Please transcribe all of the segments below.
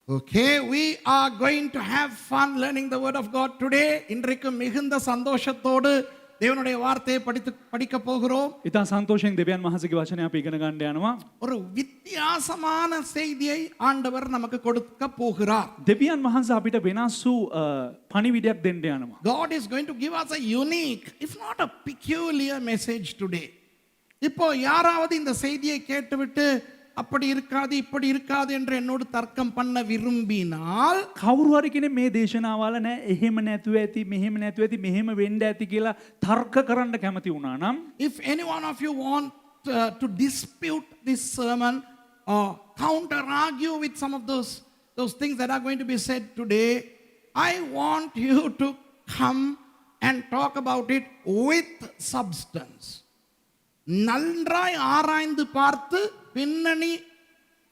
Okay, we are going to have fun learning the word of God today. இன்றைக்கு மிகுந்த சந்தோஷத்தோடு தேவனுடைய வார்த்தையை படிக்க போகிறோம். ඉතා සන්තෝෂයෙන් දෙවියන් වහන්සේගේ වචනය අපි ඉගෙන ගන්න යනවා. ஒரு வித்தியாசமான செய்தியை ஆண்டவர் நமக்கு கொடுக்க போகிறார். දෙවියන් වහන්සේ අපිට වෙනස් වූ පණිවිඩයක් දෙන්න යනවා. God is going to give us a unique, if not a peculiar message today. இப்போ யாராவது இந்த செய்தியை கேட்டுவிட்டு அப்படி இருக்காது இப்படி இருக்காது என்று என்னோடு தர்க்கம் பண்ண விரும்பினால் කවුරු හරි කෙනෙක් මේ දේශනාවල නෑ එහෙම නැතුව ඇති මෙහෙම නැතුව ඇති මෙහෙම වෙන්න ඇති කියලා තර්ක කරන්න කැමති වුණා නම්, if any one of you want to dispute this sermon or counter argue with some of those things that are going to be said today, I want you to come and talk about it with substance. நன்றாய் ஆராய்ந்து பார்த்து பின்னணி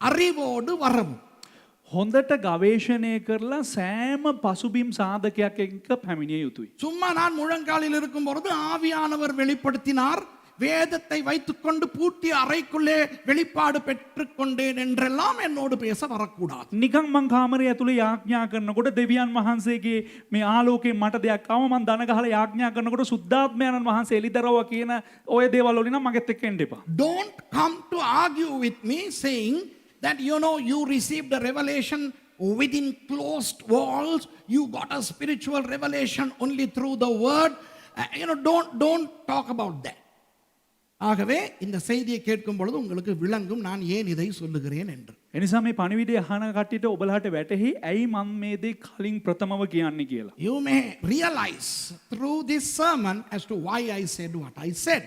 அறிவோடு வரவும். හොඳට ගවේෂණය කරලා සෑම පසුබිම් සාධකයක් එක්ක පැමිණිය යුතුයි. சும்மா நான் முழங்காலில் இருக்கும் பொழுது ஆவியானவர் வெளிப்படுத்தினார், வேதத்தை வைத்துக்கொண்டு பூட்டிய அறைக்குள்ளே வெளிப்பாடு பெற்றுக்கொண்டேன் என்றெல்லாம் என்னோடு பேச வரக்கூடாது. නිකන් මං කාමරය ඇතුලේ යාඥා කරනකොට දෙවියන් වහන්සේගේ මේ ආලෝකේ මට දෙයක් ආව මං දන ගහලා යාඥා කරනකොට සුද්ධාත්මයන්න් වහන්සේ එලිදරව්ව කියන ඔය දේවල් වලින් නම් මගෙත් එක්ක එන්න එපා. Don't come to argue with me saying that you received a revelation within closed walls, you got a spiritual revelation only through the word. Don't talk about that. ஆகவே இந்த செய்தியை கேட்கும் பொழுது உங்களுக்கு விளங்கும் நான் ஏன் இதை சொல்லுகிறேன் என்று. එනිසා මේ පණිවිඩය අහන කට්ටියට ඔබලාට වැටහි ඇයි මම මේ දේ කලින් ප්‍රථමව කියන්නේ කියලා. You may realize through this sermon as to why I said what I said.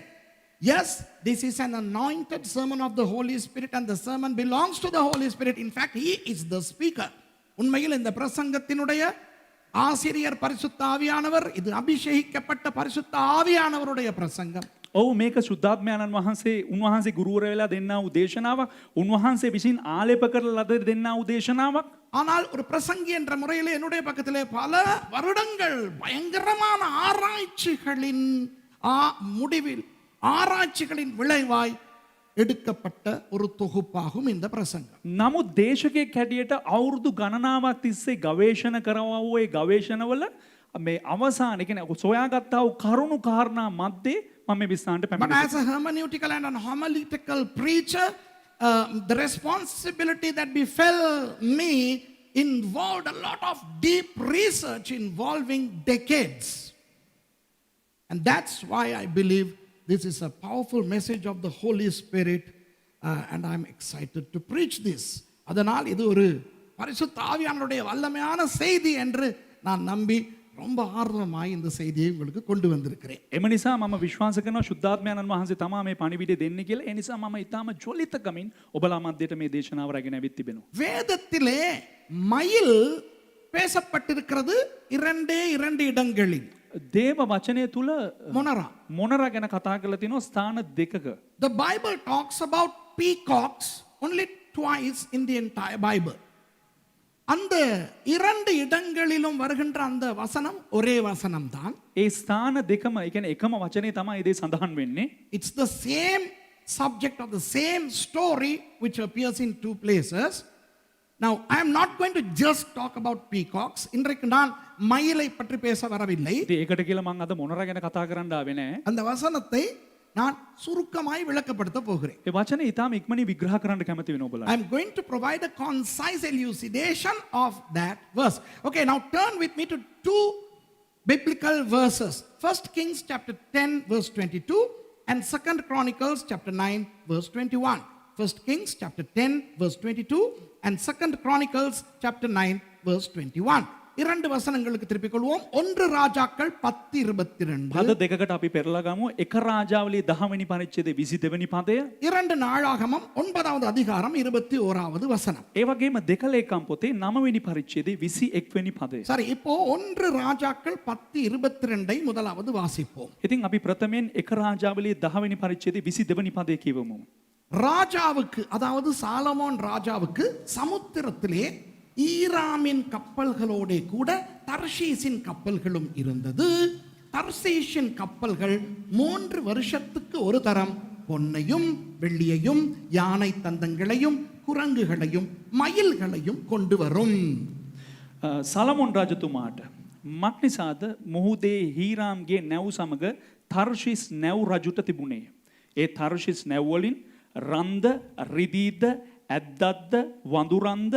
Yes, this is an anointed sermon of the Holy Spirit and the sermon belongs to the Holy Spirit. In fact, he is the speaker. உண்மையில் இந்த பிரசங்கத்தினுடைய ஆசிரியர் பரிசுத்த ஆவியானவர், இது அபிஷேகிக்கப்பட்ட பரிசுத்த ஆவியானவருடைய பிரசங்கம். ඔව් මේක සුද්ධාත්මයන්න් වහන්සේ උන්වහන්සේ ගුරුවරයා වෙලා දෙන්නා වූ දේශනාවක්, උන්වහන්සේ විසින් ආලේප කරලා ලද දෙන්නා වූ දේශනාවක්. ஆனால் ஒரு பிரசங்கி என்ற முறையில் என்னுடைய பக்கத்திலே பல வருடங்கள் பயங்கரமான ஆராய்ச்சிகளின் முடிவில் ஆராய்ச்சிகளின் விளைவாய் எடுக்கப்பட்ட ஒரு தொகுப்பாகும் இந்த பிரசங்கம். නමුත් දේශකයෙක් හැටියට අවුරුදු ගණනාවක් තිස්සේ ගවේෂණ කරවවා වූ ඒ ගවේෂණවල මේ අවසාන කියන්නේ සොයාගත්තා වූ කරුණු කාරණා මැද්දේ මම මේ විස්තරයට But පැමිණෙනවා. as a hermeneutical and an homiletical preacher, the responsibility that befell me involved a lot of deep research involving decades. And that's why I believe this is a powerful message of the Holy Spirit, and I'm excited to preach this. அதனால் இது ஒரு பரிசுத்த ஆவியானவருடைய வல்லமையான செய்தி என்று நான் நம்பி ரொம்ப ஆர்வமாய் இந்த செய்தியை உங்களுக்கு கொண்டு வந்திருக்கிறேன். එම නිසා මම විශ්වාස කරනවා සුද්ධාත්මයන්න් වහන්සේ තමයි මේ පණිවිඩය දෙන්නේ කියලා. ඒ නිසා මම ඊටාම ජොලිතකමින් ඔබලා මැදට මේ දේශනාව රැගෙන ඇවිත් තිබෙනවා. வேதத்திலே மயில் பேசப்பட்டிருக்கிறது இரண்டு இடங்களில். දේව වචනය තුල මොනරා ගැන කතා කරලා තිනවා ස්ථාන දෙකක. The Bible talks about peacocks only twice in the entire Bible. அந்த இரண்டு இடங்களிலும் வருகின்ற அந்த வசனம் ஒரே வசனம் தான். ඒ ස්ථාන දෙකම ඒ කියන්නේ එකම වචනේ තමයි ඒ සඳහන් වෙන්නේ. It's the same subject of the same story which appears in two places. Now I am not going to just talk about peacocks. இன்றைக்கு நான் மயிலை பற்றி பேச வரவில்லை. ඒකට කියලා මම අද මොනරා ගැන කතා කරන්න ආවේ නෑ. அந்த வசனத்தை நான் சுருக்கமாய் விளக்கப்படுத்த போகிறேன். ඒ වචනේ ඊටාම ඉක්මනින් විග්‍රහ කරන්න කැමති වෙනවා ඔබලා. I am going to provide a concise elucidation of that verse. Okay, now turn with me to two biblical verses. 1 Kings chapter 10 verse 22 and 2 Chronicles chapter 9 verse 21. 1 Kings chapter 10 verse 22 and 2 Chronicles chapter 9 verse 21. இரண்டு வசனங்களுக்கு திருப்பிக் கொள்வோம். 1 ராஜாக்கள் 10:22. පද දෙකකට අපි පෙරලා ගමු. එක රාජාවලියේ 10 වෙනි පරිච්ඡේදයේ 22 වෙනි පදය. 2 நாளாகமம் 9வது அதிகாரம் 21வது வசனம். ඒ වගේම දෙක ලේකම් පොතේ 9 වෙනි පරිච්ඡේදයේ 21 වෙනි පදය. சரி, இப்போ 1 ராஜாக்கள் 10:22 முதலாவது வாசிப்போம். ඉතින් අපි ප්‍රථමයෙන් එක රාජාවලියේ 10 වෙනි පරිච්ඡේදයේ 22 වෙනி පදය කියවමු. ராஜாவுக்கு, அதாவது சாலமோன் ராஜாவுக்கு சமுத்திரத்திலே ஈராமின் கப்பல்களோட கூட தர்ஷீசின் கப்பல்களும் இருந்தது. தர்ஷீஷின் கப்பல்கள் 3 வருஷத்துக்கு ஒரு தரம் பொன்னையும் வெள்ளியையும் யானை தந்தங்களையும் குரங்குகளையும் மயில்களையும் கொண்டு வரும். සලමොන් රජතුමාට මක්නිසාද මුහුදේ හීරාම්ගේ නැව් සමග තර්ශිස් නැව් රජුට තිබුණේ. ඒ තර්ශිස් නැව්වලින් රන්ද රිදීද ඇද්දත්ද වඳුරන්ද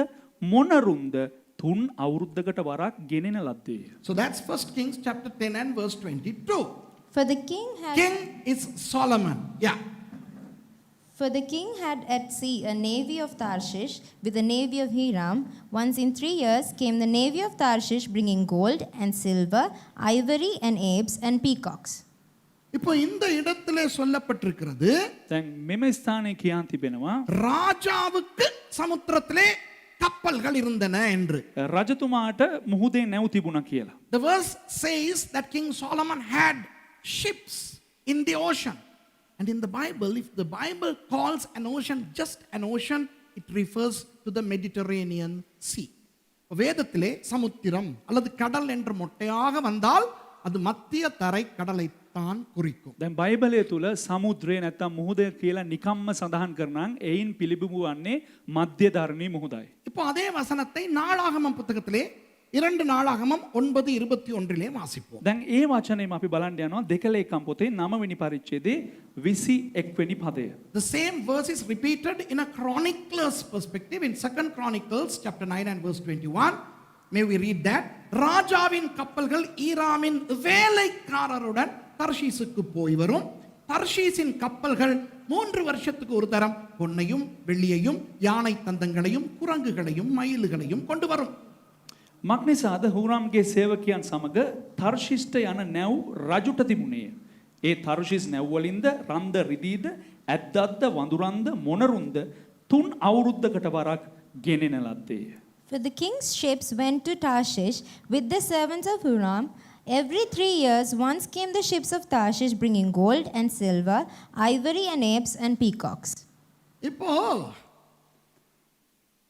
මොනරුන්ද තුන් අවුරුද්ධකට වරක් ගෙනෙන ලද්දේ. So that's 1 Kings chapter 10 and verse 22. For the king had King is Solomon. Yeah. For the king had at sea a navy of Tarshish with the navy of Hiram. Once in 3 years came the navy of Tarshish bringing gold and silver, ivory and apes and peacocks. இப்போ இந்த இடத்திலே சொல்லப்பட்டிருக்கிறது දැන් මෙම ස්ථානයේ කියන් තිබෙනවා ராஜாவுக்கு சமுத்திரத்திலே கப்பல்கள் இருந்தன என்று. රජතුමාට මුහුදේ නැව් තිබුණා කියලා. The verse says that King Solomon had ships in the ocean. And in the Bible, if the Bible calls an ocean just an ocean, it refers to the Mediterranean Sea. வேதத்திலே சமுத்திரம் அல்லது கடல் என்று மொட்டையாக வந்தால் அது மத்திய தரை கடலைத்தான் குறிக்கும். දැන් බයිබලය තුල සමුද්‍රය නැත්තම් මුහුද කියලා නිකම්ම සඳහන් කරනනම් එයින් පිළිබිඹු වන්නේ මධ්‍ය ධර්ණී මුහුදයි. இப்போ அதே வசனத்தை நாளாகமம் புத்தகத்திலே 2 நாளாகமம் 9:21 வாசிப்போம். දැන් ඒ වචනේම අපි බලන්න යනවා දෙකලේකම් පොතේ 9 වෙනි පරිච්ඡේදයේ 21 වෙනි පදය. The same verse is repeated in a chronicler's perspective in 2 Chronicles chapter 9 and verse 21. May we read that? ராஜாவின் கப்பல்கள் ஈராமின் வேலைக்காரருடன் தர்ஷீசுக்கு போய் வரும். தர்ஷீசின் கப்பல்கள் 3 வருஷத்துக்கு ஒரு தரம் பொன்னையும் வெள்ளியையும் யானை தந்தங்களையும் குரங்குகளையும் மயில்களையும் கொண்டு வரும். මක්නිසාද හූරාම්ගේ සේවකයන් සමග තර්ශිෂ්ට යන නැව් රජුට තිබුණේය. ඒ තර්ශිස් නැව් වලින්ද රන්ද රිදීද ඇද්දත්ද වඳුරන්ද මොනරුන්ද තුන් අවුරුද්දකට වරක් ගෙනෙන ලද්දේය. For the king's ships went to Tarshish with the servants of Huram. Every 3 years once came the ships of Tarshish bringing gold and silver, ivory and apes and peacocks. இப்போ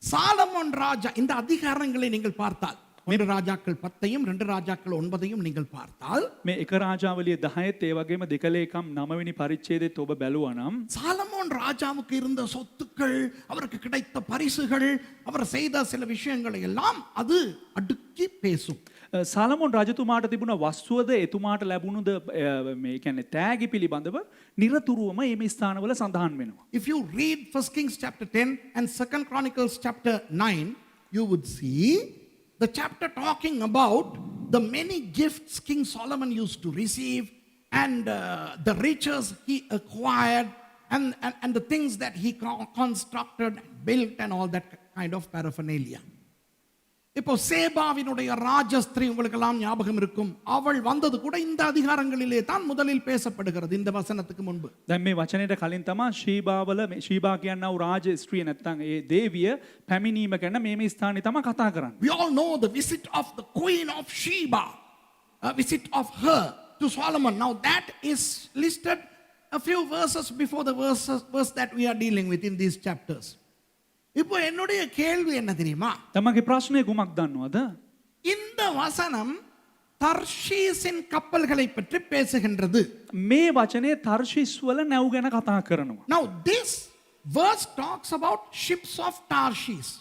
சாலமோன் ராஜா இந்த அதிகாரங்களை நீங்கள் பார்த்தால் 1 ராஜாக்கள் 10ஐயும் 2 ராஜாக்கள் 9ஐயும் நீங்கள் பார்த்தால் මේ එක රාජාවලිය 10ත් ඒ වගේම දෙකලේකම් 9 වෙනි පරිච්ඡේදයේත් ඔබ බැලුවා නම් சாலமோன் ராஜாவுக்கு இருந்த சொத்துக்கள் அவருக்கு கிடைத்த பரிசுகள் அவர் செய்த சில விஷயங்களை எல்லாம் அது அடுக்கி பேசும். සලමොන් රජතුමාට තිබුණ වස්තුවද එතුමාට ලැබුණුද මේ කියන්නේ තෑගි පිළිබඳව නිරතුරුවම මේ ස්ථානවල සඳහන් වෙනවා. If you read 1 Kings chapter 10 and 2 Chronicles chapter 9, you would see the chapter talking about the many gifts King Solomon used to receive and the riches he acquired and the things that he constructed, built and all that kind of paraphernalia. இப்போ சேபாவினுடைய ராஜஸ்திரீ உங்களுக்கெல்லாம் ஞாபகம் இருக்கும். அவள் வந்தது கூட இந்த அதிகாரங்களிலே தான் முதலில் பேசப்படுகிறது இந்த வசனத்துக்கு முன்பு. දැන් මේ වචනයට කලින් තමයි ශීබාවල මේ ශීබා කියනා වූ රාජ ස්ත්‍රිය නැත්තම් ඒ දේවිය පැමිණීම ගැන මේ ස්ථානේ තමයි කතා කරන්නේ. We all know the visit of the Queen of Sheba, a visit of her to Solomon. Now that is listed a few verses before the verse that we are dealing with in these chapters. இப்போ என்னுடைய கேள்வி என்ன தெரியுமா? තමගේ ප්‍රශ්නය කුමක් දන්නවද? இந்த வசனம் தர்ஷீஸின் கப்பல்களை பற்றி பேசுகின்றது. මේ වචනේ තර්ෂිස් වල නැව් ගැන කතා කරනවා. Now this verse talks about ships of Tarshish.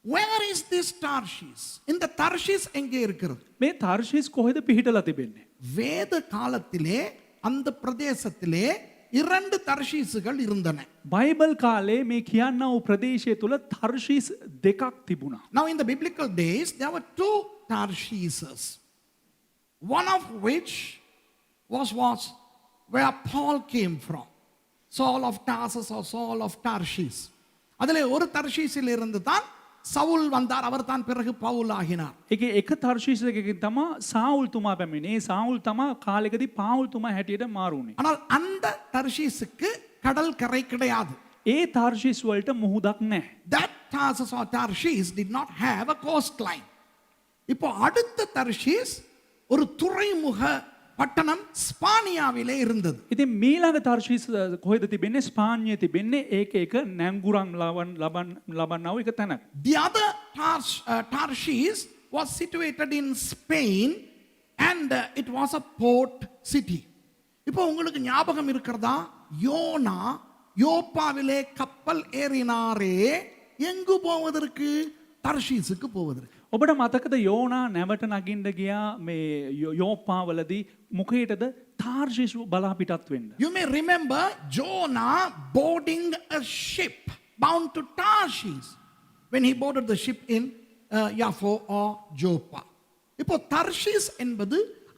Where is this Tarshish? இந்த தர்ஷீஸ் எங்கே இருக்கிறது? මේ තර්ෂිස් කොහෙද පිහිටලා තිබෙන්නේ? வேத காலத்திலே அந்த பிரதேசத்திலே 2 தர்ஷீசுகள் இருந்தன. බයිබල් කාලේ මේ කියන්නා වූ ප්‍රදේශය තුල තර්ෂිස් දෙකක් තිබුණා. Now in the biblical days there were 2 Tarshises. One of which was where Paul came from. Saul of Tarsus or Saul of Tarshish. அதிலே ஒரு தர்ஷீஸில் இருந்து தான் சவுல் வந்தார். அவர் தான் பிறகு பவுல் ஆகினார். ඒකේ එක තර්ෂිස් එකකින් තමයි සාවුල් තුමා පැමිණේ. සාවුල් තමා කාලෙකදී පාවුල් තුමා හැටියට මාරුනේ. ஆனால் அந்த தர்ஷீஸுக்கு கடல் கரை கிடையாது. ඒ තර්ෂිස් වලට මුහුදක් නැහැ. That Tarsus or Tarshish did not have a coastline. இப்போ அடுத்த தர்ஷீஸ் ஒரு துறைமுக பட்டணம் ஸ்பானியாவிலே இருந்தது. ඉතින් මීළඟ තර්ෂිස් කොහෙද තිබෙන්නේ? ස්පාඤ්ඤයේ තිබෙන්නේ. ඒක එක නැංගුරන් ලබන්නා වූ එක තැනක්. The other Tarshish was situated in Spain and it was a port city. இப்போ உங்களுக்கு ஞாபகம் இருக்கிறதா? யோனா யோப்பாவிலே கப்பல் ஏறினாரே எங்கு போவதற்கு? தர்ஷீஸுக்கு போவதற்கு. ඔබට මතකද යෝනා නැවට නගින්න ගියා මේ යෝප්පාවලදී මොකේටද? තාර්ෂිෂ් බලා පිටත් වෙන්න. You may remember Jonah boarding a ship bound to Tarshish when he boarded the ship in Yaffo or Joppa. இப்போ தர்ஷீஸ் என்பது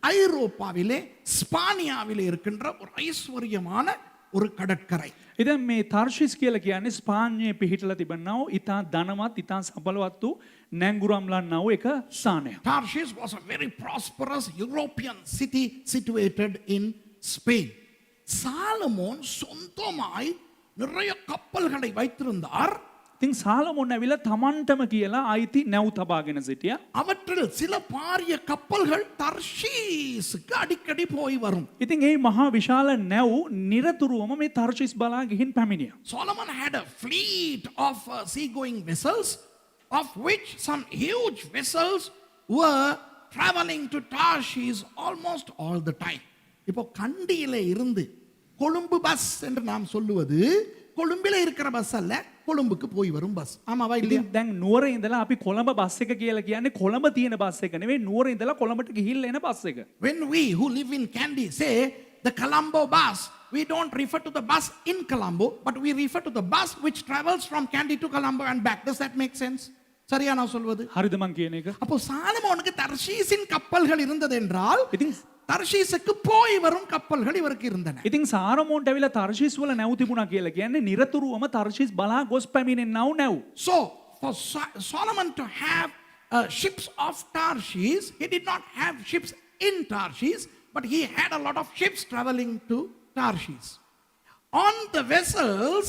ஐரோப்பாவிலே ஸ்பானியாவிலே இருக்கின்ற ஒரு ஐஸ்வர்யமான ஒரு கடற்கரை. ඉතින් මේ තර්ෂිස් කියලා කියන්නේ ස්පාඤ්ඤයේ පිහිටලා තිබෙනා වූ ඉතා ධනවත් ඉතා සබලවත් වූ නැංගුරම්ලන්නා වූ එක ස්ථානයක්. Tarshish was a very prosperous European city situated in Spain. Solomon சொந்தமாய் நிறைய கப்பல்களை வைத்திருந்தார். ඉතින් සාලමෝන් ඇවිල්ලා තමන්ටම කියලා අයිති නැව් තබාගෙන සිටියා. அவற்றில் சில பாரிய கப்பல்கள் தர்ஷீஸுக்கு அடிக்கடி போய் வரும். ඉතින් ඒ මහා විශාල නැව් නිරතුරුවම මේ තර්ෂිස් බලා ගිහින් පැමිණියා. Solomon had a fleet of seagoing vessels, of which some huge vessels were traveling to Tarshish almost all the time. இப்போ கண்டியிலே இருந்து கொழும்பு பஸ் என்று நாம் சொல்லுவது கொழும்பில இருக்கிற பஸ் அல்ல, கொழும்புக்கு போய் வரும் பஸ். ஆமாவா இல்லையா? ඉතින් දැන් නුවර ඉඳලා අපි කොළඹ බස් එක කියලා කියන්නේ කොළඹ තියෙන බස් එක නෙවෙයි, නුවර ඉඳලා කොළඹට ගිහිල්ලා එන බස් එක. When we who live in Kandy say the Colombo bus, we don't refer to the bus in Colombo, but we refer to the bus which travels from Kandy to Colombo and back. Does that make sense? சரியா நான் சொல்வது? හරිද මං කියන එක? அப்போ சாலமோனுக்கு தர்ஷீஸின் கப்பல்கள் இருந்தது என்றால் ඉතින් தர்ஷீஸுக்கு போய் வரும் கப்பல்கள் இவருக்கு இருந்தன. ඉතින් සාරමෝන්ට ඇවිල්ලා තර්ෂිස් වල නැව් තිබුණා කියලා කියන්නේ නිරතුරුවම තර්ෂිස් බලා ගොස් පැමිණෙනා වූ නැව්. So for Solomon to have ships of Tarshish, he did not have ships in Tarshish, but he had a lot of ships traveling to Tarshish. On the vessels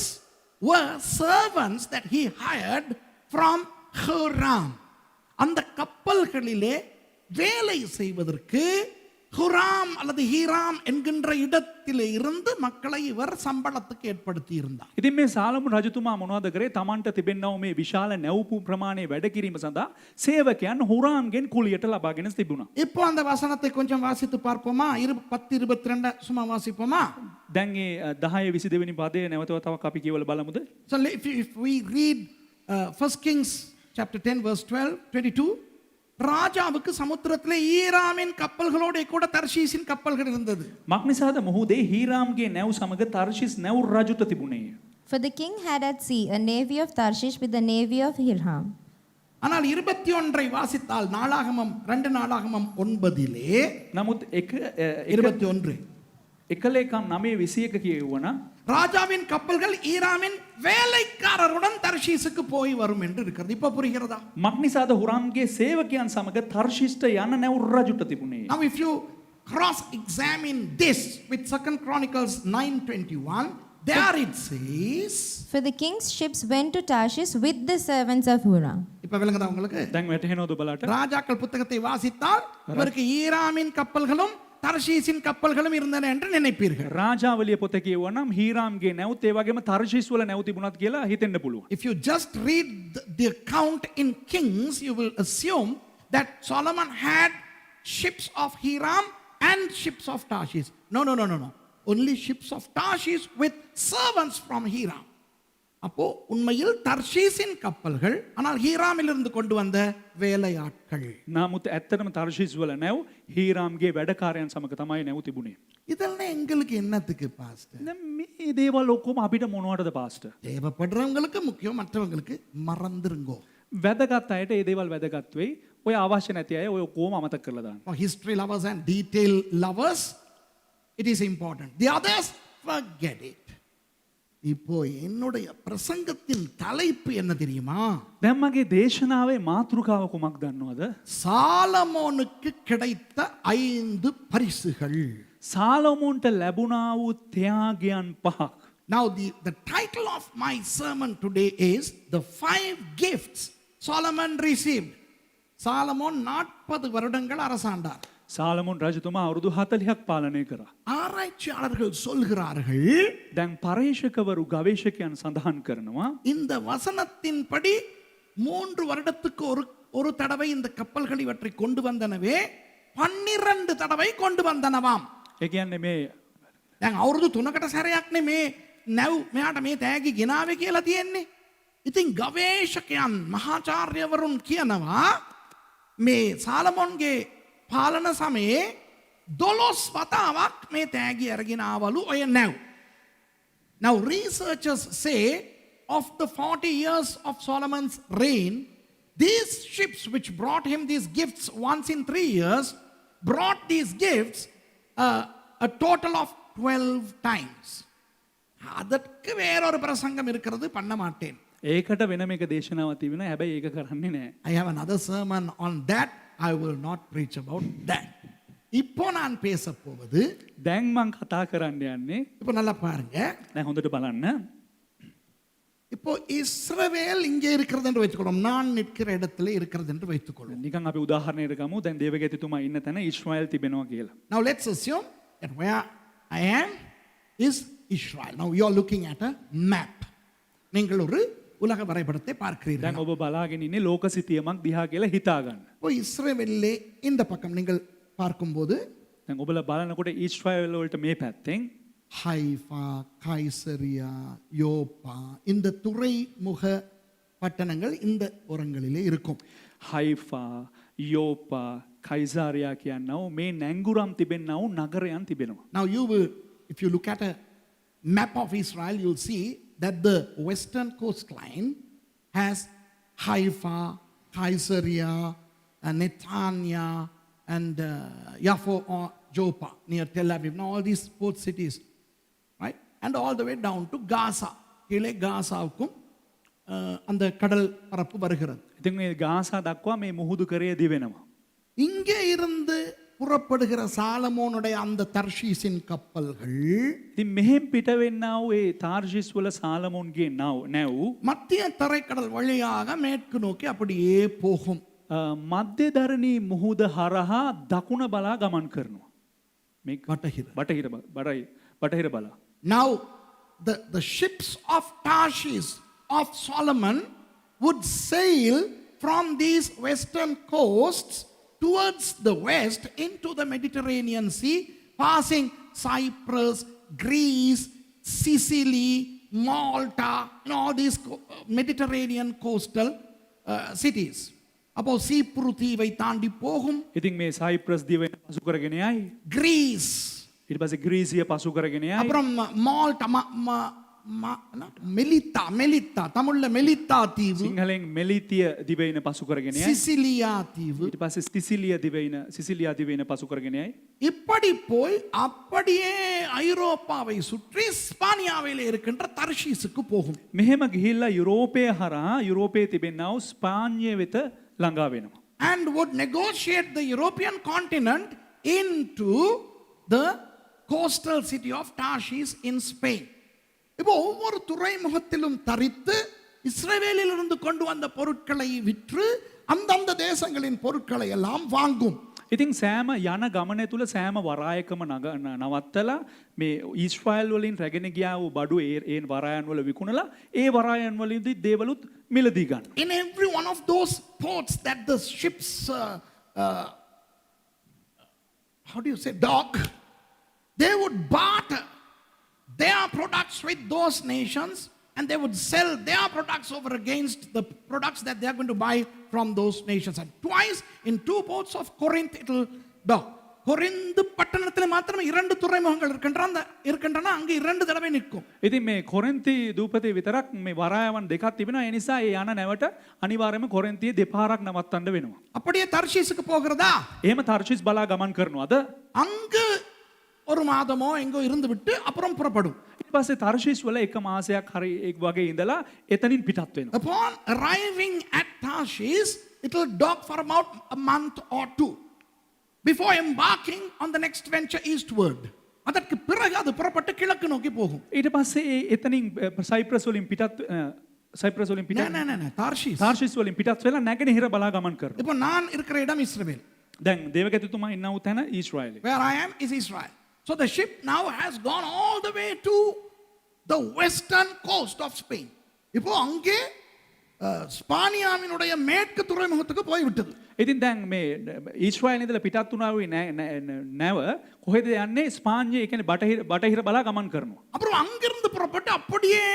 were servants that he hired from Huram. அந்த கப்பல்களிலே வேலை செய்வதற்கு ஹுராம் அல்லது ஹீராம் என்கின்ற இடத்திலே இருந்து மக்களை இவர் சம்பளத்துக்கு ஏற்படுத்தி இருந்தார். ඉතින් මේ සාලමෝන් රජතුමා මොනවද කරේ? තමන්ට තිබෙනා වූ මේ විශාල නැව් ප්‍රමාණය වැඩ කිරීම සඳහා සේවකයන් හුරාම්ගෙන් කුලියට ලබාගෙන තිබුණා. இப்போ அந்த வசனத்தை கொஞ்சம் வாசித்து பார்ப்போமா? 10:22 சும்மா வாசிப்போமா? දැන් ඒ 10 22 වෙනි පදයේ නැවත වතාවක් අපි කියවලා බලමුද? So if we read 1 Kings chapter 10 verse 12-22, ராஜாவுக்கு சமுத்திரத்திலே ஈராமின் கப்பல்களோட கூட தர்ஷீஸின் கப்பல்கள் இருந்தது. මක්නිසාද මොහුදේ හීරාම්ගේ නැව් සමග තර්ෂිස් නැව් රජුට තිබුණේය. For the king had at sea a navy of Tarshish with the navy of Hiram. ஆனால் 21 வாசித்தால் நாளாகமம் 2 நாளாகமம் 9 නමුත් 21 එකලේකම් 9:21 කියවුවනම් ராஜாவின் கப்பல்கள் ஈராமின் வேலைக்காரருடன் தர்ஷீஸுக்கு போய் வரும் என்று இருக்கிறது. இப்ப புரிகிறதா? මක්නිසාද හුරාම්ගේ සේවකයන් සමග තර්ෂිස්ට යන නැව් රජුට තිබුණේ. Now if you cross examine this with 2 Chronicles 9:21, there it says, For the king's ships went to Tarshish with the servants of Huram. இப்ப விளங்குதா உங்களுக்கு? දැන් වැටහෙනවද බලට? ராஜாக்கள் புத்தகத்தை வாசித்தால் இவருக்கு ஈராமின் கப்பல்களும் தர்ஷீஸின் கப்பல்களும் இருந்தன என்று நினைப்பீர்கள். රාජාවලිය පොත කියවනම් හීරාම්ගේ නැව් ඒ වගේම තර්ෂිස් වල නැව් තිබුණත් කියලා හිතෙන්න පුළුවන්. If you just read the account in Kings, you will assume that Solomon had ships of Hiram and ships of Tarshish. No. Only ships of Tarshish with servants from Hiram. அப்போ உண்மையில் தர்ஷீஸின் கப்பல்கள், ஆனால் ஹீராமிலிருந்து கொண்டு வந்த வேலையாட்கள். නමුත් ඇත්තටම තර්ෂිස් වල නැව් හීරාම්ගේ වැඩකාරයන් සමග තමයි නැව් තිබුණේ. இதெல்லாம் எங்களுக்கு என்னத்துக்கு பாஸ்டர்? දැන් මේ දේවල් ඔක්කොම අපිට මොනවටද පාස්ටර්? தேவைப்படுறவங்களுக்கு முக்கியம், மற்றவங்களுக்கு மறந்துருங்கோ. වැදගත් අයට ඒ දේවල් වැදගත් වෙයි. ඔය අවශ්‍ය නැති අය ඔය ඔක්කොම අමතක කරලා දාන්න. For history lovers and detail lovers, it is important. The others, forget it. இப்போ என்னுடைய பிரசங்கத்தின் தலைப்பு என்ன தெரியுமா? දැන් මගේ දේශනාවේ මාතෘකාව කුමක් දන්නවද? சாலமோனுக்கு கிடைத்த 5 பரிசுகள். සාලමෝන්ට ලැබුණා වූ ත්‍යාගයන් 5ක්. Now the title of my sermon today is the 5 gifts Solomon received. Solomon 40 வருடங்கள் அரசாண்டார். සාලමෝන් රජතුමා අවුරුදු 40ක් පාලනය කරා. ஆராய்ச்சியாளர்கள் சொல்கிறார்கள், දැන් පරේක්ෂකවරු ගවේෂකයන් සඳහන් කරනවා இந்த வசனத்தின்படி 3 வருடத்துக்கு ஒரு தடவை இந்த கப்பல்கள் இவற்றை கொண்டு வந்தனவே 12 தடவை கொண்டு வந்தனவாம். ඒ කියන්නේ මේ දැන් අවුරුදු 3කට සැරයක් නේ මේ නැව් මෙයාට මේ තෑගි ගෙනාවේ කියලා තියෙන්නේ. ඉතින් ගවේෂකයන් මහාචාර්යවරුන් කියනවා මේ සාලමොන්ගේ පාලන සමයේ 12 වතාවක් මේ තෑගි අරගෙන ආවලු ඔය නැව්. Now researchers say of the 40 years of Solomon's reign, these ships which brought him these gifts once in 3 years brought these gifts a total of 12 times. அதற்கு வேறொரு பிரசங்கம் இருக்கிறது பண்ண மாட்டேன். ඒකට වෙනම එක දේශනාවක් තිබෙනවා. හැබැයි ඒක කරන්නේ නැහැ. I have another sermon on that. I will not preach about that. இப்போ நான் பேச போவது දැන් මං කතා කරන්න යන්නේ இப்போ நல்லா பாருங்க. දැන් හොඳට බලන්න. இப்போ இஸ்ரவேல் இங்கே இருக்கிறது என்று வைத்துக்கொள்ளும். நான் நிற்கிற இடத்துல இருக்கிறது என்று வைத்துக்கொள்ளும். නිකන් අපි උදාහරණයකට ගමු. දැන් දේවගතිතුමා ඉන්න තැන ඊශ්‍රායල් තිබෙනවා කියලා. Now let's assume that where I am is Israel. Now you are looking at a map. நீங்கள் ஒரு உலக வரைபடத்தை பார்க்கிறீர்கள். දැන් ඔබ බලාගෙන ඉන්නේ ලෝක සිතියමක් දිහා කියලා හිතා ගන්න. இப்போ இஸ்ரவேலிலே இந்த பக்கம் நீங்கள் பார்க்கும்போது දැන් ඔබලා බලනකොට ඊශ්‍රායල් වලට මේ පැත්තෙන් ஹைஃபா, கைசரியா, யோப்பா இந்த துறைமுக பட்டணங்கள் இந்த ஓரங்களிலே இருக்கும். හයිෆා, යෝපා, කයිසාරියා කියනව මේ නැංගුරම් තිබෙන්නව නගරයන් තිබෙනවා. Now you will, if you look at a map of Israel, you'll see that the western coastline has Haifa, Caesarea, Netanya, and Yaffo or Joppa near Tel Aviv. Now all these port cities, right? And all the way down to Gaza. கீழே காசாவுக்கும் அந்த கடல் பரப்பு வருகிறது. ඉතින් මේ Gaza දක්වා මේ මුහුදු කරේ දිවෙනවා. இங்கே இருந்து புறப்படுகிற சாலமோனுடைய அந்த தர்ஷீஸின் கப்பல்கள் ඉතින් මෙහෙන් පිට වෙන්නා වූ ඒ තාර්ෂිස් වල සාලමෝන්ගේ නැව් மத்திய தரைக்கடல் வழியாக மேற்கு நோக்கி அப்படியே போகும். මධ්‍යධරණී මුහුද හරහා දකුණ බලා ගමන් කරනවා. මේ බටහිර. බටහිර බලා. Now the ships of Tarshish of Solomon would sail from these western coasts towards the west into the Mediterranean Sea, passing Cyprus, Greece, Sicily, Malta, and all these Mediterranean coastal cities. அப்போ சீப்ரு தீவை தாண்டி போகும். ඉතින් මේ Cyprus දිවෙන පසු කරගෙන යයි. Greece. ඊට පස්සේ ග්‍රීසිය පසු කරගෙන යයි. அப்புறம் மால்டா மெலித்தா தமிழ்ல மெலித்தா தீவு. සිංහලෙන් මෙලිතිය දිවෙන පසු කරගෙන යයි. சிசிலியா தீவு. ඊට පස්සේ සිසිලියා දිවෙන පසු කරගෙන යයි. இப்படி போய் அப்படியே ஐரோப்பாவை சுற்றி ஸ்பானியாவிலே இருக்கின்ற தர்ஷீஸுக்கு போகும். මෙහෙම ගිහිල්ලා යුරෝපය හරහා යුරෝපයේ තිබෙනා වූ ස්පාඤ්ඤය වෙත ළඟා වෙනවා. And would negotiate the European continent into the coastal city of Tarshish in Spain. இப்போ ஒவ்வொரு துறைமுகத்திலும் தரித்து இஸ்ரவேலிலிருந்து கொண்டு வந்த பொருட்களை விற்று அந்தந்த தேசங்களின் பொருட்களை எல்லாம் வாங்கும். ඉතින් සෑම යන ගමනේ තුල සෑම වරායකම නවත්තලා මේ ඊශ්‍රායල් වලින් රැගෙන ගියා වූ බඩු ඒ වරායන් වල විකුණලා ඒ වරායන් වලදී දේවලුත් මිලදී ගන්න. In every one of those ports that the ships how do you say dock, they would barter their products with those nations, and they would sell their products over against the products that they are going to buy from those nations. And twice in 2 ports of Corinth it will dock. Corinth பட்டணத்தில் மாத்திரம் 2 துறைமுகங்கள் இருக்கின்றன. அங்கே 2 தடவை நிற்கும். ඉතින් මේ කොරින්ති දූපතේ විතරක් මේ වරායවන් දෙකක් තිබෙනවා. ඒ නිසා ඒ යන නැවට අනිවාර්යයෙන්ම කොරින්තියේ දෙපාරක් නවත්තන්න වෙනවා. அப்படியே தர்ஷீஸுக்கு போகிறதா? එහෙම තර්ෂිස් බලා ගමන් කරනවාද? அங்கு ஒரு மாதமோ எங்கோ இருந்து விட்டு அப்புறம் புறப்படும். ඊට පස්සේ තර්ෂිස් වල එක මාසයක් හරි එක් වගේ ඉඳලා එතනින් පිටත් වෙනවා. Upon arriving at Tarshish, it will dock for about a month or 2 before embarking on the next venture eastward. அதற்கு பிறகு அது புறப்பட்டு கிழக்கு நோக்கி போகும். ඊට පස්සේ එතනින් සයිප්‍රස් වලින් පිටත් Tarshish. තාර්ෂිස් වලින් පිටත් වෙලා නැගෙනහිර බලා ගමන් කරනවා. இப்போ நான் இருக்கிற இடம் இஸ்ரவேல். දැන් දේවගතිතුමා ඉන්න වූ තැන ඊශ්‍රායලය. Where I am is Israel. So the ship now has gone all the way to the western coast of Spain. இப்போ அங்கே ஸ்பானியாவினுடைய மேற்கு துறைமுகத்துக்கு போய்விட்டது. ඉතින් දැන් මේ ඊශ්‍රායලේ ඉඳලා පිටත් වුණා වූ නැව කොහෙද යන්නේ? ස්පාඤ්ඤය, ඒ කියන්නේ බටහිර බලා ගමන් කරනවා. அப்புறம் அங்கிருந்து புறப்பட்டு அப்படியே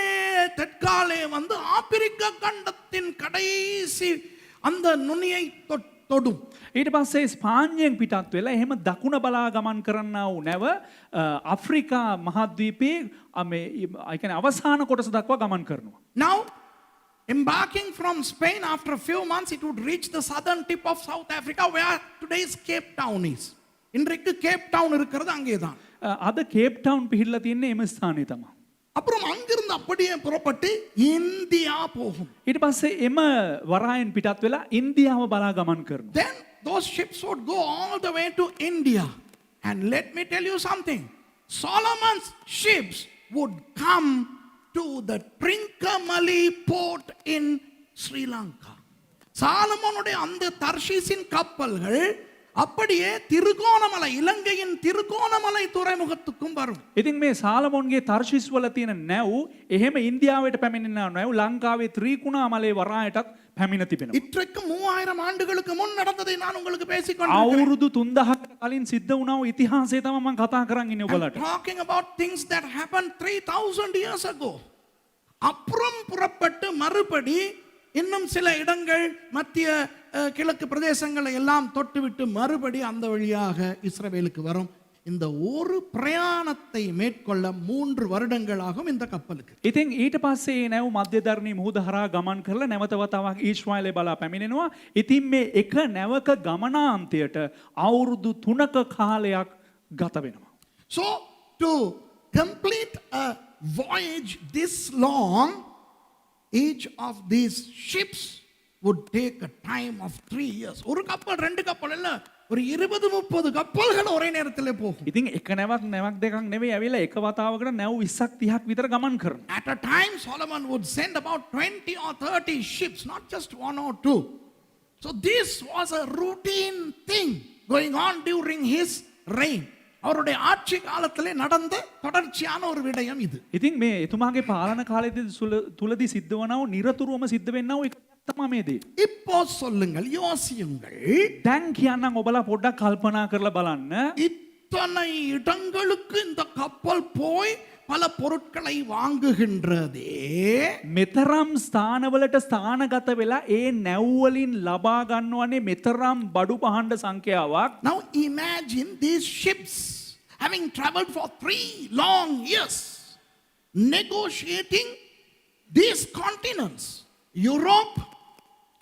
தெற்காலே வந்து ஆப்பிரிக்க கண்டத்தின் கடைசி அந்த நுனியை தொடும். ඊට පස්සේ ස්පාඤ්ඤයෙන් පිටත් වෙලා එහෙම දකුණ බලා ගමන් කරන්නා වූ නැව අප්‍රිකා මහද්වීපයේ මේ ඒ කියන්නේ අවසාන කොටස දක්වා ගමන් කරනවා. Now, embarking from Spain, after a few months, it would reach the southern tip of South Africa, where today's Cape Town is. இன்றைக்கு கேப் டவுன் இருக்கிறது அங்கேதான். අද කේප් ටවුන් පිහිටලා තියෙන්නේ එම ස්ථානයේ තමයි. அப்புறம் அங்கிருந்து அப்படியே புறப்பட்டு இந்தியா போகும். ඊට පස්සේ එම වරායෙන් පිටත් වෙලා ඉන්දියාව බලා ගමන් කරනවා. Then those ships would go all the way to India. And let me tell you something. Solomon's ships would come to the Trincomalee port in Sri Lanka. சாலமோனுடைய அந்த தர்ஷீஸின் கப்பல்கள் அப்படியே திருகோணமலை, இலங்கையின் திருகோணமலை துறைமுகத்துக்கும் வரும். ඉතින් මේ සාලමොන්ගේ තර්ෂිස් වල තියෙන නැව් එහෙම ඉන්දියාවට පැමිණෙනා නැව් ලංකාවේ ත්‍රිකුණාමලේ වරායටත් පැමිණ තිබෙනවා. இன்றைக்கு 3000 ஆண்டுகளுக்கு முன் நடந்ததை நான் உங்களுக்கு பேசிக்கொண்டிருக்கிறேன். අවුරුදු 3000කට කලින් සිද්ධ වුණා වූ ඉතිහාසය තමයි මම කතා කරන් ඉන්නේ ඔයගලට. Talking about things that happened 3000 years ago. அப்புறம் புறப்பட்டு மறுபடி இன்னும் சில இடங்கள் மத்திய கிழக்கு பிரதேசங்களை எல்லாம் தொட்டுவிட்டு மறுபடி அந்த வழியாக இஸ்ரவேலுக்கு வரும். இந்த ஒரு பிரயாணத்தை மேற்கொள்ள 3 வருடங்கள் ஆகும் இந்த கப்பலுக்கு. ඉතින් ඊට පස්සේ නැව් මධ්‍යධරණී මුහුද හරහා ගමන් කරලා නැවත වතාවක් ඊශ්‍රායලේ බලා පැමිණෙනවා. ඉතින් මේ එක නැවක ගමනාන්තයට අවුරුදු 3ක කාලයක් ගත වෙනවා. So to complete a voyage this long, each of these ships would take a time of 3 years. ஒரு கப்பல் 2 கப்பல் இல்ல, ஒரு 20-30 கப்பல்கள் ஒரே நேரத்திலே போகும். ඉතින් එක නැවක් දෙකක් නෙවෙයි ඇවිල්ලා එක වතාවකට නැව් 20ක් 30ක් විතර ගමන් කරනවා. At a time Solomon would send about 20 or 30 ships, not just 1 or 2. So this was a routine thing going on during his reign. அவருடைய ஆட்சி காலத்திலே நடந்த தொடர்ச்சியான ஒரு விடயம் இது. ඉතින් මේ එතුමාගේ පාලන කාලයේදී තුලදී සිද්ධ වුණා වූ නිරතුරුවම සිද්ධ වෙන්නා වූ එක තමයි මේ දේ. இப்போ சொல்லுங்கள், யோசியுங்கள். දැන් කියන්නම් ඔබලා පොඩ්ඩක් කල්පනා කරලා බලන්න. இத்தனை இடங்களுக்கு இந்த கப்பல் போய் பல பொருட்களை வாங்குகின்றதே. මෙතරම් ස්ථානවලට ස්ථානගත වෙලා ඒ නැව් වලින් ලබා ගන්නවනේ මෙතරම් බඩු පහඬ සංඛ්‍යාවක්. Now imagine these ships having traveled for 3 long years, negotiating these continents, Europe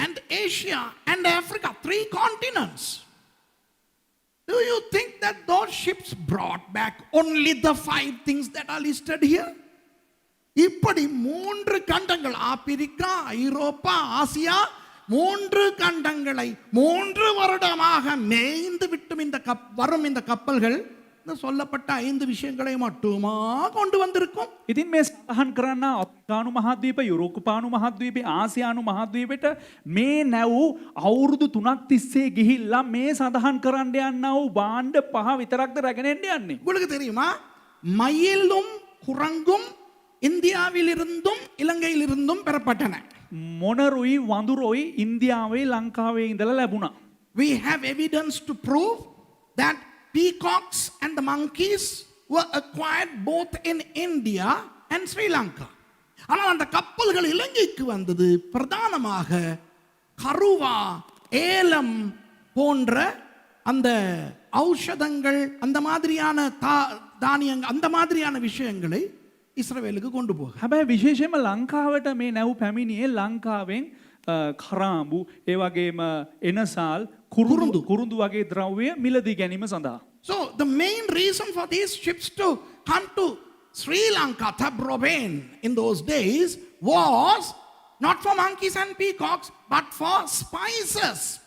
and Asia and Africa, 3 continents. Do you think that those ships brought back only the 5 things that are listed here? இப்படி 3 கண்டங்கள், Africa, ஐரோப்பா, Asia, 3 கண்டங்களை 3 வருடமாக மேய்ந்து விட்டும் வரும் இந்த கப்பல்கள் இந்த சொல்லப்பட்ட 5 விஷயங்களை மட்டுமா கொண்டு வந்திருக்கும். ඉතින් මේ සඳහන් කරන්න අප්‍රිකානු මහද්වීප, යුරෝපානු මහද්වීප, ආසියානු මහද්වීපයට මේ නැව් අවුරුදු 3ක් තිස්සේ ගිහිල්ලා මේ සඳහන් කරන්න යන්නා වූ භාණ්ඩ 5 විතරක්ද රැගෙන එන්න යන්නේ. உங்களுக்கு தெரியுமா, மயிலும் குரங்கும் இந்தியாவிலிருந்தும் இலங்கையிலிருந்தும் பெறப்பட்டன. මොනරුයි වඳුරොයි ඉන්දියාවේ ලංකාවේ ඉඳලා ලැබුණා. We have evidence to prove that peacocks and the monkeys were acquired both in India and Sri Lanka. ஆனால் அந்த கப்பல்கள் இலங்கைக்கு வந்தது பிரதானமாக கருவா, ஏலம் போன்ற அந்த ஔஷதங்கள், அந்த மாதிரியான தானியங்கள், அந்த மாதிரியான விஷயங்களை இஸ்ரவேலுக்கு கொண்டு போக. හැබැයි විශේෂයෙන්ම ලංකාවට මේ නැව් පැමිණියේ ලංකාවෙන් කරාඹු, ඒ වගේම එනසාල්, කුරුඳු වගේ ද්‍රව්‍ය මිලදී ගැනීම සඳහා. So the main reason for these ships to come to Sri Lanka, Thabrobain, in those days was not for monkeys and peacocks, but for spices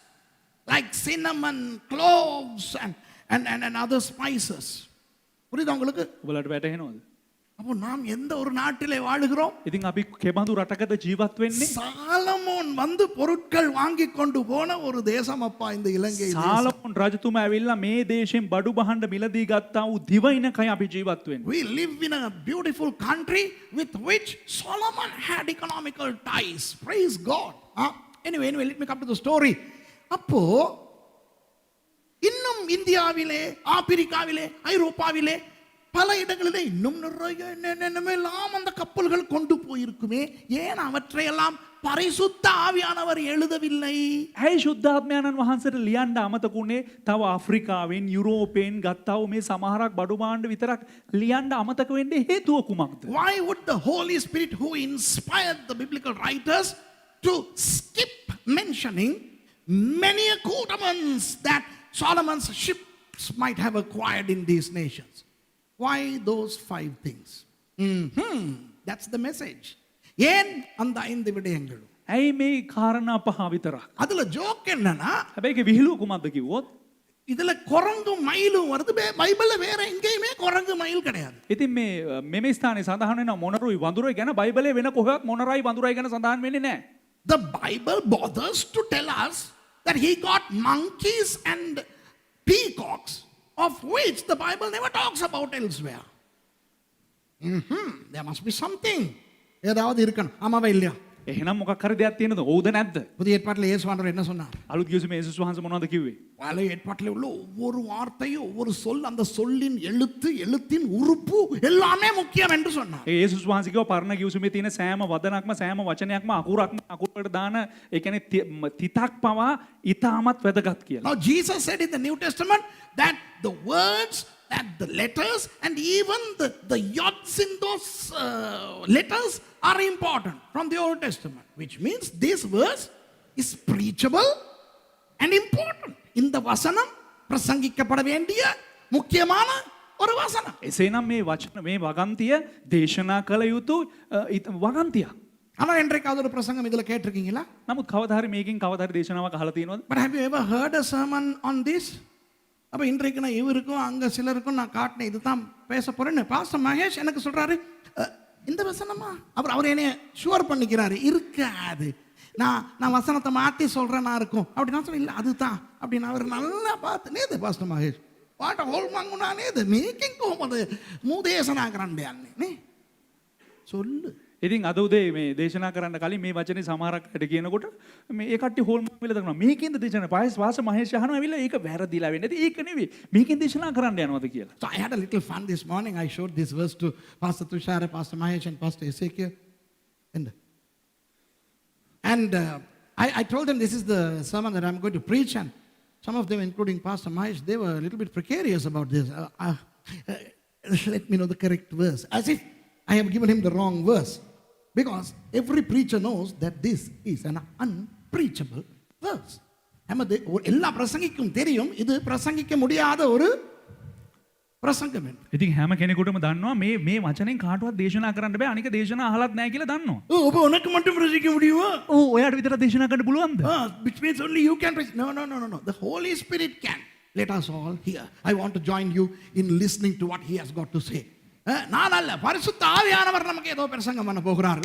like cinnamon, cloves and other spices. புரியுதா உங்களுக்கு? ඔබලට වැටහෙනවද? அப்போ நாம் எந்த ஒரு நாட்டிலே வாழுகிறோம்? ඉතින් අපි කෙබඳු රටකද ජීවත් වෙන්නේ? சாலமோன் வந்து பொருட்கள் வாங்கி கொண்டு போன ஒரு தேசம் அப்பா இந்த இலங்கை தேசம். සාලමොන් රජතුමා ඇවිල්ලා මේ දේශයෙන් බඩු බහන්න මිලදී ගත්තා වූ දිවයිනකයි අපි ජීවත් වෙන්නේ. We live in a beautiful country with which Solomon had economical ties. Praise God. Anyway, let me come to the story. அப்போ இன்னும் இந்தியாவிலே, ஆப்பிரிக்காவிலே, ஐரோப்பாவிலே பல இடங்களிலே இன்னும் நிறைய என்னென்னமெல்லாம் அந்த கப்பல்கள் கொண்டு போயிருக்குமே, ஏன் அவற்றையெல்லாம் பரிசுத்த ஆவியானவர் எழுதவில்லை? ඇයි ශුද්ධාත්මයන්න් වහන්සේට ලියන්න අමතකුනේ? තව ආෆ්‍රිකාවෙන් යුරෝපයෙන් ගත්තා වූ මේ සමහරක් බඩු භාණ්ඩ විතරක් ලියන්න අමතක වෙන්නේ හේතුව කුමක්ද? Why would the Holy Spirit who inspired the biblical writers to skip mentioning many accoutrements that Solomon's ships might have acquired in these nations? Why those 5 things? That's the message. ஏன் அந்த 5 விடயங்கள்? ඇයි මේ කාරණා පහ විතරක්? அதுல ஜோக் என்னன்னா, හැබැයි ඒක විහිළුව කුමක්ද කිව්වොත්? இதுல குரங்கு மயிலும் வருது. பைபிள்ல வேற எங்கேயுமே குரங்கு மயில் கிடையாது. ඉතින් මේ මෙම ස්ථානයේ සඳහන් වෙන මොනරුයි වඳුරයි ගැන බයිබලයේ වෙන කොහොමවත් මොනරයි වඳුරයි ගැන සඳහන් වෙන්නේ නැහැ. The Bible bothers to tell us that he got monkeys and peacocks, of which the Bible never talks about elsewhere. There must be something. ஏதாவது இருக்கணும். ஆமாவா இல்லையா? එහෙනම් මොකක් හරි දෙයක් තියෙනවද? ඔව්ද නැද්ද? புதிய ஏற்பாட்டில் இயேசுவானவர் என்ன சொன்னார்? අලුත් ගිවිසුමේ යේසුස් වහන්සේ මොනවද කිව්වේ? பழைய ஏற்பாட்டில் உள்ள ஒவ்வொரு வார்த்தையும், ஒவ்வொரு சொல், அந்த சொல்லின் எழுத்து, எழுத்தின் உறுப்பு எல்லாமே முக்கியம் என்று சொன்னார். ඒ යේසුස් වහන්සේ කිව්වා පරණ ගිවිසුමේ තියෙන සෑම වදනක්ම සෑම වචනයක්ම අකුරට දාන ඒ කියන්නේ තිතක් පවා ඉතාමත් වැදගත් කියලා. Now Jesus said in the New Testament that the words and the letters and even the yods in those letters are important from the Old Testament, which means this verse is preachable and important. இந்த வசனம் பிரசங்கிக்கப்பட வேண்டிய முக்கியமான ஒரு வசனம். එසේනම් මේ වචන මේ වගන්තිය දේශනා කළ යුතු වගන්තියක්. ஆனா என்றைக்காவது ஒரு பிரசங்கம் இதுல கேட்டிருக்கீங்களா? නමුත් කවදා හරි මේකෙන් කවදා හරி දේශනාවක් අහලා තියෙනවද? But have you ever heard a sermon on this? அப்போ இன்றைக்கு நான் இவருக்கும் அங்கே சிலருக்கும் நான் காட்டினேன் இதுதான் பேச போகிறேன்னு. பாஸ்டர் மகேஷ் எனக்கு சொல்கிறாரு, இந்த வசனமா? அவர் என்னைய ஷுவர் பண்ணிக்கிறாரு, இருக்காது, நான் வசனத்தை மாற்றி சொல்கிறேன் நான் இருக்கும் அப்படி. நான் சொல்ல இல்லை அதுதான் அப்படின்னு அவர் நல்லா பார்த்து நேது பாஸ்டர் மகேஷ் பாட்ட ஹோல் மங்குனா நேது மேக்கிங் கோமது மூதேசனாகிறான் அண்ணே சொல்லு. ඉතින් අද උදේ මේ දේශනා කරන්න කලින් මේ වචනේ සමහරක් අයට කියනකොට මේ ඒ කට්ටිය හෝල් මං වෙලා දක්වනවා මේකෙන්ද දේශනා වාස මහේෂ් අහනවා ඇවිල්ලා ඒක වැරදිලා වෙන්නේ නැති ඒක නෙවෙයි මේකෙන් දේශනා කරන්න යනවාද කියලා. So I had a little fun this morning. I showed this verse to Pastor Tushara, Pastor Mahesh and Pastor Ezekiel. And I told them this is the sermon that I'm going to preach, and some of them, including Pastor Mahesh, they were a little bit precarious about this. Let me know the correct verse. As if I have given him the wrong verse. Because every preacher knows that this is an unpreachable verse. எல்லா பிரசங்கிக்கும் தெரியும் இது பிரசங்கிக்க முடியாத ஒரு பிரசங்கம் என்று. ඉතින් හැම කෙනෙකුටම දන්නවා මේ වචනෙන් කාටවත් දේශනා කරන්න බෑ අනික දේශනා අහලත් නැහැ කියලා දන්නවා. ඔබ උනක மட்டும் பிரசங்கிக்க முடியுமா? ඔයාට විතර දේශනා කරන්න පුළුවන්ද? Which means only you can preach. No. The Holy Spirit can. Let us all hear. I want to join you in listening to what he has got to say. நான் அல்ல, பரிசுத்த ஆவியானவர் நமக்கு ஏதோ பிரசங்கம் பண்ண போகிறார்.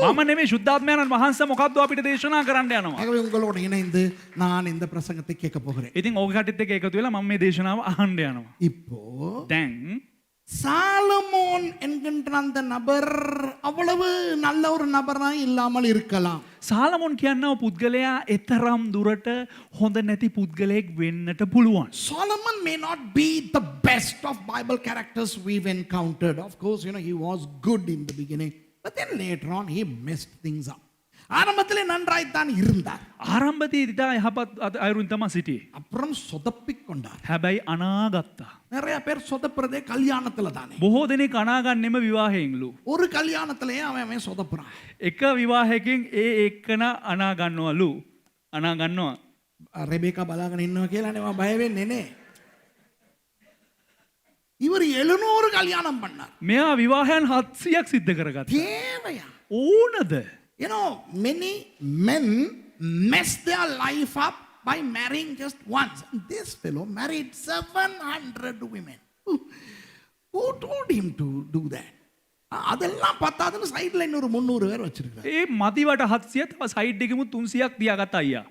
මම නෙමෙයි ශුද්ධාත්මයන්න් වහන්සේ මොකද්ද අපිට දේශනා කරන්න යනවා. ஆகவே உங்களோடு இணைந்து நான் இந்த பிரசங்கத்தை கேட்க போகிறேன். ඉතින් ඕක කටිත් එක්ක එකතු වෙලා මම මේ දේශනාව අහන්න යනවා. இப்போ දැන් சாலமோன் என்கின்ற அந்த நபர் அவ்வளவு நல்ல ஒரு நபரா இல்லாமல் இருக்கலாம். සාලමොන් කියනවා පුද්ගලයා එතරම් දුරට හොඳ නැති පුද්ගලයෙක් වෙන්නට පුළුවන්. Solomon may not be the best of Bible characters we've encountered. Of course, he was good in the beginning, but then later on he messed things up. ஆரம்பத்திலே நன்றாய்த்தான் இருந்தார். ආරම්භදී ඉතා යහපත් අයුරින් තමයි සිටියේ. அப்புறம் சொதப்பிக் கொண்டார். හැබැයි අනාගත්තා. நிறைய பேர் சொதப்புறதே கல்யாணத்துல தானே. බොහෝ දෙනෙක් අනාගන්නෙම විවාහයෙන්ලු. ஒரு கல்யாணத்திலேயே அவன் சொதப்புறான். එක විවාහයකින් ඒ එක්කන අනාගන්නවලු. අනාගන්නවා. ரெபேக்கா බලාගෙන ඉන්නවා කියලා නේ මම බය වෙන්නේ නේ. இவர் 700 கல்யாணம் பண்ணார். මෙයා විවාහයන් 700ක් සිද්ධ කරගත්තා. தேவையா? ඕනද? Many men mess their life up by marrying just once. This fellow married 700 women. Who told him to do that? அதெல்லாம் பத்தாதுன்னு சைடுல இன்னொரு 300 பேர் வச்சிருக்காரு. ඒ මදිවට 700 තව සයිඩ් එකෙමුත් 300ක් තියාගත්ත අයියා.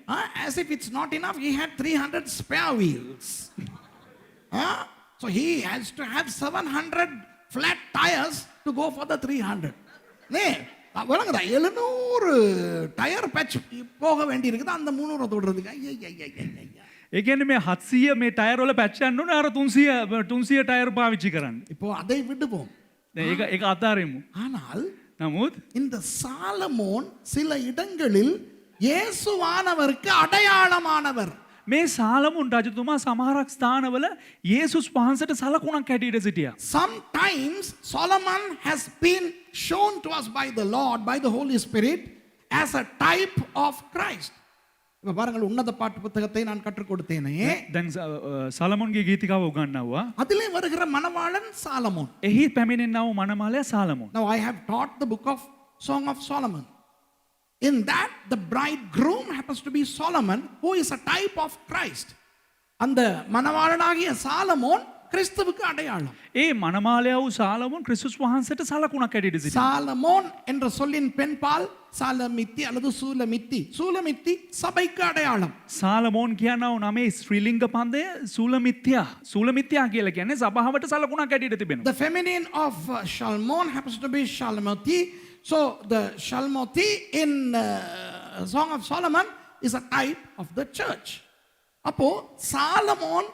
As if it's not enough, he had 300 spare wheels. So he has to have 700 flat tires to go for the 300. නේ வழங்குதா 700 tyre batch போக வேண்டி இருக்குது அந்த 300 தொடுறதுக்கு. ஐயா ඒ කියන්නේ මේ 700 මේ ටයර් වල පැච් යන්න ඕනේ අර 300 ටයර් පාවිච්චි කරන්න. இப்போ அதை விடுவோம். දැන් ඒක අතාරිමු. ஆனால் නමුත් இந்த சாலமோன் சில இடங்களில் இயேசுவானவருக்கு அடையாளமானவர். මේ සාලමුන් රජතුමා සමහරක් ස්ථානවල යේසුස් වහන්සේට සලකුණක් හැටියට සිටියා. Sometimes Solomon has been shown to us by the Lord, by the Holy Spirit, as a type of Christ. இப்ப பாருங்கள் உன்னத பாட்டு புத்தகத்தை நான் கற்றுக் கொடுத்தேனே, දැන් සලමුන්ගේ ගීතිකාව උගන්වනවා. அதிலே வருகிற மணவாளன் சாலமோன். එහි පැමිණෙනා වූ මනමාලයා සාලමුන්. Now I have taught the book of Song of Solomon. In that the bridegroom happens to be Solomon, who is a type of Christ. அந்த மணவாளனாகிய சாலமோன் கிறிஸ்துவுக்கு அடையாளம். ඒ මනමාලයා වූ සාලමුන් ක්‍රිස්තුස් වහන්සේට සලකුණක් හැටියට සිටියා. சாலமோன் என்ற சொல்லின் பெண்பால் சாலமித்தி அல்லது சூலமித்தி. சூலமித்தி சபைக்கு அடையாளம். සාලමෝන් කියනවා නමේ ශ්‍රීලිංග පන්දය සූලමිත්‍යා කියලා කියන්නේ සභාවට සලකුණක් හැටියට තිබෙනවා. The feminine of Shalmon happens to be Shalmoti. So the Shalmoti in Song of Solomon is a type of the church. அப்போ சாலமோன்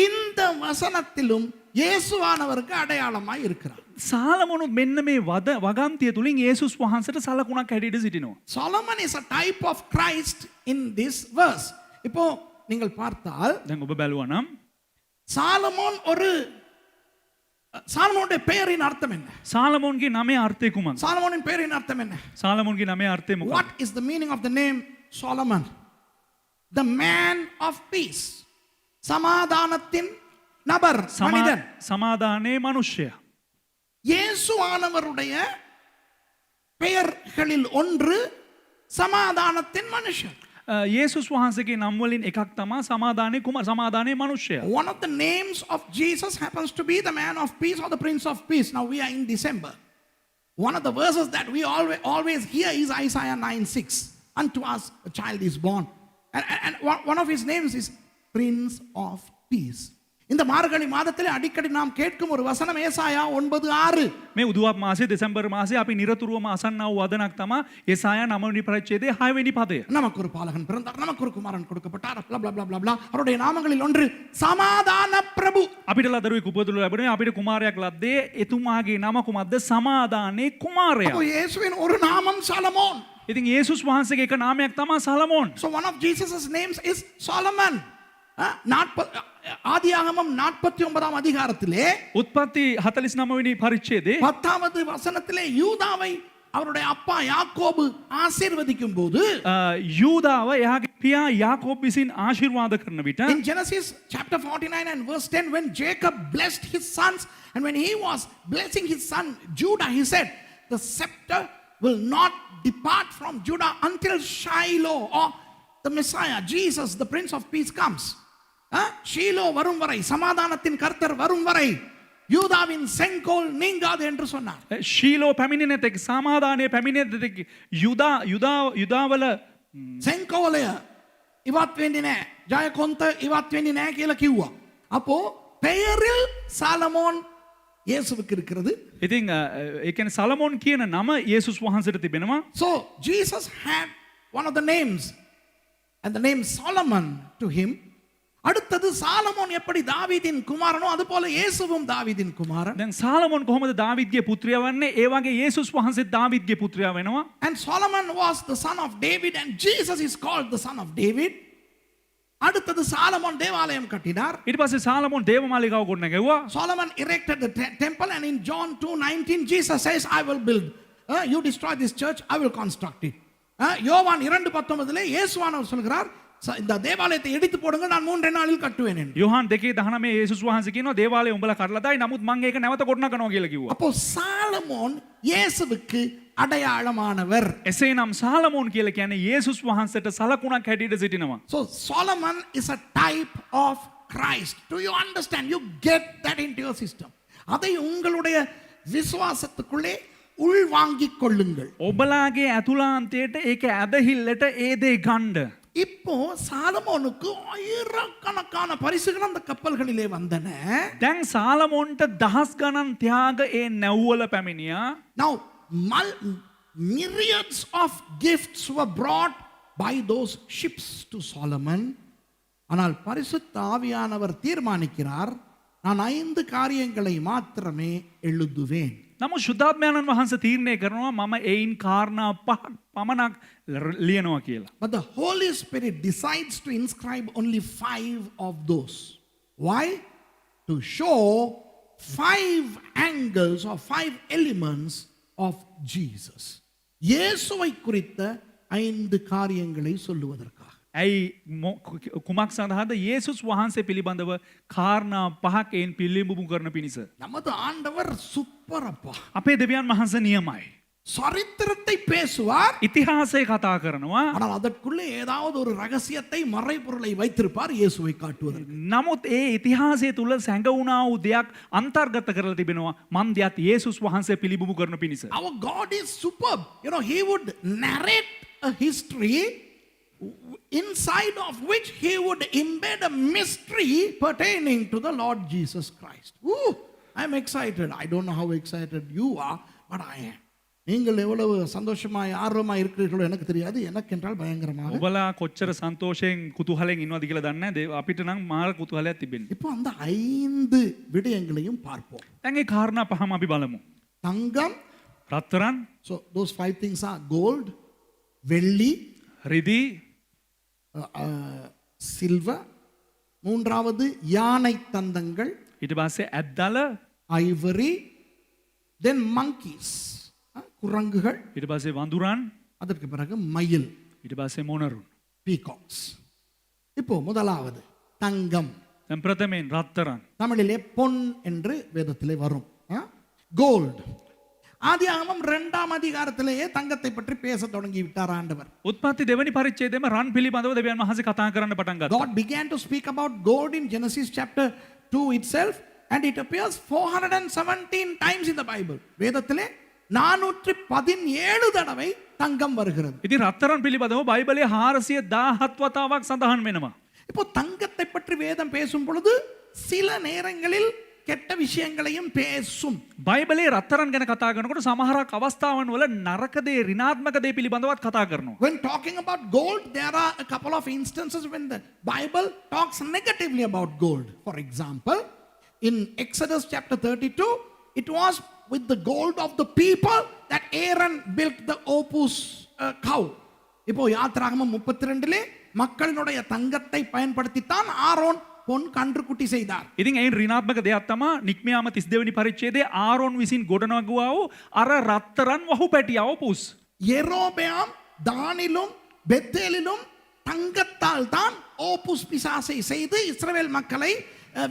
இந்த வசனத்திலும் இயேசுவானவருக்கு அடையாளமாய் இருக்கிறார். සාලමෝනුත් මෙන්න මේ වගන්තිය තුලින් යේසුස් වහන්සේට සලකුණක් හැටියට සිටිනවා. Solomon is a type of Christ in this verse. இப்போ நீங்கள் பார்த்தால் දැන් ඔබ බැලුවා නම් சாலமோனுடைய பெயரின் அர்த்தம் என்ன? සාලමෝන්ගේ නමේ අර්ථය කුමක්ද? சாலமோனின் பெயரின் அர்த்தம் என்ன? සාලමෝන්ගේ නමේ අර්ථය මොකක්ද? What is the meaning of the name Solomon? The man of peace. சமாதானத்தின் நபர், மனிதன். සමාදානයේ මිනිසයා. இயேசுவானவருடைய பெயர்களில் ஒன்று சமாதானத்தின் மனுஷன். යේසුස් වහන්සේගේ නම් වලින් එකක් තමයි සමාදානයේ මිනිසයා. One of the names of Jesus happens to be the man of peace or the prince of peace. Now we are in December. One of the verses that we always hear is Isaiah 9:6. Unto us a child is born. And one of his names is Prince of Peace. இந்த மார்கழி மாதத்திலே அடிக்கடி நாம் கேட்கும் ஒரு வசனம் ஏசாயா 9:6. මේ උදුවප් මාසයේ දෙසැම්බර් මාසයේ අපි නිරතුරුවම අසන්නා වූ වදනක් තමයි යෙසායා 9 වෙනි පරිච්ඡේදයේ 6 වෙනි පදය. நமக்கு ஒரு பாலகன் பிறந்தார், நமக்கு ஒரு குமாரன் கொடுக்கப்பட்டார், blah blah blah blah blah. அவருடைய நாமங்களில் ஒன்று சமாதான பிரபு. අපිට ලදරුවෙක් උපදුල ලැබුණේ, අපිට කුමාරයෙක් ලද්දේ, එතුමාගේ නම කුමක්ද? සමාදානයේ කුමාරයා. அப்போ இயேசுவின் ஒரு நாமம் சாலமோன். ඉතින් යේසුස් වහන්සේගේ එක නාමයක් තමයි සලමෝන්. So one of Jesus's names is Solomon. ஆதியாகமம் 49ஆம் அதிகாரத்திலே උත්පත්ති 49 වෙනි පරිච්ඡේදයේ 10வது வசனத்திலே யூதாவை அவருடைய அப்பா யாக்கோபு ஆசீர்வதிக்கும் போது යූදාව එයාගේ පියා යාකෝබ් විසින් ආශිර්වාද කරන විට in Genesis chapter 49 and verse 10, when Jacob blessed his sons and when he was blessing his son Judah, he said the scepter will not depart from Judah until Shiloh or the Messiah, Jesus, the Prince of Peace comes. ஷீலோ வரும் வரை, சமாதானத்தின் கர்த்தர் வரும் வரை யூதாவின் செங்கோல் நீங்காது என்று சொன்னார். ශීලෝ පැමිණෙන තෙක් සමාදානයේ පැමිණෙන තෙක් යුදාවල செங்கோலை ඉවත් වෙන්නේ නැහැ, ජයකොන්ත ඉවත් වෙන්නේ නැහැ කියලා කිව්වා. அப்போ பெயரில் சாலமோன் இயேசுவுக்கு இருக்கிறது. ඉතින් ඒ කියන්නේ සලමෝන් කියන නම යේසුස් වහන්සේට තිබෙනවා. So Jesus had one of the names and the name Solomon to him. அடுத்தது சாலமோன் எப்படி தாவீதின் குமாரனோ அது போல இயேசுவும் தாவீதின் குமாரன். දැන් සාලමෝන් කොහොමද දාවිද්ගේ පුත්‍රයා වන්නේ? ඒ වගේ යේසුස් වහන්සේ දාවිද්ගේ පුත්‍රයා වෙනවා. And Solomon was the son of David and Jesus is called the son of David. அடுத்தது சாலமோன் தேவாலயம் கட்டினார். ඊට පස්සේ සාලමෝන් දේවමාලිගාව ගොඩනැගුවා. Solomon erected the temple and in John 2:19 Jesus says I will build. You destroy this church, I will construct it. யோவான் 2:19 இயேசுவானவர் சொல்கிறார் இந்த தேவாலயத்தை இடித்து போடுங்க, நான் 3 நாளில் கட்டுவேன் என்று. யோவான் 2:19 යේසුස් වහන්සේ කියනවා දේවාලය උඹලා කරලා දායි, නමුත් මම ඒක නැවත ගොඩනගනවා කියලා කිව්වා. அப்போ சாலமோன் இயேசுவுக்கு அடையாளமானவர். එසේනම් සාලමෝන් කියලා කියන්නේ යේසුස් වහන්සේට සලකුණක් හැටියට සිටිනවා. So Solomon is a type of Christ. Do you understand? You get that into your system. அதை உங்களுடைய விசுவாசத்துக்குள்ளே உள்வாங்கிக் கொள்ளுங்கள். ඔබලාගේ ඇතුලාන්තයට ඒක ඇදහිල්ලට ඒ දේ ගණ්ඩ. இப்போ சாலமோனுக்கு ஆயிரக்கணக்கான பரிசுகள் அந்த கப்பல்களிலே வந்தன. දැන් සාලමොන්ට දහස් ගණන් ත්‍යාග ඒ නැව්වල පැමිණියා. Now myriads of gifts were brought by those ships to Solomon. ஆனால் பரிசுத்த ஆவியானவர் தீர்மானிக்கிறார், நான் 5 காரியங்களை மாத்திரமே எழுதுவேன். නමුත් ශුද්ධාත්මයන්න් වහන්සේ තීරණය කරනවා මම එයින් කාරණා 5ක් පමණක් ලියනවා කියලා. But the Holy Spirit decides to inscribe only 5 of those. Why? To show 5 angles or 5 elements of Jesus. இயேசுவை குறித்த 5 காரியங்களை சொல்லுவதற்காக. ඇයි කුමක් සඳහාද? යේසුස් වහන්සේ පිළිබඳව කාරණා 5ක් එයින් පිළිඹු කරන පිණිස. நமது ஆண்டவர் சூப்பர் அப்பா. අපේ දෙවියන් වහන්සේ නියමයි. சரித்திரத்தை பேசுவார், ඉතිහාසය කතා කරනවා. ஆனால் அதற்குள்ளே ஏதாவது ஒரு ரகசியத்தை மறைபொருளை வைத்திருப்பார் இயேசுவை காட்டுவதற்கு. නමුත් ඒ ඉතිහාසය තුල සැඟවුණා වූ දෙයක් අන්තර්ගත කරලා තිබෙනවා මන්දියත් යේසුස් වහන්සේ පිළිඹු කරන පිණිස. Our God is superb. You know, he would narrate a history inside of which he would embed a mystery pertaining to the Lord Jesus Christ. Ooh, I'm excited. I don't know how excited you are, but I am. நீங்கள் எவ்வளவு சந்தோஷமாய் ஆர்வமாய் இருக்கிறீர்களோ எனக்கு தெரியாது. எனக்கு என்றால் பயங்கரமாக. ඔබලා කොච්චර සන්තෝෂයෙන් කුතුහලයෙන් ඉන්නවද කියලා දන්නේ නැහැ. අපිට නම් මාර කුතුහලයක් තිබෙන්නේ. இப்போ அந்த 5 விடயங்களையும் பார்ப்போம். දැන් ඒ කාරණා පහම අපි බලමු. தங்கம், රත්තරන්, so those 5 things are gold, வெள்ளி, රිදී, சில்வர், மூன்றாவது யானை தந்தங்கள், ඊට පස්සේ ඇද්දල, ஐவரி, then monkeys, குரங்குகள், ඊට පස්සේ වඳුරන්, அதற்கு பிறகு மயில், ඊට පස්සේ මොනරුන්. peacocks. இப்போ முதலாவது தங்கம். දැන් ප්‍රථමයෙන් රත්තරන්. தமிழிலே பொன் என்று வேதத்திலே வரும். கோல்ட். ஆதியாகமம் 2ஆம் அதிகாரத்திலேயே தங்கத்தை பற்றி பேச தொடங்கி விட்டார் ஆண்டவர். උත්පත්ති දෙවනි පරිච්ඡේදයේම රන් පිළිබඳව දෙවියන් වහන්සේ කතා කරන්න පටන් ගත්තා. God began to speak about gold in Genesis chapter 2 itself, and it appears 417 times in the Bible. வேதத்திலே 417 தடவை தங்கம் வருகிறது. ඉතින් රත්තරන් පිළිබඳව බයිබලයේ 417 වතාවක් සඳහන් වෙනවා. இப்போ தங்கத்தை பற்றி வேதம் பேசும் பொழுது சில நேரங்களில் கெட்ட விஷயங்களையும் பேசும். බයිබලයේ රත්තරන් ගැන කතා කරනකොට සමහරක් අවස්ථාවන් වල නරක දේ ඍණාත්මක දේ පිළිබඳවත් කතා කරනවා. When talking about gold, there are a couple of instances when the Bible talks negatively about gold. For example, in Exodus chapter 32, it was with the gold of the people that Aaron built the Opus cow. இப்போ யாத்ராகமம் 32லே மக்களினுடைய தங்கத்தை பயன்படுத்தித்தான் Aaron பொன் கன்றுக்குட்டி செய்தார். ඉතින් ඒ ඍණාත්මක දෙයක් තමයි නික්මියාම 32 වෙනි පරිච්ඡේදයේ ආරෝන් විසින් ගොඩනගුවා වූ අර රත්තරන් වහු පැටියව පුස්. யெரோபெயாம் தானிலும் பெத்தேலிலும் தங்கத்தால் தான் ஓபுஸ் பிசாசை செய்து இஸ்ரவேல் மக்களை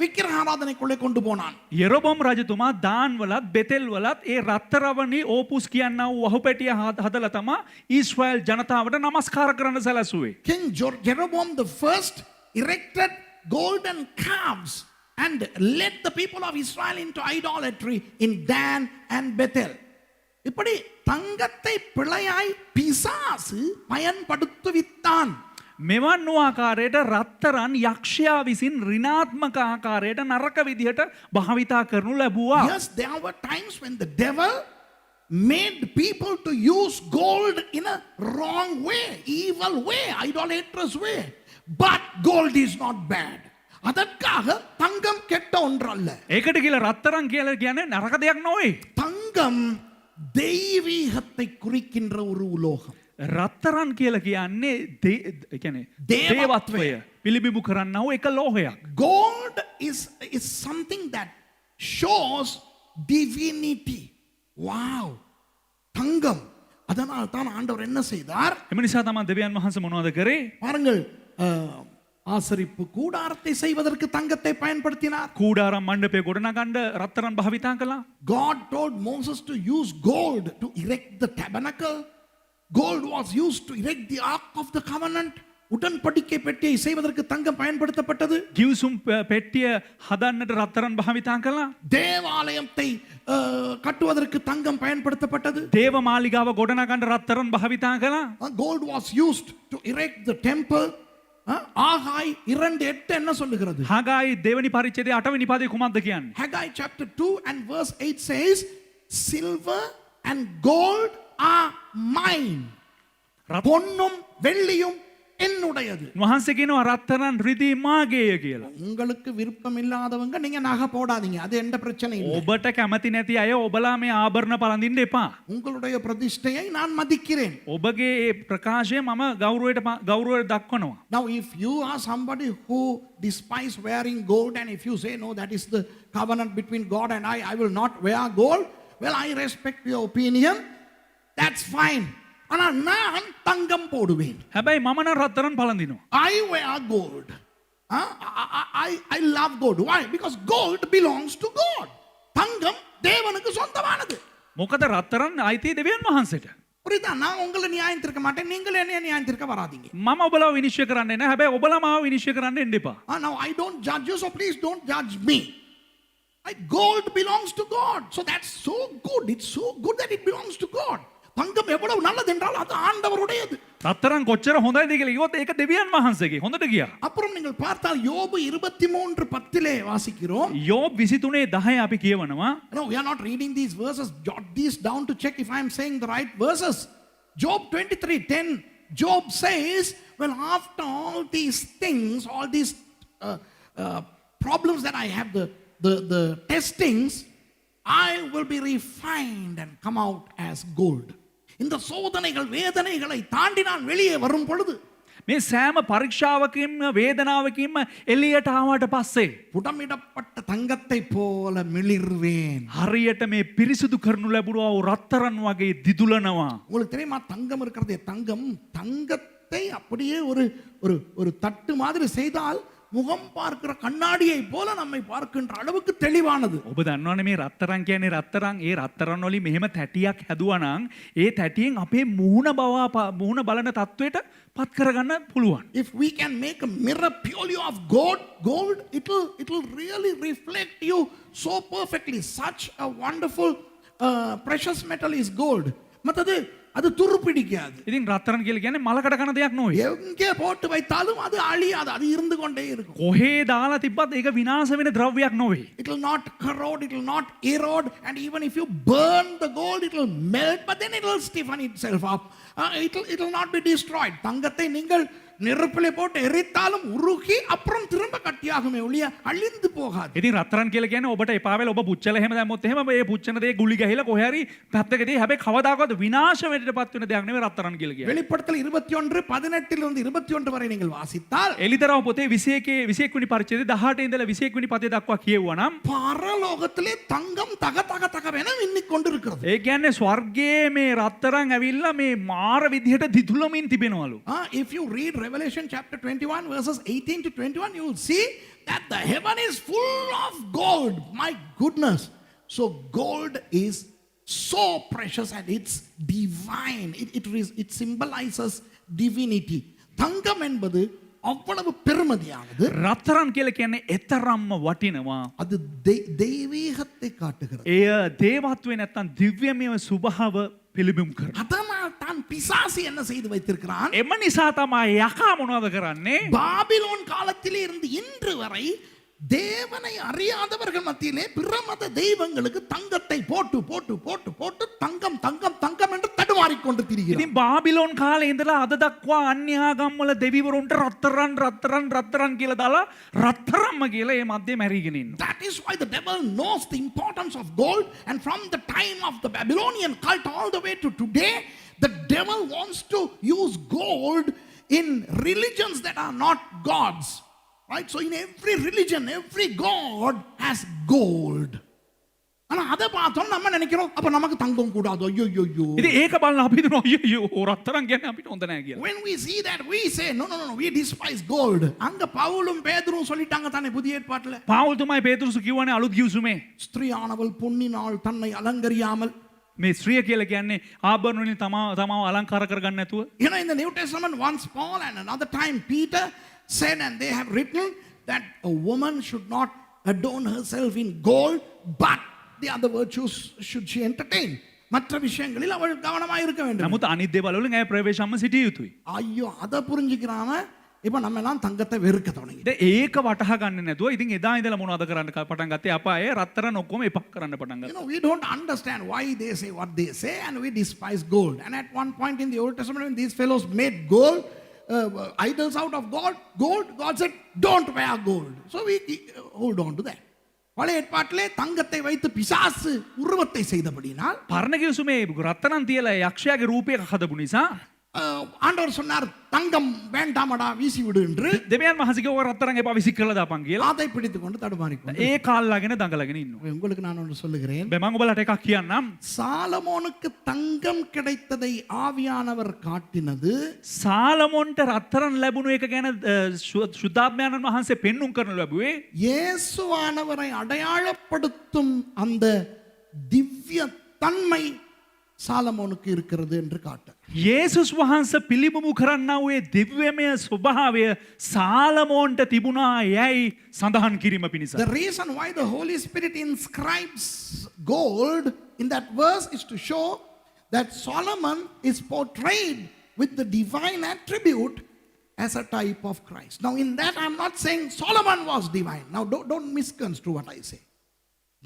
விக்கிரக ஆராதனைக்குள்ளே கொண்டு போனான். යෙරොබොම් රජතුමා දාන් වලත් බෙතෙල් වලත් ඒ රත්තරවනි ඕපුස් කියනා වූ වහු පැටිය හදලා තමයි ඊශ්‍රායල් ජනතාවට නමස්කාර කරන්න සැලසුවේ. King Jeroboam the first erected golden calves and led the people of Israel into idolatry in Dan and Bethel. இப்படி தங்கத்தை பிழையாய் பிசாசு பயன்படுத்துவித்தான். මෙවන් වූ ආකාරයට රත්තරන් යක්ෂයා විසින් ඍණාත්මක ආකාරයට නරක විදිහට භාවිතා කරනු ලැබුවා. Yes, there were times when the devil made people to use gold in a wrong way, evil way, idolatrous way. But gold is not bad. அதற்காக தங்கம் கெட்ட ஒன்றல்ல. ඒකට කියලා රත්තරන් කියලා කියන්නේ නරක දෙයක් නොවේ. தங்கம் தெய்வீகத்தை குறிக்கின்ற ஒரு உலோகம். රත්තරන් කියලා කියන්නේ කියන්නේ දේවත්වය පිළිබිඹු කරන්නා වූ එක ලෝහයක්. Gold is something that shows divinity. Wow. தங்கம். அதனால் தான் ஆண்டவர் என்ன செய்தார்? එම නිසා තමයි දෙවියන් වහන්සේ මොනවද කරේ? பாருங்கள், ஆசரிப்பு கூடாரத்தை செய்வதற்கு தங்கத்தை பயன்படுத்தினார். කූඩාරම් මණ්ඩපය ගොඩනගන්න රත්තරන් භාවිතා කළා. God told Moses to use gold to erect the tabernacle. Gold was used to erect the Ark of the Covenant. உடன்படிக்கை பெட்டியை செய்வதற்கு தங்கம் பயன்படுத்தப்பட்டது. ගිවිසුම් පෙට්ටිය හදන්නට රත්තරන් භාවිතා කළා. தேவாலயத்தை கட்டுவதற்கு தங்கம் பயன்படுத்தப்பட்டது. දේව මාලිගාව ගොඩනගන්න රත්තරන් භාවිතා කළා. Gold was used to erect the temple. ஆகாய் 2:8 என்ன சொல்லுகிறது? හාගායි දෙවනි පරිච්ඡේදයේ 8 වෙනි පදේ කුමක්ද කියන්නේ? Haggai chapter 2 and verse 8 says, silver and gold are mine. பொன்னும் வெள்ளியும் என்னுடையது. වහන්සේ කියනවා රත්තරන් රිදී මාගේය කියලා. உங்களுக்கு விருப்பம் இல்லாதவங்க நீங்க நகை போடாதீங்க, அது எந்த பிரச்சனை இல்லை. ඔබට කැමති නැති අය ඔබලා මේ ආභරණ පළඳින්න එපා. உங்களுடைய பிரதிஷ்டையை நான் மதிக்கிறேன். ඔබගේ ඒ ප්‍රකාශය මම ගෞරවයට දක්වනවා. Now if you are somebody who despise wearing gold and if you say no, that is the covenant between God and I will not wear gold, well, I respect your opinion, that's fine. ஆனா நான் தங்கம் போடுவேன். හැබැයි මම නම් රත්තරන් පළඳිනවා. I wear gold. I love gold. Why? Because gold belongs to God. தங்கம் தேவனுக்கு சொந்தமானது. මොකද රත්තරන් අයිති දෙවියන් වහන්සේට. புரியுதா? நான் உங்களை நியாயம் தீர்க்க மாட்டேன், நீங்கள் என்ன நியாயம் தீர்க்க வராதீங்க. මම ඔබලා විනිශ්චය කරන්නේ නැහැ. හැබැයි ඔබලා මාව විනිශ්චය කරන්න එන්න එපා. Now I don't judge you, so please don't judge me. Gold belongs to God. So that's so good. It's so good that it belongs to God. தங்கம் எவ்வளவு நல்லது என்றால் அது ஆண்டவருடையது. රත්තරන් කොච්චර හොඳයිද කියලා කිව්වොත් ඒක දෙවියන් වහන්සේගේ. හොඳට ගියා. அப்புறம் நீங்கள் பார்த்தால் யோபு 23:10 வாசிக்கிறோம். යෝබ් 23:10 අපි කියවනවා. No, we are not reading these verses. Jot these down to check if I am saying the right verses. Job 23:10, Job says, well, after all these things, all these problems that I have, the testings, I will be refined and come out as gold. இந்த சோதனைகள் வேதனைகளை தாண்டி நான் வெளியே வரும் பொழுது, මේ සෑම පරීක්ෂාවකින්ම වේදනාවකින්ම එළියට ආවට පස්සේ புடமிடப்பட்ட தங்கத்தை போல மிளிர்வேன். හරියට මේ පිරිසිදු කරනු ලැබුණා වූ රත්තරන් වගේ දිදුලනවා. உங்களுக்கு தெரியுமா தங்கம் இருக்கிறதே, தங்கத்தை அப்படியே ஒரு ஒரு ஒரு தட்டு மாதிரி செய்தால் முகம் பார்க்கிற கண்ணாடியை போல நம்மை பார்க்கின்ற அளவுக்கு தெளிவானது. ඔබ දන්නවනේ මේ රත්තරන් කියන්නේ රත්තරන් ඒ රත්තරන් වලින් මෙහෙම තැටියක් හැදුවා නම් ඒ තැටියෙන් අපේ මූණ බලන තත්වයට පත් කරගන්න පුළුවන්. If we can make a mirror purely of gold, it will really reflect you so perfectly. Such a wonderful precious metal is gold. மத்தது அது துரு பிடிக்காது. ඉතින් රත්තරන් කියලා කියන්නේ මලකට කන දෙයක් නෙවෙයි. எங்கே போட்டு வைத்தாலும் அது அழியாது, அது இருந்து கொண்டே இருக்கும். කොහේ දාලා තිබ්බත් ඒක විනාශ වෙන ද්‍රව්‍යයක් නෙවෙයි. It will not corrode, it will not erode, and even if you burn the gold, it will melt, but then it will stiffen itself up. It will not be destroyed. தங்கத்தை நீங்கள் நெருப்பிலே போட்டு எரித்தாலும் உருகி அப்புறம் திரும்ப கட்டியாகுமே ஒழிய அழிந்து போகாது. ඉතින් රත්තරන් කියලා කියන්නේ ඔබට එපා වෙලා ඔබ පුච්චලා එහෙම දැම්මොත් එහෙම මේ පුච්චන දේ ගුලි ගහලා කොහේ හරි පැත්තකදී හැබැයි කවදාකවත් විනාශ වෙන්නටපත් වෙන දෙයක් නෙවෙයි රත්තරන් කියලා කියන්නේ. வெளிப்படுத்தல் 21:18 இருந்து 21 வரை நீங்கள் வாசித்தால் එලිතරව පොතේ 21 වෙනි පරිච්ඡේදයේ 18 ඉඳලා 21 වෙනි පදේ දක්වා කියවුවා නම් பரலோகத்திலே தங்கம் தக தக தகவென மின்னிக் கொண்டிருக்கிறது. ඒ කියන්නේ ස්වර්ගයේ මේ රත්තරන් ඇවිල්ලා මේ මාර විදිහට දිදුලමින් තිබෙනවලු. If you read Revelation chapter 21 verses 18 to 21, you will see that the heaven is full of gold. My goodness. So gold is so precious and it's divine. It symbolizes divinity. தங்கம் என்பது அவ்வளவு பெருமதியானது. රත්තරන් කියලා කියන්නේ එතරම්ම වටිනවා. அது தெய்வீகத்தை காட்டுகிறது. එය දේවත්වයේ නැත්තම් දිව්‍යමය ස්වභාව පිළිබිඹු කරනවා. அதனால் தான் பிசாசு என்ன செய்து வைத்திருக்கிறான்? එම නිසා තමයි යකා මොනවද කරන්නේ? பாபிலோன் காலத்திலே இருந்து இன்று வரை தேவனை அறியாதவர்கள் மத்தியிலே பிரமத தெய்வங்களுக்கு தங்கத்தை போட்டு போட்டு போட்டு போட்டு தங்கம் தங்கம் தங்கம் என்று தடுமாறிக்கொண்டு திரிகிறார். ඉතින් බාබිලෝන් කාලේ ඉඳලා අද දක්වා අන්‍ය ආගම් වල දෙවිවරුන්ට රත්තරන් කියලා දාලා රත්තරම්ම කියලා ඒ මැද්දේ මැරිගෙන ඉන්නවා. That is why the devil knows the importance of gold, and from the time of the Babylonian cult all the way to today, the devil wants to use gold in religions that are not gods. Right? So in every religion, every god has gold. ஆனா அத பார்த்தோம் நம்ம நினைக்கிறோம் அப்ப நமக்கு தங்கம் கூடாதோ ஐயோ. ඉතින් ඒක බලන අපි හිතනවා අයියෝ රත්තරන් කියන්නේ අපිට හොඳ නැහැ කියලා. When we see that, we say no, we despise gold. அங்க பவுலும் பேதுரும் சொல்லிட்டாங்க தானே புதிய ஏற்பாட்டுல. පාවුල් තමයි පේතුරුස් කියවනේ අලුත් ගිවිසුමේ. ஸ்திரீயானவள் பொன்னினால் தன்னை அலங்கரியாமல் මේ ස්ත්‍රිය කියලා කියන්නේ ආභරණ වලින් තමාව අලංකාර කරගන්න නැතුව You know, in the New Testament, once Paul and another time Peter said, and they have written that a woman should not adorn herself in gold, but the other virtues should she entertain. மற்ற விஷயங்களில் அவள் கவனமாக இருக்க வேண்டும். නමුත් අනිත් දේවල් වලින් ඇය ප්‍රවේශම්ම සිටිය යුතුයි. ஐயோ, அதை புரிஞ்சுக்கிறாம இப்ப நம்ம எல்லாம் தங்கத்தை வெறுக்க தொடங்கி. දැන් ඒක වටහා ගන්න නැතුව ඉතින් එදා ඉඳලා මොනවද කරන්න පටන් ගත්තේ? අප අය රත්තරන් ඔක්කොම එපා කරන්න පටන් You ගත්තා. know, we don't understand why they say what they say, and we despise gold. And at one point in the Old Testament, when these fellows made gold, idols out of gold, God said, don't wear gold. So we hold on to that. பழைய ஏற்பாட்டிலே தங்கத்தை வைத்து பிசாசு உருவத்தை செய்தபடினால் පරණ කිව්සුමේ රත්තරන් තියලා යක්ෂයාගේ රූපයක් හදපු නිසා ஆண்டவர் சொன்னார் தங்கம் வேண்டாமடா வீசி விடு என்று. දෙවියන් වහන්සේ කිව්වා රත්තරන් එපා විසික් කරලා දාපන් කියලා. அதை பிடித்துக் கொண்டு தடுமாறிக்கொண்டு. ඒ කාල්ලාගෙන දඟලගෙන ඉන්නවා. உங்களுக்கு நான் ஒன்று சொல்லுகிறேன். බෑ මම ඔයාලට එකක් කියන්නම්. சாலமோனுக்கு தங்கம் கிடைத்ததை ஆவியானவர் காட்டினது සාලමොන්ට රත්තරන් ලැබුණු එක ගැන සුද්ධාත්මයන්න් වහන්සේ පෙන්눔 කරනු ලැබුවේ இயேசுவானவரை அடையாளப்படுத்தும் அந்த திவ்ய தன்மை சாலமோனுக்கு இருக்கிறது என்று காட்ட. යේසුස් වහන්සේ පිළිබිඹු කරන්නා වූ දිව්‍යමය ස්වභාවය සාලමෝන්ට තිබුණා යයි සඳහන් කිරීම පිණිස. The reason why the Holy Spirit inscribes gold in that verse is to show that Solomon is portrayed with the divine attribute as a type of Christ. Now in that I'm not saying Solomon was divine. Now don't misconstrue what I say.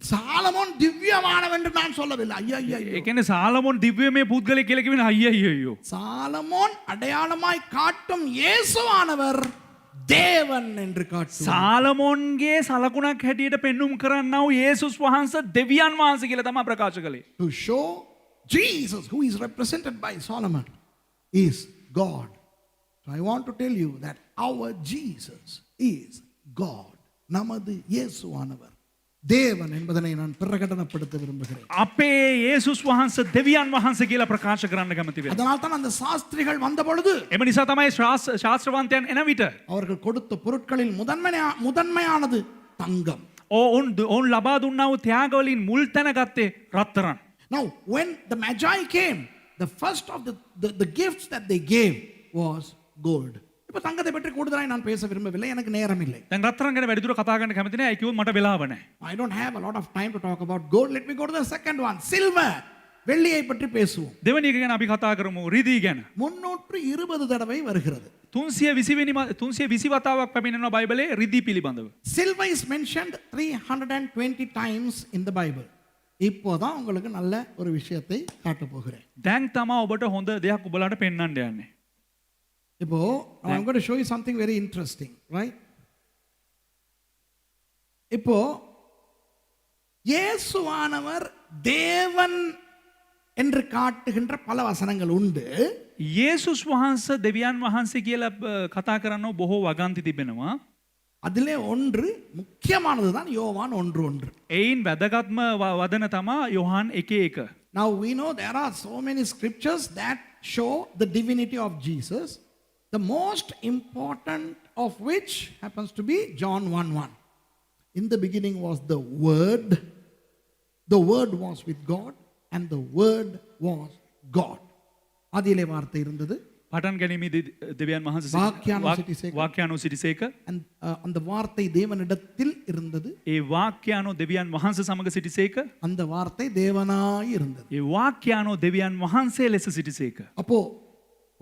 Solomon திவ்யமானவன் என்று நான் சொல்லவில்லை. ஐயா ඒ කියන්නේ සාලමෝන් දිව්‍යමය පුද්ගලයෙක් කියලා කියවෙන අයියෝ. சாலமோன் அடையாளமாய் காட்டும் இயேசுவானவர் தேவன் என்று காட்டும். සාලමෝන්ගේ සලකුණක් හැටියට පෙන්눔 කරන්නා වූ යේසුස් වහන්සේ දෙවියන් වහන්සේ කියලා තමයි ප්‍රකාශ කළේ. To show Jesus, who is represented by Solomon, is God. So I want to tell you that our Jesus is God. நமது இயேசுவானவர் தேவன் என்பதனை நான் பிரகடனப்படுத்த விரும்புகிறேன். අපේ යේසුස් වහන්සේ දෙවියන් වහන්සේ කියලා ප්‍රකාශ කරන්න කැමති වෙනවා. அதனால் தான் அந்த சாஸ்திரிகள் வந்த பொழுது එම නිසා තමයි ශාස්ත්‍රවන්තයන් එන විට அவர்கள் கொடுத்த பொருட்களில் முதன்மையானது தங்கம். ඔවුන් ලබා දුන්නා වූ ත්‍යාග වලින් මුල් තැන ගත්තේ රත්තරන්. Now when the Magi came, the first of the gifts that they gave was gold. இப்ப தங்கத்தை பற்றி கூடுதலாய் நான் பேச விரும்பவில்லை, எனக்கு நேரம் இல்லை. දැන් රත්තරන් ගැන වැඩිදුර කතා කරන්න කැමති නෑ. ඒ කිව්වොත් මට වෙලාව නැහැ. I don't have a lot of time to talk about gold. Let me go to the second one, silver. வெள்ளியை பற்றி பேசுவோம். දෙවෙනි එක ගැන අපි කතා කරමු රිදී ගැන. 320 தடவை வருகிறது. 320 වතාවක් පැමිණෙනවා බයිබලයේ රිදී පිළිබඳව. Silver is mentioned 320 times in the Bible. இப்போதான் உங்களுக்கு நல்ல ஒரு விஷயத்தை காட்ட போகிறேன். දැන් තමයි ඔබට හොඳ දෙයක් ඔබලාට පෙන්වන්න යන්නේ. இப்போ I'm going to show you something very interesting, right? இப்போ இயேசுவானவர் தேவன் என்று காட்டுகின்ற பல வசனங்கள் உண்டு. යේසුස් වහන්සේ දෙවියන් වහන්සේ කියලා කතා කරනව බොහෝ වගන්ති තිබෙනවා. அதிலே ஒன்று முக்கியமானது தான் யோவான் 1:1. එයින් වැදගත්ම වදන තමා Yohan 1:1. Now we know there are so many scriptures that show the divinity of Jesus. The most important of which happens to be John 1:1. In the beginning was the Word. The Word was with God, and the Word was God. அதிலே வார்த்தை இருந்தது. පටන් ගැනීමේදී දෙවියන් වහන්සේ වාක්‍යානෝ සිටිසේක. And அந்த வார்த்தை தேவனிடத்தில் இருந்தது. ඒ වාක්‍යානෝ දෙවියන් වහන්සේ සමග සිටිසේක. அந்த வார்த்தை தேவனாய் இருந்தது. ඒ වාක්‍යානෝ දෙවියන් වහන්සේ ලෙස සිටිසේක. அப்போ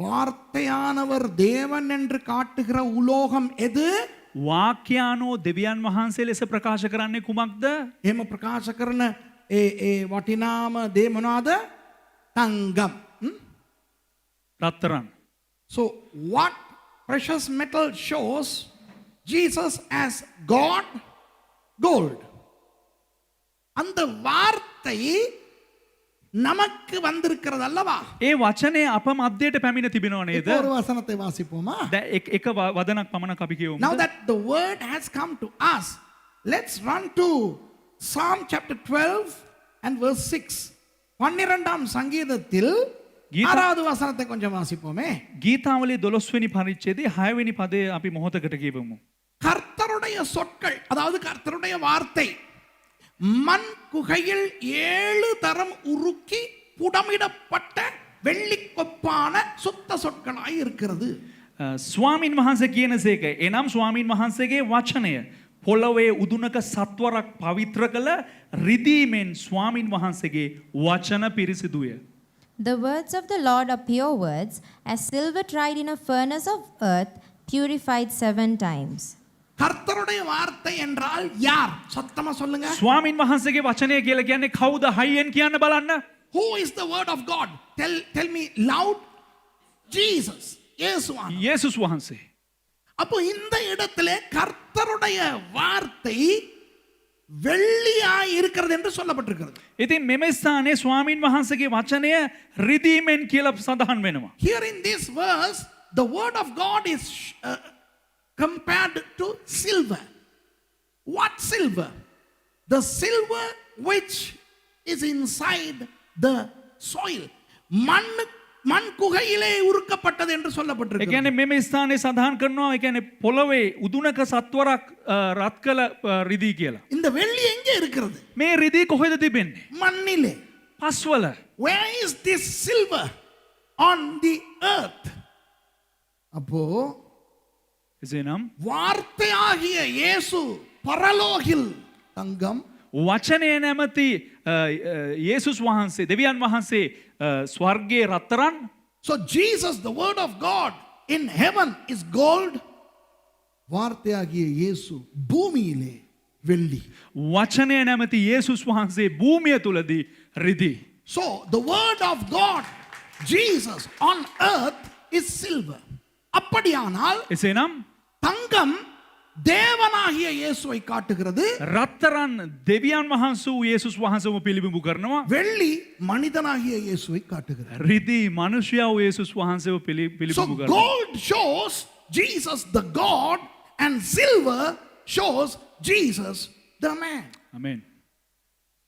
வார்த்தையானவர் தேவன் என்று காட்டுகிற உலோகம் எது? වාක්‍යානෝ දෙවියන් වහන්සේ ලෙස ප්‍රකාශ කරන්නේ කුමක්ද? එහෙම ප්‍රකාශ කරන ඒ වටිනාම දේ මොනවාද? තංගම්. රත්තරන්. So what precious metal shows Jesus as God? Gold. அந்த வார்த்தை நமக்கு வந்திருக்கிறது அல்லவா? ඒ වචනේ අප මැදයට පැමිණ තිබෙනව නේද? ஒரு வசனத்தை வாசிப்போமா? එක වදනක් පමණක් අපි කියවමු. Now that the word has come to us, let's run to Psalm chapter 12 and verse 6. 12ஆம் சங்கீதத்தில் 6வது வசனத்தை கொஞ்சம் வாசிப்போமே. ගීතාවලියේ 12 වෙනි පරිච්ඡේදයේ 6 වෙනි පදේ අපි මොහොතකට කියවමු. கர்த்தருடைய சொற்கள், அதாவது கர்த்தருடைய வார்த்தை மண் குகையில் 7 தரம் உருக்கி புடமிடப்பட்ட வெள்ளிக்கொப்பான சுத்த சொற்களாய் இருக்கிறது. ස්වාමින් වහන්සේ කියන සේක. එනම් ස්වාමින් වහන්සේගේ වචනය පොළොවේ උදුනක සත්වරක් පවිත්‍ර කළ රිදීමෙන් ස්වාමින් වහන්සේගේ වචන පිරිසිදුය. The words of the Lord are pure words, as silver tried in a furnace of earth, purified 7 times. கர்த்தருடைய வார்த்தை என்றால் யார்? சத்தமா சொல்லுங்க. ස්වාමින් වහන්සේගේ වචනය කියලා කියන්නේ කවුද? හයියෙන් කියන්න බලන්න. Who is the word of God? Tell me loud. Jesus. இயேசுவான். යේසුස් වහන්සේ. அப்போ இந்த இடத்துல கர்த்தருடைய வார்த்தை வெள்ளியாய் இருக்கிறது என்று சொல்லப்பட்டிருக்கிறது. ඉතින් මෙම ස්ථානයේ ස්වාමින් වහන්සේගේ වචනය රිදීමෙන් කියලා සඳහන් වෙනවා. Here in this verse, the word of God is compared to silver. What silver? The silver which is inside the soil. மண் குகையிலே உருக்கப்பட்டது என்று ඒ சொல்லப்பட்டிருக்கிறது. කියන්නේ මෙම ස්ථානයේ සඳහන් කරනවා ඒ කියන්නේ පොළොවේ උදුනක සත්වරක් රත් කළ රිදී කියලා. இந்த வெள்ளி எங்கே இருக்கிறது? මේ රිදී කොහෙද තිබෙන්නේ? மண்ணிலே. පස්වල. Where is this silver on the earth? அப்போ එසේනම් வார்த்தையாகிய இயேசு பரலோகில் தங்கம், වචනය නැමැති යේසුස් වහන්සේ දෙවියන් වහන්සේ ස්වර්ගයේ රත්තරන්. so Jesus, the word of God in heaven, is gold. வார்த்தையாகிய இயேசு பூமியிலே வெள்ளி. වචනය නැමැති යේසුස් වහන්සේ භූමිය තුලදී රිදී. So the word of God, Jesus, on earth is silver. அப்படியானால் එසේනම් தங்கம் தேவனாகிய இயேசுவை காட்டுகிறது, රත්තරන් දෙවියන් වහන්සේ වූ යේසුස් වහන්සේව පිළිබිඹු කරනවා. வெள்ளி மனிதனாகிய இயேசுவை காட்டுகிறது. රිදී මනුෂ්‍යයා වූ යේසුස් වහන්සේව So පිළිබිඹු කරනවා. gold shows Jesus the God and silver shows Jesus the man. ආමෙන්.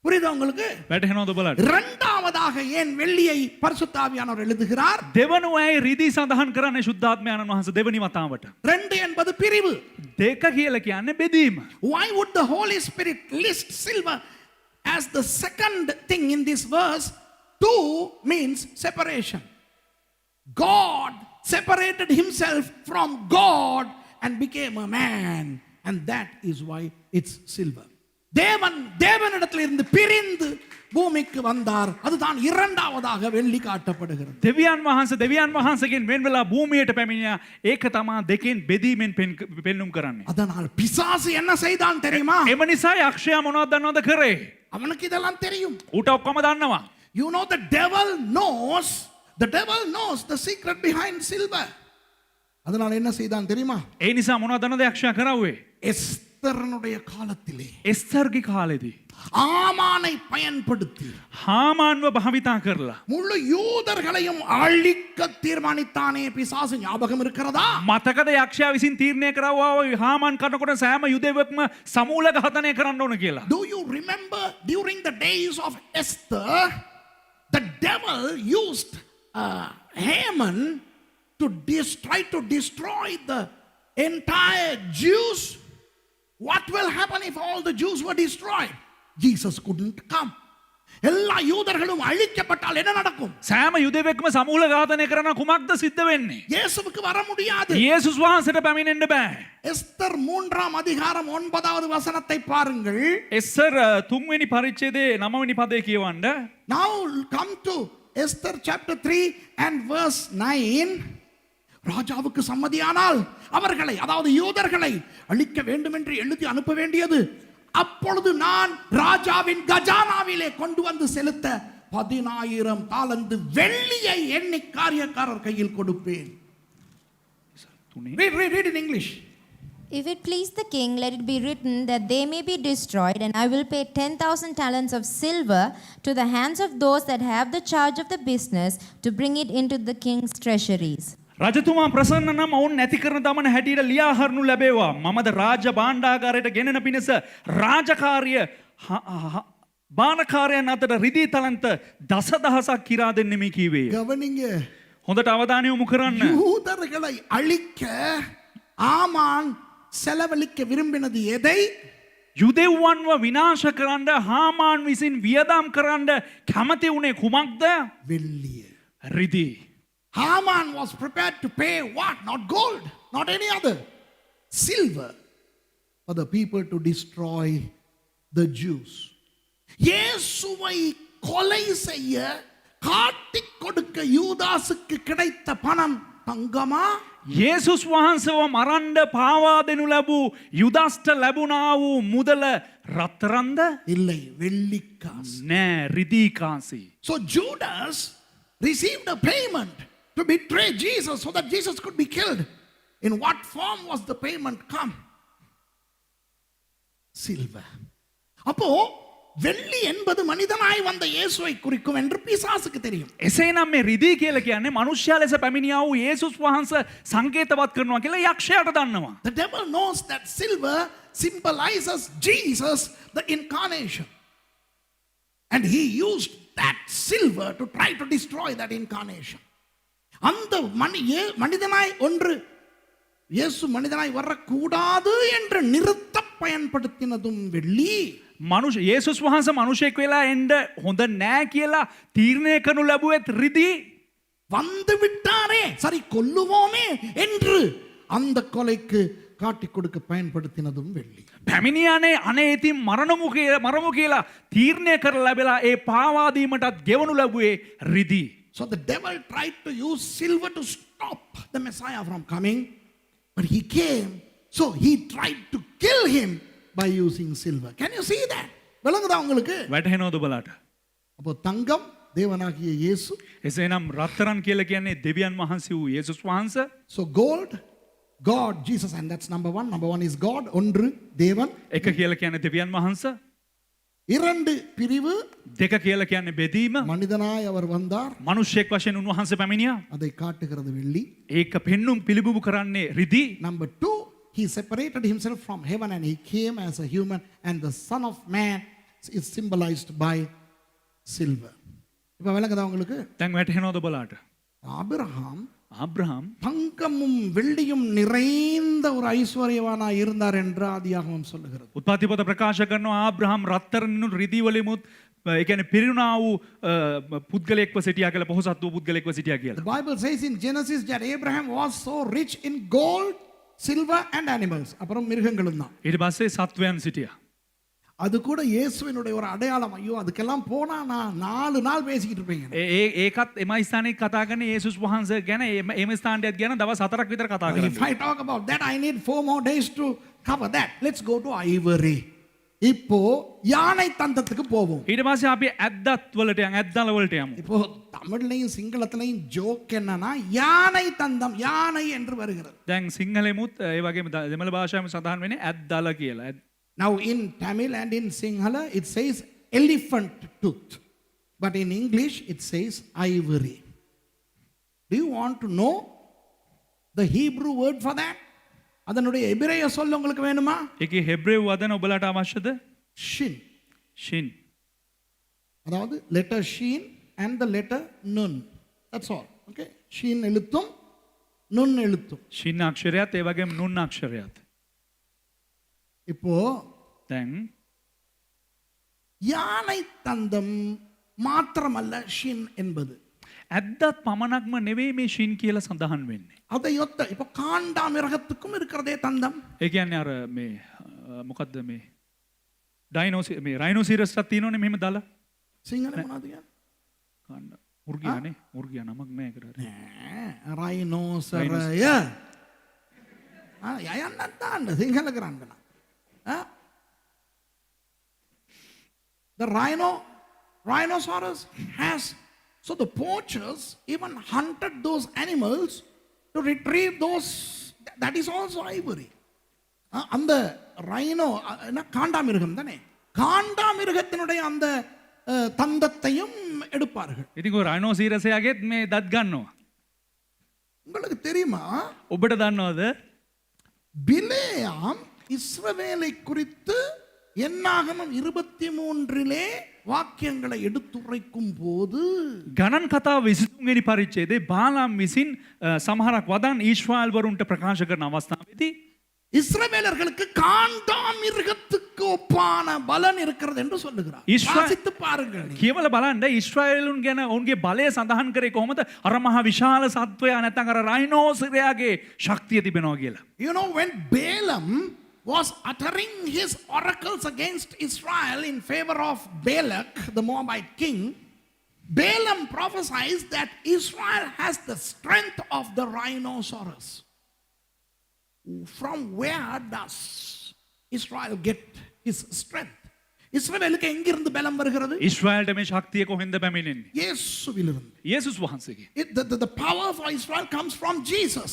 புரியுதா உங்களுக்கு? වැටහෙනවද බලන්න? இரண்டாவதாக ஏன் வெள்ளியை பரிசுத்த ஆவியானவர் எழுதுகிறார்? දෙවනුවයි රිදී සඳහන් කරන්නේ ශුද්ධාත්මයන්න් වහන්සේ දෙවනි වතාවට. 2 என்பது பிரிவு. දෙක කියලා කියන්නේ බෙදීම. Why would the Holy Spirit list silver as the second thing in this verse? 2 means separation. God separated himself from God and became a man, and that is why it's silver. தேவனிடத்திலிருந்து பிரிந்து பூமிக்கு வந்தார். அதுதான் இரண்டாவதாக வெள்ளி காட்டப்படுகிறது. දෙවියන් වහන්සේගෙන් වෙන් වෙලා භූමියට පැමිණියා. ඒක තමයි දෙකෙන් බෙදීමෙන් පෙන්눔 කරන්නේ. அதனால் பிசாசு என்ன செய்தான் தெரியுமா? එම නිසා යක්ෂයා මොනවද දන්නවද කරේ? அவனுக்கு இதெல்லாம் தெரியும். ඌට ඔක්කොම දන්නවා. You know the devil knows the secret behind silver. அதனால என்ன செய்தான் தெரியுமா? ඒ නිසා මොනවද දන්නවද යක්ෂයා කරාවේ? எஸ்தரனுடைய காலத்திலே එස්තර්ගේ කාලෙදී ஆமானை பயன்படுத்தி හාමාන්ව භාවිතා කරලා முழு யூதர்களையும் அழிக்க தீர்மானித்தானே பிசாசு. ஞாபகம் இருக்கிறதா? මතකද යක්ෂයා විසින් තීරණය කරවවා හාමාන් කරනකොට සෑම යුදෙවක්ම සමූල ඝාතනය කරන්න ඕන කියලා. Do you remember during the days of Esther, the devil used Haman to try to destroy the entire Jews? What will happen if all the Jews were destroyed? Jesus couldn't come. எல்லா யூதர்களும் அழிக்கப்பட்டால் என்ன நடக்கும்? සෑම යුදෙවක්ම සමූල ඝාතනය කරන කුමක්ද සිද්ධ වෙන්නේ? இயேசுவுக்கு வர முடியாது. යේසුස් වහන්සේට පැමිණෙන්න බෑ. எஸ்தர் 3ஆம் அதிகாரம் 9வது வசனத்தை பாருங்கள். එස්සර් 3 වෙනි පරිච්ඡේදයේ 9 වෙනි පදේ කියවන්න. Now come to Esther chapter 3 and verse 9. ராஜாவுக்கு சம்மதியானால் அவர்களை, அதாவது யூதர்களை அழிக்க வேண்டும் என்று எழுதி அனுப்ப வேண்டியது. அப்பொழுது நான் ராஜாவின் கஜானாவிலே கொண்டு வந்து செலுத்த 10,000 தாலந்து வெள்ளியை எண்ணி காரியக்காரர் கையில் கொடுப்பேன். Read in English. If it please the king, let it be written that they may be destroyed, and I will pay 10,000 talents of silver to the hands of those that have the charge of the business to bring it into the king's treasuries. රජතුමා ප්‍රසන්න නම් ඔවුන් නැති කරන දමන හැටියට ලියා හරනු ලැබේවා. මමද රාජ භාණ්ඩාගාරයට ගෙනෙන පිණිස රාජකාරිය බානකාරයන් අතර රිදී තලන්ත දසදහසක් කිරා දෙන්නෙමි කීවේ. கவனிங்க. හොඳට අවධානය යොමු කරන්න. யூதர்களை அழிக்க ஆமான் செலவழிக்க விரும்பினது எதை? යුදෙව්වන්ව විනාශ කරන්න හාමාන් විසින් වියදම් කරන්න කැමති වුණේ කුමක්ද? வெள்ளிய. රිදී. Haman was prepared to pay what? Not gold, not any other. Silver for the people to destroy the Jews. இயேசுவை கொலை செய்ய காட்டிக் கொடுக்க யூதாசுக்கு கிடைத்த பணம் தங்கமா? යේසුස් වහන්සේව මරන්න පාවා දෙනු ලැබූ යුදස්ට ලැබුණා වූ මුදල රත්තරන්ද? இல்லை, வெள்ளிக்காசு. නෑ, රිදී කාසි. So Judas received a payment to betray Jesus so that Jesus could be killed. In what form was the payment come? Silver. அப்போ வெள்ளி என்பது மனிதனாய் வந்த இயேசுவை குறிக்கும் என்று பிசாசுக்கு தெரியும். එසේනම් මේ රිදී කියලා කියන්නේ මනුෂ්‍යයා ලෙස පැමිණියා වූ යේසුස් වහන්සේ සංකේතවත් කරනවා කියලා යක්ෂයාට දන්නවා. The devil knows that silver symbolizes Jesus, the incarnation. And he used that silver to try to destroy that incarnation. அந்த மனிதனாய் ஒன்று இயேசு மனிதனாய் வரக்கூடாது என்று நிறுத்த பயன்படுத்தினதும் வெள்ளி. මනුෂ්‍ය යේසුස් වහන්සේ මනුෂ්‍යෙක් වෙලා එන්න හොඳ නෑ කියලා තීරණය කරනු ලැබුවෙත් රිදී. வந்து விட்டாரே, சரி கொல்லுவோமே என்று அந்த கொலைக்கு காட்டிக் கொடுக்க பயன்படுத்தினதும் வெள்ளி. පැමිණියානේ අනේ ඉතින් මරමු කියලා තීරණය කරලා ලැබලා ඒ පාවා දීමටත් ගෙවනු ලැබුවේ රිදී. So the devil tried to use silver to stop the Messiah from coming, but he came, so he tried to kill him by using silver. Can you see that? விளங்குதா உங்களுக்கு? වැටහෙනවද ඔබලාට? அப்போ தங்கம் தேவனாகிய இயேசு. එසේනම් රත්තරන් කියලා කියන්නේ දෙවියන් වහන්සේ වූ යේසුස් වහන්සේ. So gold, God, Jesus, and that's number one. Number one is God, ஒன்று தேவன். එක කියලා කියන්නේ දෙවියන් වහන්සේ. இரண்டு பிரிவு, දෙක කියලා කියන්නේ බෙදීම. மனிதனாய் அவர் வந்தார், මනුෂ්‍යෙක් වශයෙන් උන්වහන්සේ පැමිණියා. அதை காட்டுகிறது வெள்ளி. ඒක පෙන්눔 පිළිබිඹු කරන්නේ රිදී. Number two, he separated himself from heaven and he came as a human, and the Son of Man is symbolized by silver. இப்ப விளங்குதா உங்களுக்கு? දැන් වැටහෙනවද ඔබලාට? ஆபிரகாம் ආබ්‍රහම් தங்கமும் வெள்ளியும் நிறைந்த ஒரு ஐஸ்வர்யவானா இருந்தார் என்று ஆதியாகமம் சொல்லுகிறது. උත්පත්තිපොත ප්‍රකාශ කරනවා ආබ්‍රහම් රත්තරන්නුත් රිදී වලිමුත් ඒ කියන්නේ පිරුණා වූ පුද්ගලයෙක්ව සිටියා කියලා, පොහොසත් වූ පුද්ගලයෙක්ව සිටියා කියලා. The Bible says in Genesis that Abraham was so rich in gold, silver and animals. அப்புறம் மிருகங்களும் தான். ඊට පස්සේ සත්වයන් සිටියා. அது கூட இயேசுவினுடைய ஒரு அடையாளம். ஐயோ அதுக்கெல்லாம் போனா நான் 4 நாள் பேசிக்கிட்டு இருப்பேங்க. ඒකත් එම ස්ථානයේ කතා කරන යේසුස් වහන්සේ ගැන එම ස්ථානයත් ගැන දවස් 4ක් විතර කතා If කරනවා. I talk about that, I need 4 more days to cover that. Let's go to ivory. இப்போ யானை தந்தத்துக்கு போவோம். ඊට පස්සේ අපි ඇද්දත් වලට යමු, ඇද්දල වලට යමු. இப்போ தமிழ்லையும் சிங்களத்திலையும் ஜோக் என்னன்னா யானை தந்தம், யானை என்று வருகிறது. දැන් සිංහලෙමුත් ඒ වගේම දෙමළ භාෂාවෙම සඳහන් වෙන්නේ ඇද්දල කියලා. Now in Tamil and in Sinhala it says elephant tooth, but in English it says ivory. Do you want to know the Hebrew word for that? அதனுடைய எபிரேய சொல் உங்களுக்கு வேணுமா? ඒකේ හෙබ්‍රේව වදන ඔබලාට අවශ්‍යද? Shin. ෂින්. அதாவது letter shin and the letter nun. That's all. Okay? Shin எழுத்தும் nun எழுத்தும். ෂින් අක්ෂරයත් ඒ වගේම නුන් අක්ෂරයත්. இப்போ දැන් யானை தந்தம் மாத்திரமல்ல ஷின் என்பது. ඇද්දත් පමණක්ම නෙවෙයි මේ ෂින් කියලා සඳහන් වෙන්නේ. அதையொத்த இப்போ காண்டாமிருகத்துக்கும் இருக்கிறதே தந்தம். ඒ කියන්නේ අර මේ මොකද්ද මේ මේ රයිනෝසිරස්ටත් තියෙනවනේ මෙහෙම දාලා. සිංහල මොනවද කියන්නේ? කාණ්ඩ මුර්ගියානේ, මුර්ගියා නමක් නෑ ඒකට. නෑ රයිනෝසරය. යයන්නත් දාන්න සිංහල කරන්න. The rhinoceros has, so the poachers even hunted those animals to retrieve those, that is also ivory. அந்த ரைனோ காண்டாமிருகம் தானே, காண்டாமிருகத்தினுடைய அந்த தந்தத்தையும் எடுப்பார்கள். ඉතින් ඔය රයිනෝසිරසයාගෙත් මේ දත් ගන්නවා. உங்களுக்கு தெரியுமா ඔබට දන්නවද? பிலேயாம் இஸ்ரவேலை குறித்து என்னாகமம் 23 வாக்கியங்களை எடுத்துரைக்கும் போது ගණන් කතාව 23 වෙනි පරිච්ඡේදයේ බාලාම් විසින් සමහරක් වදන් ඊශ්‍රායල් වරුන්ට ප්‍රකාශ කරන අවස්ථාවේදී இஸ்ரவேலர்களுக்கு காண்டாமிருகத்துக்கு ஒப்பான விதமான பலன் இருக்கிறது என்று சொல்லுகிறார். வாசித்து பாருங்கள். කියවල බලන්න ඊශ්‍රායලුන් ගැන ඔවුන්ගේ බලය සඳහන් කරේ කොහොමද? අර මහා විශාල සත්වයා නැත්නම් අර රයිනෝසරයාගේ ශක්තිය තිබෙනවා කියලා. You know, when Balaam was uttering his oracles against Israel in favor of Balak, the Moabite king, Balaam prophesies that Israel has the strength of the rhinoceros. From where does Israel get his strength? இஸ்ரவேலுக்கு எங்கிருந்து பலம் வருகிறது? ඊශ්‍රායල්ට මේ ශක්තිය කොහෙන්ද පැමිණෙන්නේ? இயேசுவிலிருந்து. යේසුස් වහන්සේගේ. The power for Israel comes from Jesus.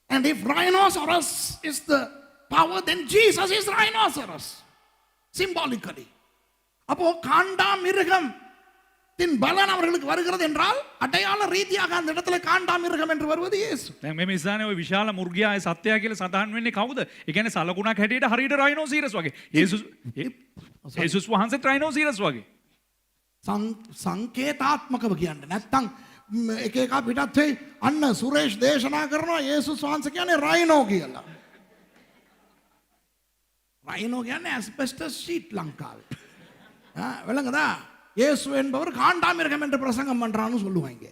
And if rhinoceros is the power, then Jesus is rhinoceros. Symbolically. அப்போ காண்டா மிருகம் தின் பலன் அவர்களுக்கு வருகிறது என்றால் அடையாள ரீதியாக அந்த இடத்துல காண்டா மிருகம் என்று வருவது இயேசு. දැන් මේ මිසානේ ওই විශාල මුර්ගයාගේ සත්‍යය කියලා සඳහන් වෙන්නේ කවුද? ඒ කියන්නේ සලකුණක් හැටියට හරියට රයිනෝසීරස් වගේ. යේසුස් වහන්සේ රයිනෝසීරස් වගේ. සංකේතාත්මකව කියන්නේ නැත්තම් එක එක පිටත් වෙයි අන්න සුරේෂ් දේශනා කරනවා යේසුස් වහන්සේ කියන්නේ රයිනෝ කියලා. රයිනෝ කියන්නේ asbestos sheet ලංකාවේ. விளங்குதா? இயேசு என்பவர் காண்டாமிருகம் என்று பிரசங்கம் பண்றான்னு சொல்லுவாங்க.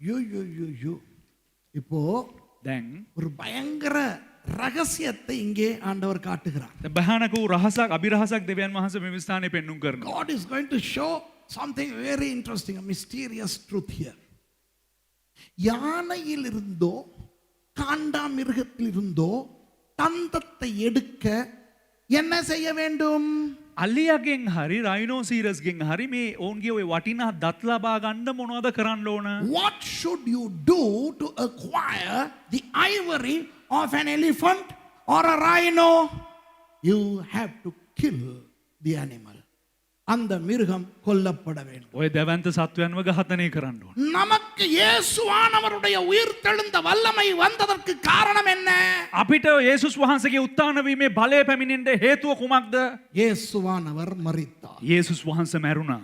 யோ இப்போ දැන් ஒரு பயங்கர ரகசியத்தை இங்கே ஆண்டவர் காட்டுகிறார். දැන් බහනක වූ රහසක් අභිරහසක් දෙවියන් වහන්සේ මේ ස්ථානයේ පෙන්눔 කරනවා. God is going to show something very interesting, a mysterious truth here. யானையிலிருந்தோ காண்டாமிருகத்திலிருந்தோ தந்தத்தை எடுக்க என்ன செய்ய வேண்டும்? අලියගෙන් හරි රයිනෝසීරස්ගෙන් හරි මේ ඔවුන්ගේ ওই වටිනා දත් ලබා ගන්න මොනවද කරන්න ඕන? What should you do to acquire the ivory of an elephant or a rhino? You have to kill the animal. அந்த மிருகம் கொல்லப்பட வேண்டும். ඔය දැවැන්ත සත්වයන්ව ඝාතනය කරන්න ඕන. நமக்கு இயேசுவானவருடைய உயிர்த்தெழுந்த வல்லமை வந்ததற்கு காரணம் என்ன? අපිට යේසුස් වහන්සේගේ උත්ථාන වීමේ බලය පැමිණෙන්න හේතුව කුමක්ද? இயேசுவானவர் மரித்தார். යේසුස් වහන්සේ මැරුණා.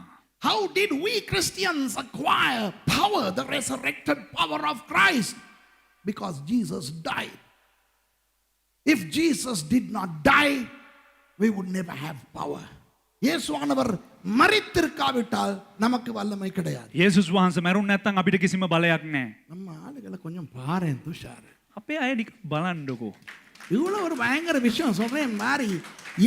How did we Christians acquire power, the resurrected power of Christ? Because Jesus died. If Jesus did not die, we would never have power. இயேசுவானவர் மரித்திருக்காவிட்டால் நமக்கு வல்லமை கிடையாது. යේසුස් වහන්සේ මැරුණ නැත්නම් අපිට කිසිම බලයක් නැහැ. நம்ம ஆளுகளை கொஞ்சம் பாரேன் துஷார். අපේ අය නික බලන්නකෝ. இவ்வளவு ஒரு பயங்கர விஷயம் சொல்றேன் மாதிரி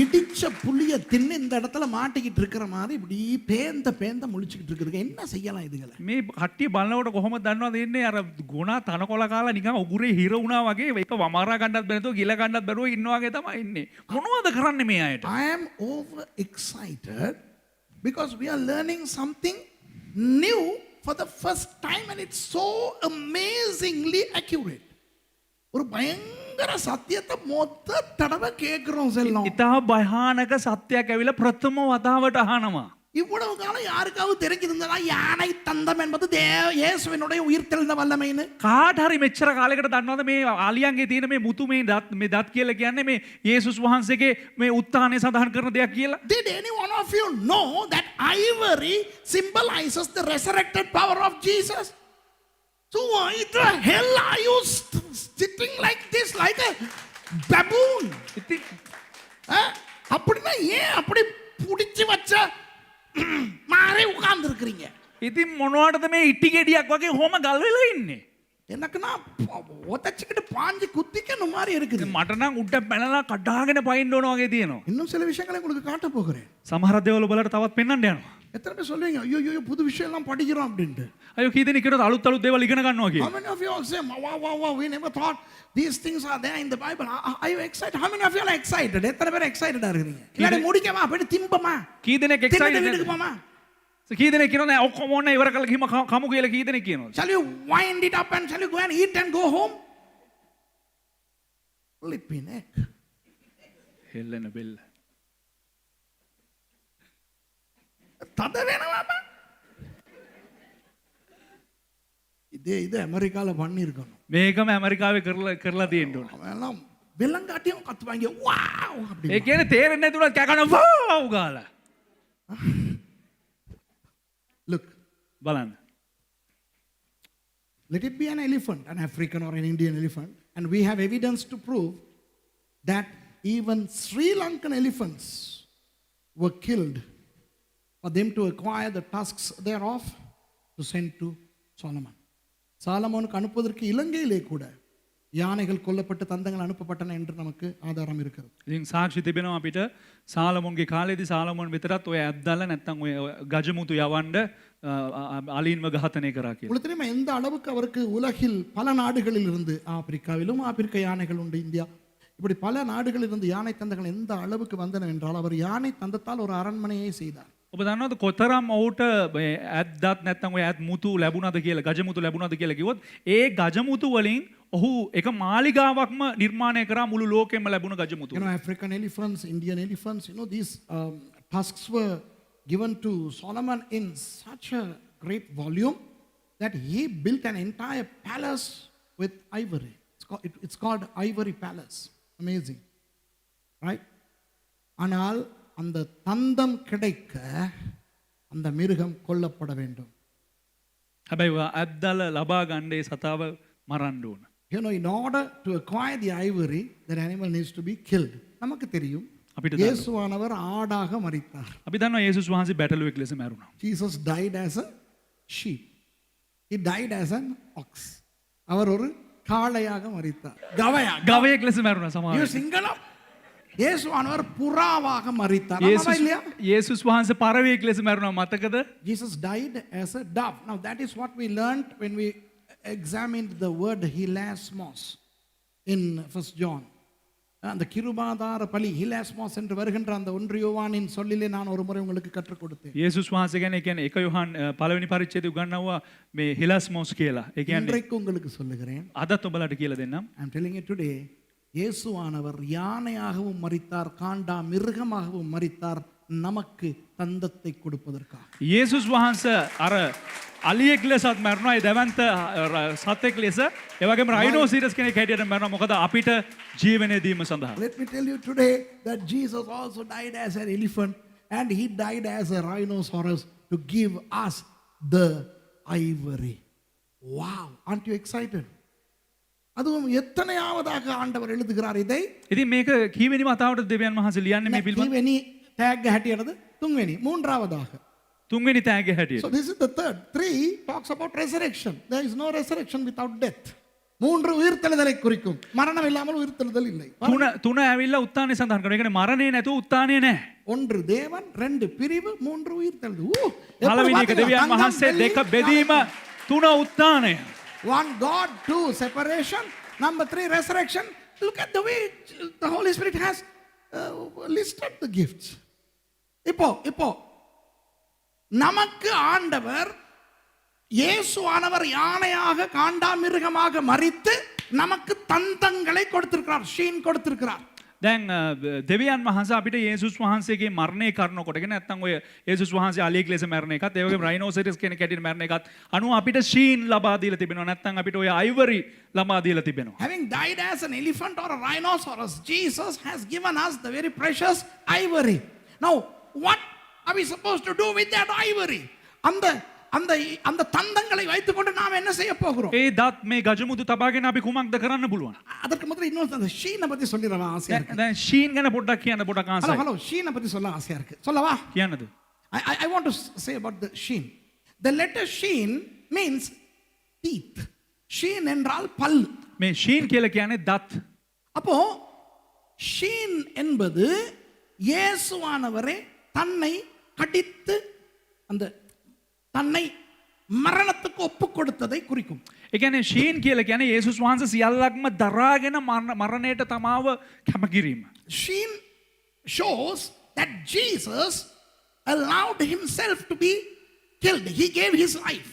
இடிச்ச புளிய தின்னு இந்த இடத்துல மாட்டிக்கிட்டு இருக்கிற மாதிரி இப்படி பேந்த முழிச்சுக்கிட்டு இருக்கிறது என்ன செய்யலாம் இதுகளை? මේ කට්ටිය බලනකොට කොහොමද දන්නවද ඉන්නේ අර ගුණා තනකොළ කාලා නිකන් උගුරේ හිර වුණා වගේ එක වමාරා ගන්නත් බැරිතෝ ගිල ගන්නත් බැරුව ඉන්නවා වගේ තමයි ඉන්නේ. මොනවද කරන්නේ මේ අයට? I am over excited because we are learning something new for the first time and it's so amazingly accurate. ஒரு பயங்கர சத்தியத்தை மொத்த தடவை கேட்கிறோம் செல்லும். ඉතා භයානක සත්‍යයක් ඇවිල්ලා ප්‍රථම වතාවට අහනවා. இவ்வளவு காலம் யாருக்காவது தெரிஞ்சிருந்தா யானை தந்தம் என்பது இயேசுவினுடைய உயிர்த்தெழுந்த வல்லமைன்னு? කාට හරි මෙච්චර කාලයකට දන්නවද මේ අලියන්ගේ තියෙන මේ මුතු මේ දත් කියලා කියන්නේ මේ යේසුස් වහන්සේගේ මේ උත්ථානය සඳහන් කරන දෙයක් කියලා? Did any one of you know that ivory symbolizes the resurrected power of Jesus? So why the hell are you sitting like this like a baboon? அப்படின்னா ஏன் அப்படி புடிச்சு வச்ச மாறி உட்கார்ந்து இருக்கிறீங்க? ඉතින් මොනවටද මේ ඉටි ගෙඩියක් වගේ හොම ගල් වෙලා ඉන්නේ? எனக்குன்னா ஒத்தச்சிக்கிட்டு பாஞ்சு குத்திக்கணும் மாதிரி இருக்குது. මට නම් උඩ පැනලා කඩාගෙන පයින්න ඕන වගේ තියෙනවා. இன்னும் சில விஷயங்களை உங்களுக்கு காட்ட போகிறேன். සමහර දේවල් වලට තවත් පෙන්වන්න යනවා. எத்தனை பேர் சொல்லுவீங்க ஐயோ புது விஷயம் எல்லாம் படிக்கிறோம் அப்படின்ட்டு? අයියෝ කී දෙනෙක් කියනවාද අලුත් දේවල් ඉගෙන ගන්නවා How කියලා? many of you all say wow we never thought these things are there in the Bible? Are you excited? How many of you are excited? எத்தனை பேர் excited இருக்கீங்க? இல்ல முடிக்கவா போய் திம்பமா? කී දෙනෙක් excited வீட்டுக்கு போமா? කී දෙනෙක් කියනවා නෑ ඔක්කොම ඕන ඉවර කරලා ගිහම කමු කියලා කී දෙනෙක් කියනවාද? Shall you wind it up and shall you go and eat and go home? Flipping heck. හෙල්ලෙන බෙල්ල. තද වෙනවාම. இது அமெரிக்கால பண்ணியிருக்கணும். මේකම ඇමරිකාවේ කරලා තියෙන්න ඕන. அவெல்லாம் வெள்ளங்காட்டியும் கத்துவாங்க வாவ் அப்படி. ඒ කියන්නේ තේරෙන්නේ නැතුණත් කකන වව් ගාලා. Look, බලන්න. let it be an elephant, an African or an Indian elephant, and we have evidence to prove that even Sri Lankan elephants were killed, for them to acquire the tusks thereof, to send to Solomon. சாலமோனுக்கு அனுப்புவதற்கு இலங்கையிலே கூட யானைகள் கொல்லப்பட்டு தந்தங்கள் அனுப்பப்பட்டன என்று நமக்கு ஆதாரம் இருக்கிறது. ඉතින් සාක්ෂි තිබෙනවා අපිට සාලමොන්ගේ කාලේදී සාලමොන් විතරත් ඔය ඇද්දල්ලා නැත්තම් ඔය ගජමුතු යවන්න අලින්ව ඝාතනය කරා කියලා. உங்களுக்கு தெரியுமா எந்த அளவுக்கு அவருக்கு உலகில் பல நாடுகளில் இருந்து ஆப்பிரிக்காவிலும் ஆப்பிரிக்க யானைகள் உண்டு, இந்தியா இப்படி பல நாடுகளில் இருந்து யானை தந்தங்கள் எந்த அளவுக்கு வந்தன என்றால் அவர் யானை தந்தத்தால் ஒரு அரண்மனையை செய்தார். ඔබ දන්නවද කොතරම් ඔහුට ඇද්දත් නැත්තම් ඔය ඇත් මුතු ලැබුණාද කියලා ගජමුතු ලැබුණාද කියලා කිව්වොත් ඒ ගජමුතු වලින් ඔහු එක මාලිගාවක්ම නිර්මාණය කරා මුළු ලෝකෙම ලැබුණ ගජමුතු. You know, African elephants, Indian elephants, you know, these tusks were given to Solomon in such a great volume that he built an entire palace with ivory. It's called Ivory Palace. Amazing. Right? ஆனால் அந்த தந்தம் கிடைக்க அந்த மிருகம் கொல்லப்பட வேண்டும். හැබැයි ඇද්දල ලබා ගන්න ඒ සතාව මරන්න ඕන. You know, in order to acquire the ivory, that animal needs to be killed. நமக்கு தெரியும் අපිට இயேசுவானவர் ஆடாக மரித்தார். අපි දන්නවා යේසුස් වහන්සේ බැටළුවෙක් ලෙස මැරුණා. Jesus died as a sheep. He died as an ox. அவர் ஒரு காளையாக மரித்தார். ගවයෙක් ලෙස මැරුණා You සමහරවිට. சிங்களம் இயேசுவானவர் புறாவாக மரித்தார். ஆமாவா இல்லையா? යේසුස් වහන්සේ පරවෙක් ලෙස මැරුණා මතකද? Jesus died as a dove. Now that is what we learned when we examined the word hilasmos in 1 John. அந்த கிருபாதார பலி ஹிலாஸ்மோஸ் என்று வருகின்ற அந்த 1 யோவானின் சொல்லிலே நான் ஒரு முறை உங்களுக்கு கற்றுக் கொடுத்தேன். යේසුස් වහන්සේ ගැන ඒ කියන්නේ 1 යොහන් පළවෙනි පරිච්ඡේදය උගන්වනවා මේ හිලාස්මෝස් කියලා. ඒ කියන්නේ இன்றைக்கு உங்களுக்கு சொல்லுகிறேன். අදත් ඔබලට කියලා දෙන්නම්. I am telling you today, இயேசுவானவர் யானையாகவும் மரித்தார், காண்டா மிருகமாகவும் மரித்தார், நமக்கு தந்தத்தை கொடுப்பதற்காக. යේසුස් වහන්සේ අර අලියෙක් ලෙසත් මැරුණා, ඒ දැවැන්ත සතෙක් ලෙස, ඒ වගේම රයිනෝසිරස් කෙනෙක් හැටියට මැරුණා. මොකද අපිට ජීවනය දීම සඳහා. Let me tell you today that Jesus also died as an elephant and he died as a rhinoceros to give us the ivory. Wow, aren't you excited? அதுவும் எத்தனையாவதாக ஆண்டவர் எழுதுகிறார் இதை? ඉතින් මේක කීවෙනි වතාවටද දෙවියන් වහන්සේ ලියන්නේ මේ පිළිබඳව? கீவெனி tag හැටියටද? තුන්වෙනි, மூன்றாவதாக. තුන්වෙනි තෑග්ග හැටියට. So this is the third. 3 talks about resurrection. There is no resurrection without death. 3 உயிர்த்தெழுதலை குறிக்கும். மரணம் இல்லாமல் உயிர்த்தெழுதல் இல்லை. තුන ඇවිල්ලා උත්ථානය සඳහන් කරනවා. ඒ කියන්නේ මරණේ නැතුව උත්ථානය නැහැ. 1 தேவன், 2 பிரிவு, 3 உயிர்த்தெழுதல். පළවෙනි එක දෙවියන් වහන්සේ, දෙක බෙදීම, තුන උත්ථානය. 1 God, 2 separation, number 3 resurrection. Look at the way the Holy Spirit has listed the gifts. இப்போ நமக்கு ஆண்டவர் இயேசுவானவர் யானையாக காண்டாமிருகமாக மரித்து நமக்கு தந்தங்களை கொடுத்திருக்கிறார், ஷீன் கொடுத்திருக்கிறார். දැන් දෙවියන් වහන්සේ අපිට යේසුස් වහන්සේගේ මරණය කරනකොටගෙන නැත්නම් ඔය යේසුස් වහන්සේ අලියෙක් ලෙස මැරෙන එකත් ඒ වගේම රයිනෝසරස් කෙනෙක් හැටියට මැරෙන එකත් අනුව අපිට ෂීන් ලබා දීලා තිබෙනවා. නැත්නම් අපිට ඔය අයිවරි ලබා දීලා තිබෙනවා. Having died as an elephant or a rhinoceros, Jesus has given us the very precious ivory. Now, what are we supposed to do with that ivory? அந்த தந்தங்களை வைத்துக்கொண்டு நாம் என்ன செய்ய போகிறோம்? ඒ දත් මේ ගජමුතු තබාගෙන අපි කුමක්ද කරන්න පුළුවන්? அதற்கு முதல்ல இன்னொரு அந்த ஷீனை பத்தி சொல்லிடவா ஆசையா இருக்கு. දැන් ෂීන් ගැන පොඩ්ඩක් කියන්න පොඩ්ඩක් ආසයි. ஹலோ ஷீனை பத்தி சொல்ல ஆசையா இருக்கு. சொல்லவா? කියන්නද? I want to say about the sheen. The letter sheen means teeth. Sheen என்றால் பல். මේ ෂීන් කියලා කියන්නේ දත්. அப்போ ஷீன் என்பது இயேசுவானவரே தன்னை கடித்து அந்த தன்னை மரணத்துக்கு ஒப்பு கொடுத்ததை குறிக்கும். ඒ කියන්නේ ෂීන් කියලා කියන්නේ යේසුස් වහන්සේ සියල්ලක්ම දරාගෙන මරණයට තමාව කැපකිරීම. Sheen shows that Jesus allowed himself to be killed. He gave his life.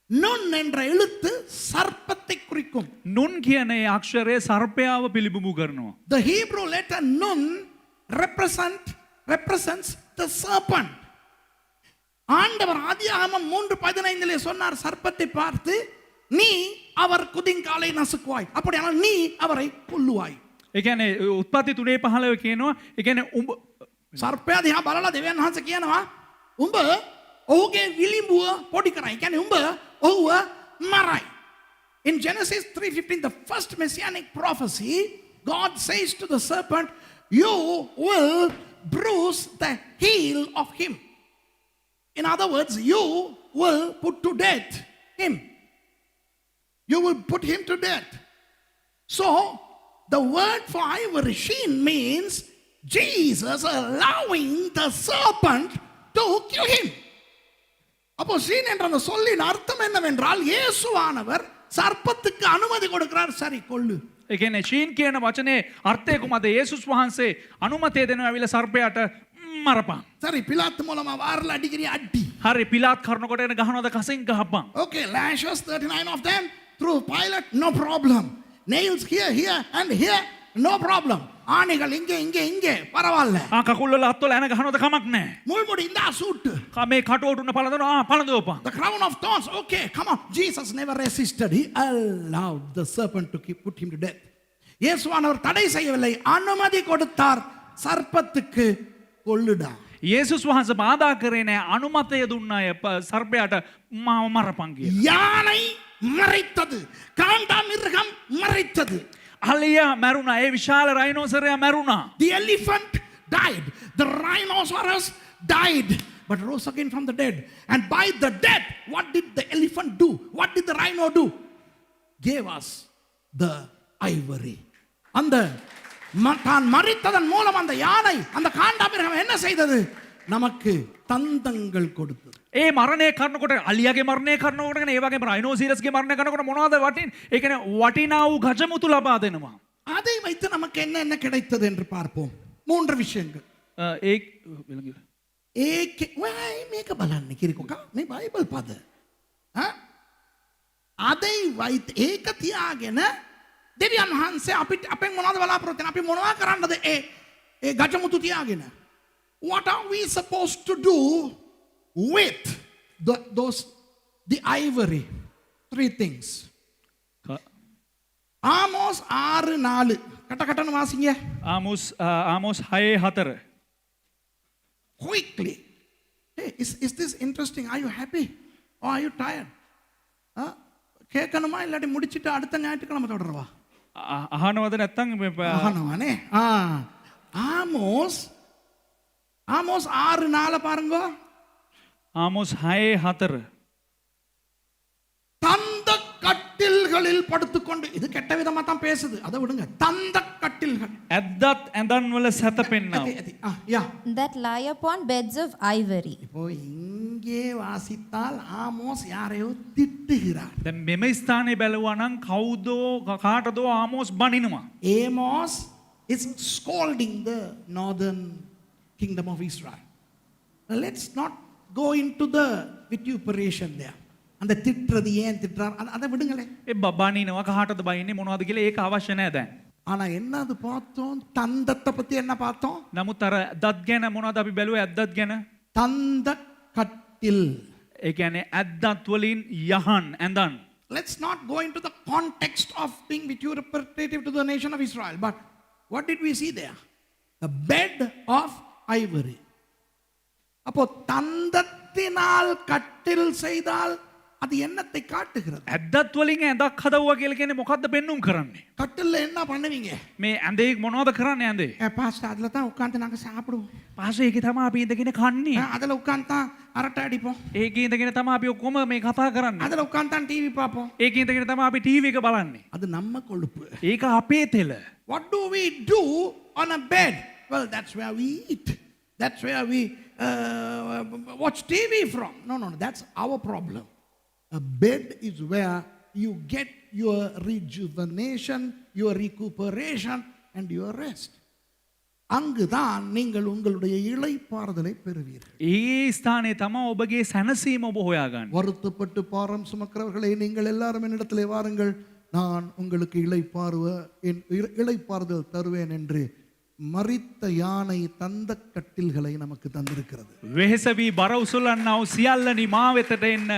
நுண் என்ற எழுத்து சர்ப்பத்தை குறிக்கும். නුන් කියන ඒ අක්ෂරය සර්පයාව පිළිබිඹු කරනවා. The Hebrew letter nun represents the serpent. ஆண்டவர் ஆதியாகமம் 3:15 சொன்னார் சர்ப்பத்தை பார்த்து, நீ அவர் குதிங்காலை நசுக்குவாய், அப்படியானால் நீ அவரை கொல்லுவாய். ඒ කියන්නේ උත්පත්ති 3:15 කියනවා. ඒ කියන්නේ උඹ සර්පයා දිහා බලලා දෙවියන් වහන්සේ කියනවා, උඹ ඔහුගේ විලිඹුව පොඩි කරයි. ඒ කියන්නේ උඹ ඔහුව මරයි. In Genesis 3:15, the first messianic prophecy, God says to the serpent, you will bruise the heel of him. In other words, you will put to death him. You will put him to death. So, the word for ivory sheen means Jesus allowing the serpent to kill him. அப்போ scene என்ற அந்த சொல்லின் அர்த்தம் என்னவென்றால் இயேசுவானவர் சர்ப்பத்துக்கு அனுமதி கொடுக்கிறார், சரி கொல்லு. ඒ කියන්නේ චීන් කියන වචනේ අර්ථය කුමක්ද? යේසුස් වහන්සේ අනුමතය දෙනවා ඇවිල්ලා සර්පයාට මරපන්. சரி பிலாத்து மூலமா வாரில் அடிக்கிறிய அடி. හරි පිලාත් කරනකොට එන ගහනවද කසින් ගහපන්. Okay, lashes 39 of them through Pilate, no problem. Nails here and here, no problem. ஆணிகள் இங்கே பரவாயில்ல. කකුල්වල අත්වල එන ගහනවද කමක් නැහැ. முள்முடி இந்த சூட். මේ කටුවටුන පළඳනවා පළඳවපන්. The crown of thorns, okay, come on. Jesus never resisted. He allowed the serpent to put him to death. இயேசுவானவர் தடை செய்யவில்லை, அனுமதி கொடுத்தார், சர்ப்பத்துக்கு கொல்லுடா. යේසුස් වහන්සේ බාධා කරේ නැහැ, අනුමතය දුන්නා සර්පයාට මරපන් කියලා. யானை மறைத்தது, காண்டாமிருகம் மறைத்தது. අලියා මැරුණා, ඒ විශාල රයිනෝසරයා මැරුණා. The elephant died. The rhinoceros died, but rose again from the dead. And by the death, what did the elephant do? What did the rhino do? Gave us the ivory. அந்த தான் மரித்ததன் மூலம் அந்த யானை, அந்த காண்டாமிருகம் என்ன செய்தது? நமக்கு தந்தங்கள் கொடுத்தது. ඒ මරණය කරනකොට අලියාගේ මරණය කරනකොට ඒ වගේම රයිනෝසිරස්ගේ මරණය කරනකොට මොනවද වටින්? ඒ කියන්නේ වටිනා වූ ගජමුතු ලබා දෙනවා. அதை வைத்து நமக்கு என்ன கிடைத்தது என்று பார்ப்போம். மூன்று விஷயங்கள். ඒ මේක බලන්න කිරිකොකා, මේ බයිබල් පද. அதை வைத்து ඒක තියාගෙන දෙවියන් වහන්සේ අපිට අපෙන් මොනවද බලාපොරොත්තු වෙන්නේ? අපි මොනවා කරන්නද ඒ ගජමුතු තියාගෙන? What are we supposed to do with the ivory? Three things. Amos 6:4 கட்டன்னு வாசிங்க. ආමෝස් 6:4. Quickly. Hey, is this interesting? Are you happy or are you tired? கேட்கணுமா இல்லாட்டி முடிச்சிட்டு அடுத்த ஞாயிற்றுக்கிழமை தொடரவா? අහනවද නැත්තම් அஹனவானே. ஆமோஸ் 6:4 பாருங்க. ආමෝස් 6:4. தந்த கட்டில்களில் படுத்துக்கொண்டு, இது கெட்ட விதமா தான் பேசுது, அதை விடுங்க. தந்த கட்டில்கள், ඇද්දත් ඇඳන් වල සැතපෙන්නවා. that lie upon beds of ivory. இப்போ இங்கே வாசித்தால் ஆமோஸ் யாரையோ திட்டுகிறார். දැන් මෙම ස්ථානයේ බැලුවා නම් කවුදෝ කාටදෝ ආමෝස් බනිනවා. Amos is scolding the northern kingdom of Israel. Now, let's not go into the vituperation there. அந்த திட்டுறது ஏன் திட்டுறார் அதை விடுங்களே. ඒ බනිනවා කාටද බයින්නේ මොනවද කියලා ඒක අවශ්‍ය නැහැ දැන්. ஆனா என்னது பார்த்தோம்? தந்தத்தை பத்தி என்ன பார்த்தோம்? නමුත් අර ඇද්දත් ගැන මොනවද අපි බැලුවේ? ඇද්දත් ගැන. தந்த கட்டில். ඒ කියන්නේ ඇද්දත් වලින් යහන් ඇඳන්. Let's not go into the context of being vituperative to the nation of Israel, but what did we see there? A bed of ivory. அப்போ தந்தத்தினால் கட்டில் செய்தால் அது என்னத்தை காட்டுகிறது? ඇද්දත් වලින් ඇඳක් හදවුවා කියලා කියන්නේ මොකද්ද පෙන්눔 කරන්නේ? கட்டில்ல என்ன பண்ணுவீங்க? මේ ඇඳේ මොනවද කරන්නේ ඇඳේ? பாஸ்டர் அதுல தான் உட்கார்ந்து நாங்க சாப்பிடுவோம். පාසෙ ඒකේ තමයි අපි ඉඳගෙන කන්නේ. அதுல உட்கார்ந்து தான் அரட்டை அடிப்போம். ඒකේ ඉඳගෙන තමයි අපි ඔක්කොම මේ කතා කරන්නේ. அதுல உட்கார்ந்து தான் டிவி பார்ப்போம். ඒකේ ඉඳගෙන තමයි අපි ටීවී එක බලන්නේ. அது நம்ம கொழுப்பு. ඒක අපේ තෙල. What do we do on a bed? Well, that's where we eat. That's where we watch TV from. No, that's our problem. A bed is where you get your rejuvenation, your recuperation and your rest. அங்குதான் நீங்கள் உங்களுடைய இளைப்பாறுதலை பெறுவீர்கள். ඒ ස්ථානයේ තමයි ඔබගේ සැනසීම ඔබ හොයාගන්නේ. வருத்தப்பட்டு பாரம் சுமக்கிறவர்களே, நீங்கள் எல்லாரும் என்னிடத்திலே வாருங்கள், நான் உங்களுக்கு இளைப்பாறுதல் தருவேன் என்று மரித்த யானை தந்த கட்டில்களை நமக்கு தந்திருக்கிறது. වෙහෙස වී බර උසුලන්නා වූ සියල්ලනි මා වෙතට එන්න,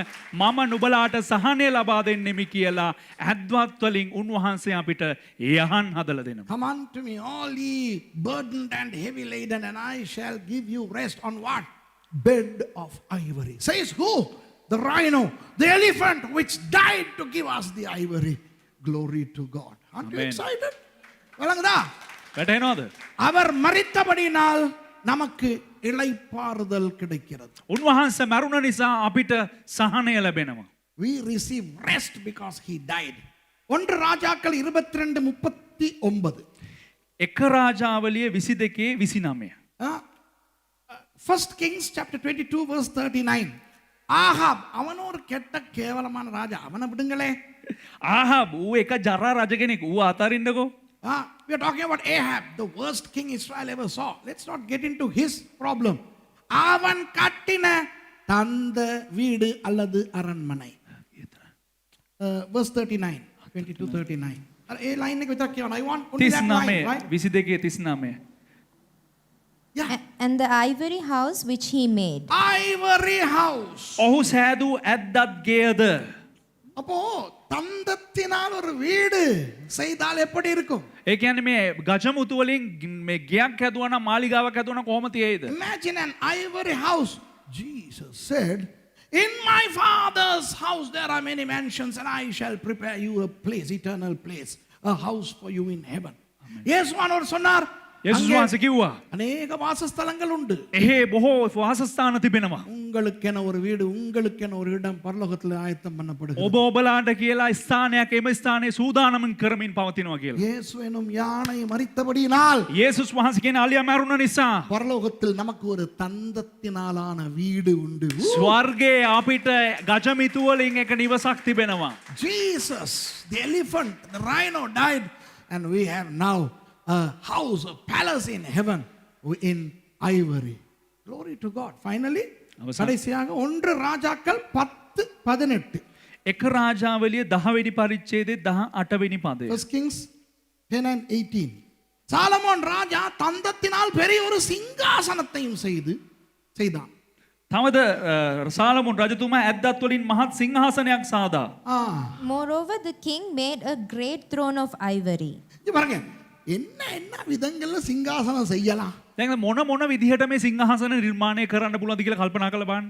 මම නුඹලාට සහනය ලබා දෙන්නෙමි කියලා ඇද්වත් වලින් උන්වහන්සේ අපිට යහන් හදලා දෙනවා. Come unto me all ye burdened and heavy laden, and I shall give you rest. On what? Bed of ivory. Says who? The rhino, the elephant which died to give us the ivory. Glory to God. Aren't you Amen. excited? வழங்குதா? වැටහෙනවද? அவர் மரித்தபடியினால் நமக்கு இளைப்பாறுதல் கிடைக்கிறது. උන්වහන්සේ මැරුණ නිසා අපිට සහනය ලැබෙනවා. We receive rest because he died. 1 ராஜாக்கள் 22:39. එක රාජාවලිය 22 29. First Kings chapter 22 verse 39. Ahab அவன் ஒரு கெட்ட கேவலமான ராஜா, அவனை விடுங்களே. ආහාබ් ඌ එක ජරා රජ කෙනෙක්. ඌ අතරින්නකෝ. We are talking about Ahab, the worst king Israel ever saw. Let's not get into his problem. அவன் கட்டின தந்த வீடு அல்லது அரண்மனை. Verse 39, 22:39. ඒ line එක විතරක් කියවන්න. I want only that line, 39 right? 22 39. Yeah. And the ivory house which he made. Ivory house. ඔහු සෑදූ ඇද්දත් ගේද. அப்போ தந்தத்தினால் ஒரு வீடு செய்தால் எப்படி இருக்கும்? ඒ කියන්නේ මේ ගජමුතු වලින් මේ ගයක් හැදුවා නම් මාලිගාවක් හැදුවා නම් කොහොම තියෙයිද? Imagine an ivory house. Jesus said, in my father's house there are many mansions and I shall prepare you a place, eternal place, a house for you in heaven. இயேசுவானவர் சொன்னார், යේසුස් වහන්සේ කිව්වා அநேக வாசஸ்தலங்கள் உண்டு. එහේ බොහෝ වාසස්ථාන තිබෙනවා. உங்களுக்கென ஒரு வீடு, உங்களுக்கென ஒரு இடம் பரலோகத்தில் ஆயத்தம் பண்ணப்படுகிறது. ඔබ ඔබලාට කියලා ස්ථානයක් එම ස්ථානයේ සූදානමින් කරමින් පවතිනවා කියලා. இயேசு எனும் யானை மரித்தபடியினால் යේසුස් වහන්සේ කියන අලියා මැරුණ නිසා பரலோகத்தில் நமக்கு ஒரு தந்தத்தினாலான வீடு உண்டு. ස්වර්ගයේ අපිට ගජමිතු වලින් එක නිවසක් තිබෙනවා. Jesus, the elephant, the rhino died and we have now a house, a palace in heaven in ivory. Glory to God. Finally, கடைசியாக 1 ராஜாக்கள் 10:18. එක රාජාවලිය 10 වෙනි පරිච්ඡේදයේ 18 වෙනි පදය. First Kings 10:18. சாலமோன் ராஜா தந்தத்தினால் பெரிய ஒரு சிங்காசனத்தையும் செய்தான். තවද සාලමොන් රජතුමා ඇද්දත් වලින් මහත් සිංහාසනයක් සාදා. Moreover, the king made a great throne of ivory. இது பாருங்க, என்ன விதங்கள்ல சிங்காசனம் செய்யலாம்? දැන් මොන විදිහට මේ සිංහාසන නිර්මාණය කරන්න පුළුවන්ද කියලා කල්පනා කරලා බලන්න.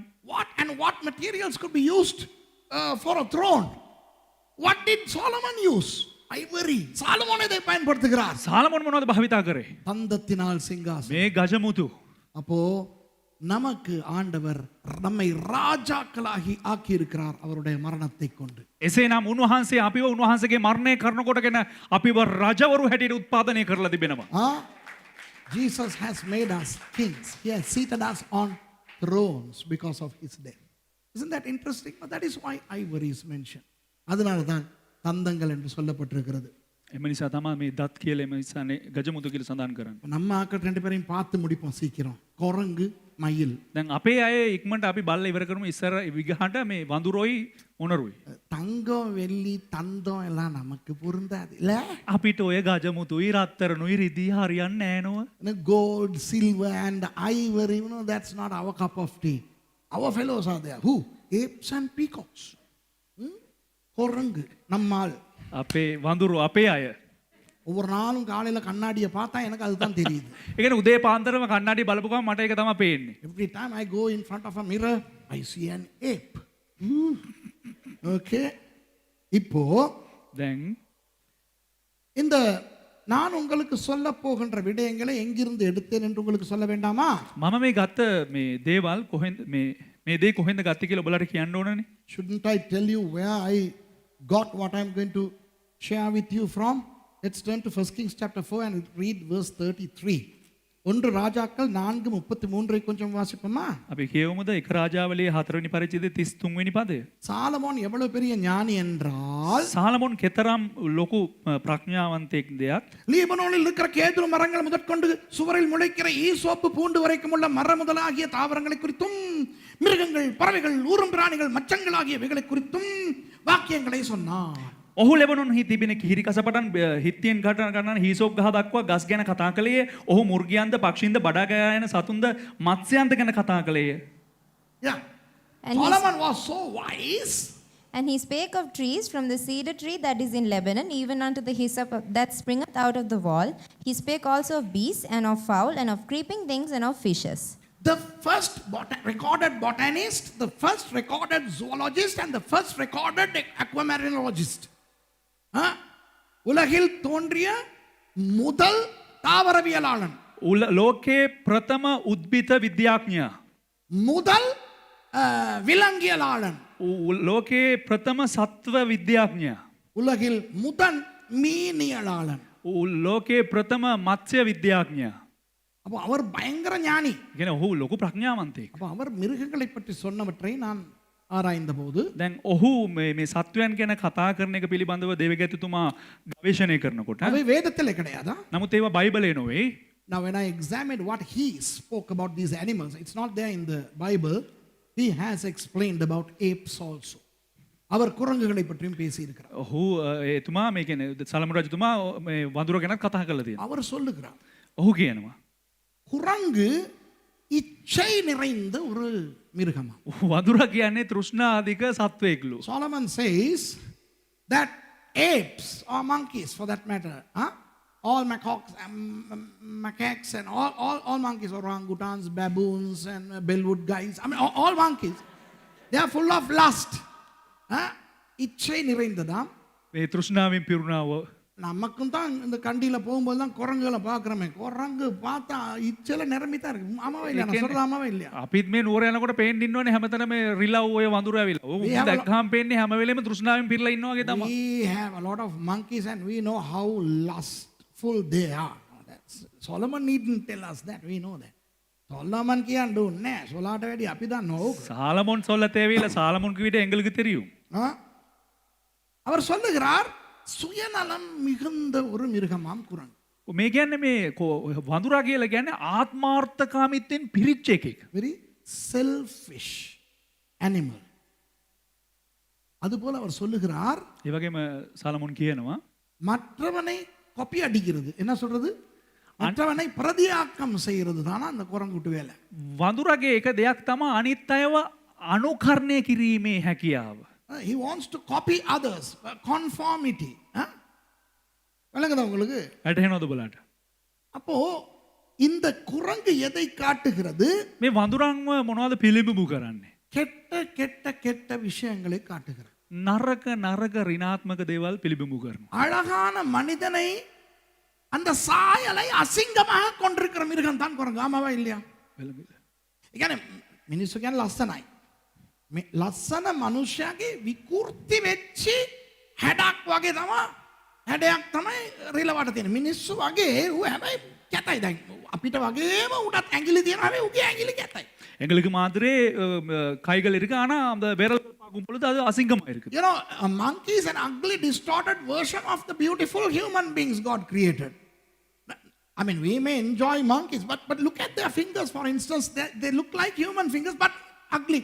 What materials could be used for a throne? What did Solomon use? Ivory. Solomon இதை பயன்படுத்துகிறார். සාලමොන් මොනවද භාවිතා කරේ? தந்தத்தினால் சிங்காசனம். මේ ගජමුතු. அப்போ நமக்கு ஆண்டவர் நம்மை ராஜாக்களாகி ஆக்கி இருக்கிறார் அவருடைய மரணத்தை கொண்டு. එසේනම් උන්වහන්සේ අපිව උන්වහන්සේගේ මරණය කරනකොටගෙන අපිව රජවරු හැටියට උත්පාදනය කරලා තිබෙනවා. Jesus has made us kings. He has seated us on thrones because of his death. Isn't that interesting? But that is why ivory is mentioned. அதனால தான் தந்தங்கள் என்று சொல்லப்பட்டிருக்கிறது. එම නිසා තමයි මේ දත් කියලා එම නිසානේ ගජමුතු කියලා සඳහන් කරන්නේ. நம்ம ஆக்கள் ரெண்டு பேரையும் பார்த்து முடிப்போம் சீக்கிரம். குரங்கு, மயில். දැන් අපේ අය ඉක්මනට අපි බල්ලා ඉවර කරමු ඉස්සර විගහට මේ වඳුරොයි මොනරුයි. தங்கம், வெள்ளி, தந்தம் எல்லாம் நமக்கு பொருந்தாது இல்ல? අපිට ඔය ගජමුතුයි රත්තරනුයි රිදී හරියන්නේ නෑ නෝ. Gold, silver and ivory, you know, that's not our cup of tea. Our fellows are there. Who? Apes and peacocks. குரங்கு நம்மால். අපේ වඳුරු අපේ අය. ஒவ்வொரு நாளும் காலையில கண்ணாடியை பார்த்தா எனக்கு அதுதான் தெரியுது. ඒ කියන්නේ උදේ පාන්දරම කන්නඩි බලපු ගමන් මට ඒක තමයි පේන්නේ. Every time I go in front of a mirror, I see an ape. Okay. இப்போ දැන් இந்த நான் உங்களுக்கு சொல்ல போகின்ற விடயங்களை எங்கிருந்து எடுத்தேன் என்று உங்களுக்கு சொல்ல வேண்டாமா? මම මේ ගත්ත මේ දේවල් කොහෙන්ද මේ දේ කොහෙන්ද ගත්තේ කියලා ඔබලාට කියන්න ඕනනේ. Shouldn't I tell you where I got what I'm going to share with you from? Let's turn to 1 Kings chapter 4 and read verse 33. 1 ராஜாக்கள் 4:33 கொஞ்சம் வாசிப்போமா? අපි කියවමුද එක රාජාවලියේ 4 වෙනි පරිච්ඡේදයේ 33 වෙනි පදය. சாலமோன் எவ்வளவு பெரிய ஞானி என்றால், සාලමොන් කෙතරම් ලොකු ප්‍රඥාවන්තයෙක් දෙයක්. லீபனோனில் இருக்கிற கேதுரு மரங்கள் முதற்கொண்டு சுவரில் முளைக்கிற ஈசோப்பு பூண்டு வரைக்கும் உள்ள மர முதலாகிய தாவரங்களை குறித்தும் மிருகங்கள், பறவைகள், ஊரும் பிராணிகள், மச்சங்கள் ஆகியவைகளை குறித்தும் வாக்கியங்களை சொன்னார். ඔහු ලෙබනොන්හි තිබෙන කිහිරි කස පටන් හිත්තියෙන් ගන්න හීසෝප් ගහ දක්වා ගස් ගැන කතා කළේ. ඔහු මුර්ගියන්ද පක්ෂින්ද බඩගෑ යන සතුන්ද මත්ස්‍යයන්ද ගැන කතා කළේය. Yeah. And Solomon was so wise. And he spake of trees from the cedar tree that is in Lebanon, even unto the hyssop that springeth out of the wall. He spake also of beasts and of fowl and of creeping things and of fishes. The first recorded botanist, the first recorded zoologist and the first recorded aquamarinologist. உலகில் தோன்றிய முதல் தாவரவியலாளன் ලෝකයේ ප්‍රථම උද්භිත විද්‍යාඥයා. முதல் விலங்கியலாளன், ලෝකයේ ප්‍රථම සත්ව විද්‍යාඥයා. உலகில் முதல் மீனியலாளன். ලෝකයේ ප්‍රථම මත්ස්‍ය විද්‍යාඥයා. அப்போ அவர் பயங்கர ஞானி. කියන ඔහු ලොකු ප්‍රඥාවන්තයෙක්. அப்போ அவர் மிருகங்களை பற்றி சொன்னவற்றை நான் ආරාய்ந்த போது දැන් ඔහු මේ සත්වයන් ගැන කතා කරන එක පිළිබඳව දෙවිගැතිතුමා ගවේෂණය කරනකොට அவை வேதத்தில் கிடையாதா? නමුත් ඒවා බයිබලේ නොවේ. Now when I examined what he spoke about these animals, it's not there in the Bible. He has explained about apes also. அவர் குரங்குகளை பற்றியும் பேசியிருக்கிறார். ඔහු එතුමා මේ කියන්නේ සලමු රජතුමා මේ වඳුර ගැන කතා කරලා තියෙනවා. அவர் சொல்லுகிறார், ඔහු කියනවා குரங்கு இச்சை நிறைந்த ஒரு மிருகமா. වඳුර කියන්නේ තෘෂ්ණා අධික සත්වයෙක්ලු. Solomon says that apes or monkeys for that matter, all macaques and all monkeys, orangutans, baboons and bellwood guys, I mean all monkeys, they are full of lust. இச்சை நிறைந்ததாம். මේ තෘෂ්ණාවෙන් පිරුණාව நமக்கும் தான் இந்த கண்டியில போகும்போது தான் குரங்குகளை பார்க்குறோமே, குரங்கு பார்த்தா இச்சையில நிரம்பி தான் இருக்கு. ஆமாவே இல்லையா? நான் சொல்றது ஆமாவே இல்லையா? අපිත් මේ නුවර යනකොට පේන්න ඉන්නවනේ හැමතැනම මේ රිලව් ඔය වඳුර ඇවිල්ලා. ඔව් දැක්කම පේන්නේ හැම වෙලේම තෘෂ්ණාවෙන් පිරලා ඉන්නවා වගේ තමයි. We have a lot of monkeys and we know how lustful they are. Solomon needn't tell us that. We know that. Solomon කියන්න ඕනේ නෑ. සොලාට වැඩි අපි දන්නවා ඕක. சாலமோன் சொல்ல தேவையில்லை. சாலமோன் கிட்ட எங்களுக்கு தெரியும். அவர் சொல்லுகிறார், சுயநலம் மிகுந்த ஒரு மிருகமாம் குரங்கு. මේ කියන්නේ මේ වඳුරා කියලා කියන්නේ ආත්මාර්ථකාමීත්වයෙන් පිරිච්ච එකෙක්. Very selfish animal. அதுபோல அவர் சொல்லுகிறார், ඒ වගේම සලමෝන් කියනවා மற்றவனை காப்பி அடிக்கிறது. என்ன சொல்றது? மற்றவனை பிரதியாக்கம் செய்கிறது தானா அந்த குரங்குட்டு வேலை. වඳුරගේ එක දෙයක් තමයි අනිත් අයව අනුකරණය කිරීමේ හැකියාව. He wants to copy others, conformity. விளங்குதா உங்களுக்கு? වැටහෙනවද බලන්න? அப்போ இந்த குரங்கு எதை காட்டுகிறது? මේ වඳුරන්ව මොනවද පිළිඹු කරන්නේ? கெட்ட கெட்ட கெட்ட விஷயங்களை காட்டுகிறது. නරක නරක ඍණාත්මක දේවල් පිළිඹු කරනවා. அழகான மனிதனை அந்த சாயலை அசிங்கமாக கொண்டிருக்கிற மிருகம் தான் குரங்கு. ஆமாவா இல்லையா? ඒ කියන්නේ මිනිස්සු කියන්නේ ලස්සනයි. මේ ලස්සන මනුෂ්‍යයාගේ විකෘති වෙච්චි හැඩක් වගේ තමයි, හැඩයක් තමයි රිලවට තියෙන. මිනිස්සු වගේ ඌ හැබැයි කැතයි. දැන් අපිට වගේම ඌටත් ඇඟිලි තියෙනවා. හැබැයි ඌගේ ඇඟිලි කැතයි. எங்களுக்கு மாதிரி கைகள் இருக்கு ஆனா அந்த விரல் பார்க்கும் பொழுது அது அசிங்கமா இருக்கு. You know, a monkey is an ugly, distorted version of the beautiful human beings God created. I mean, we may enjoy monkeys, but look at their fingers, for instance. They look like human fingers, but ugly.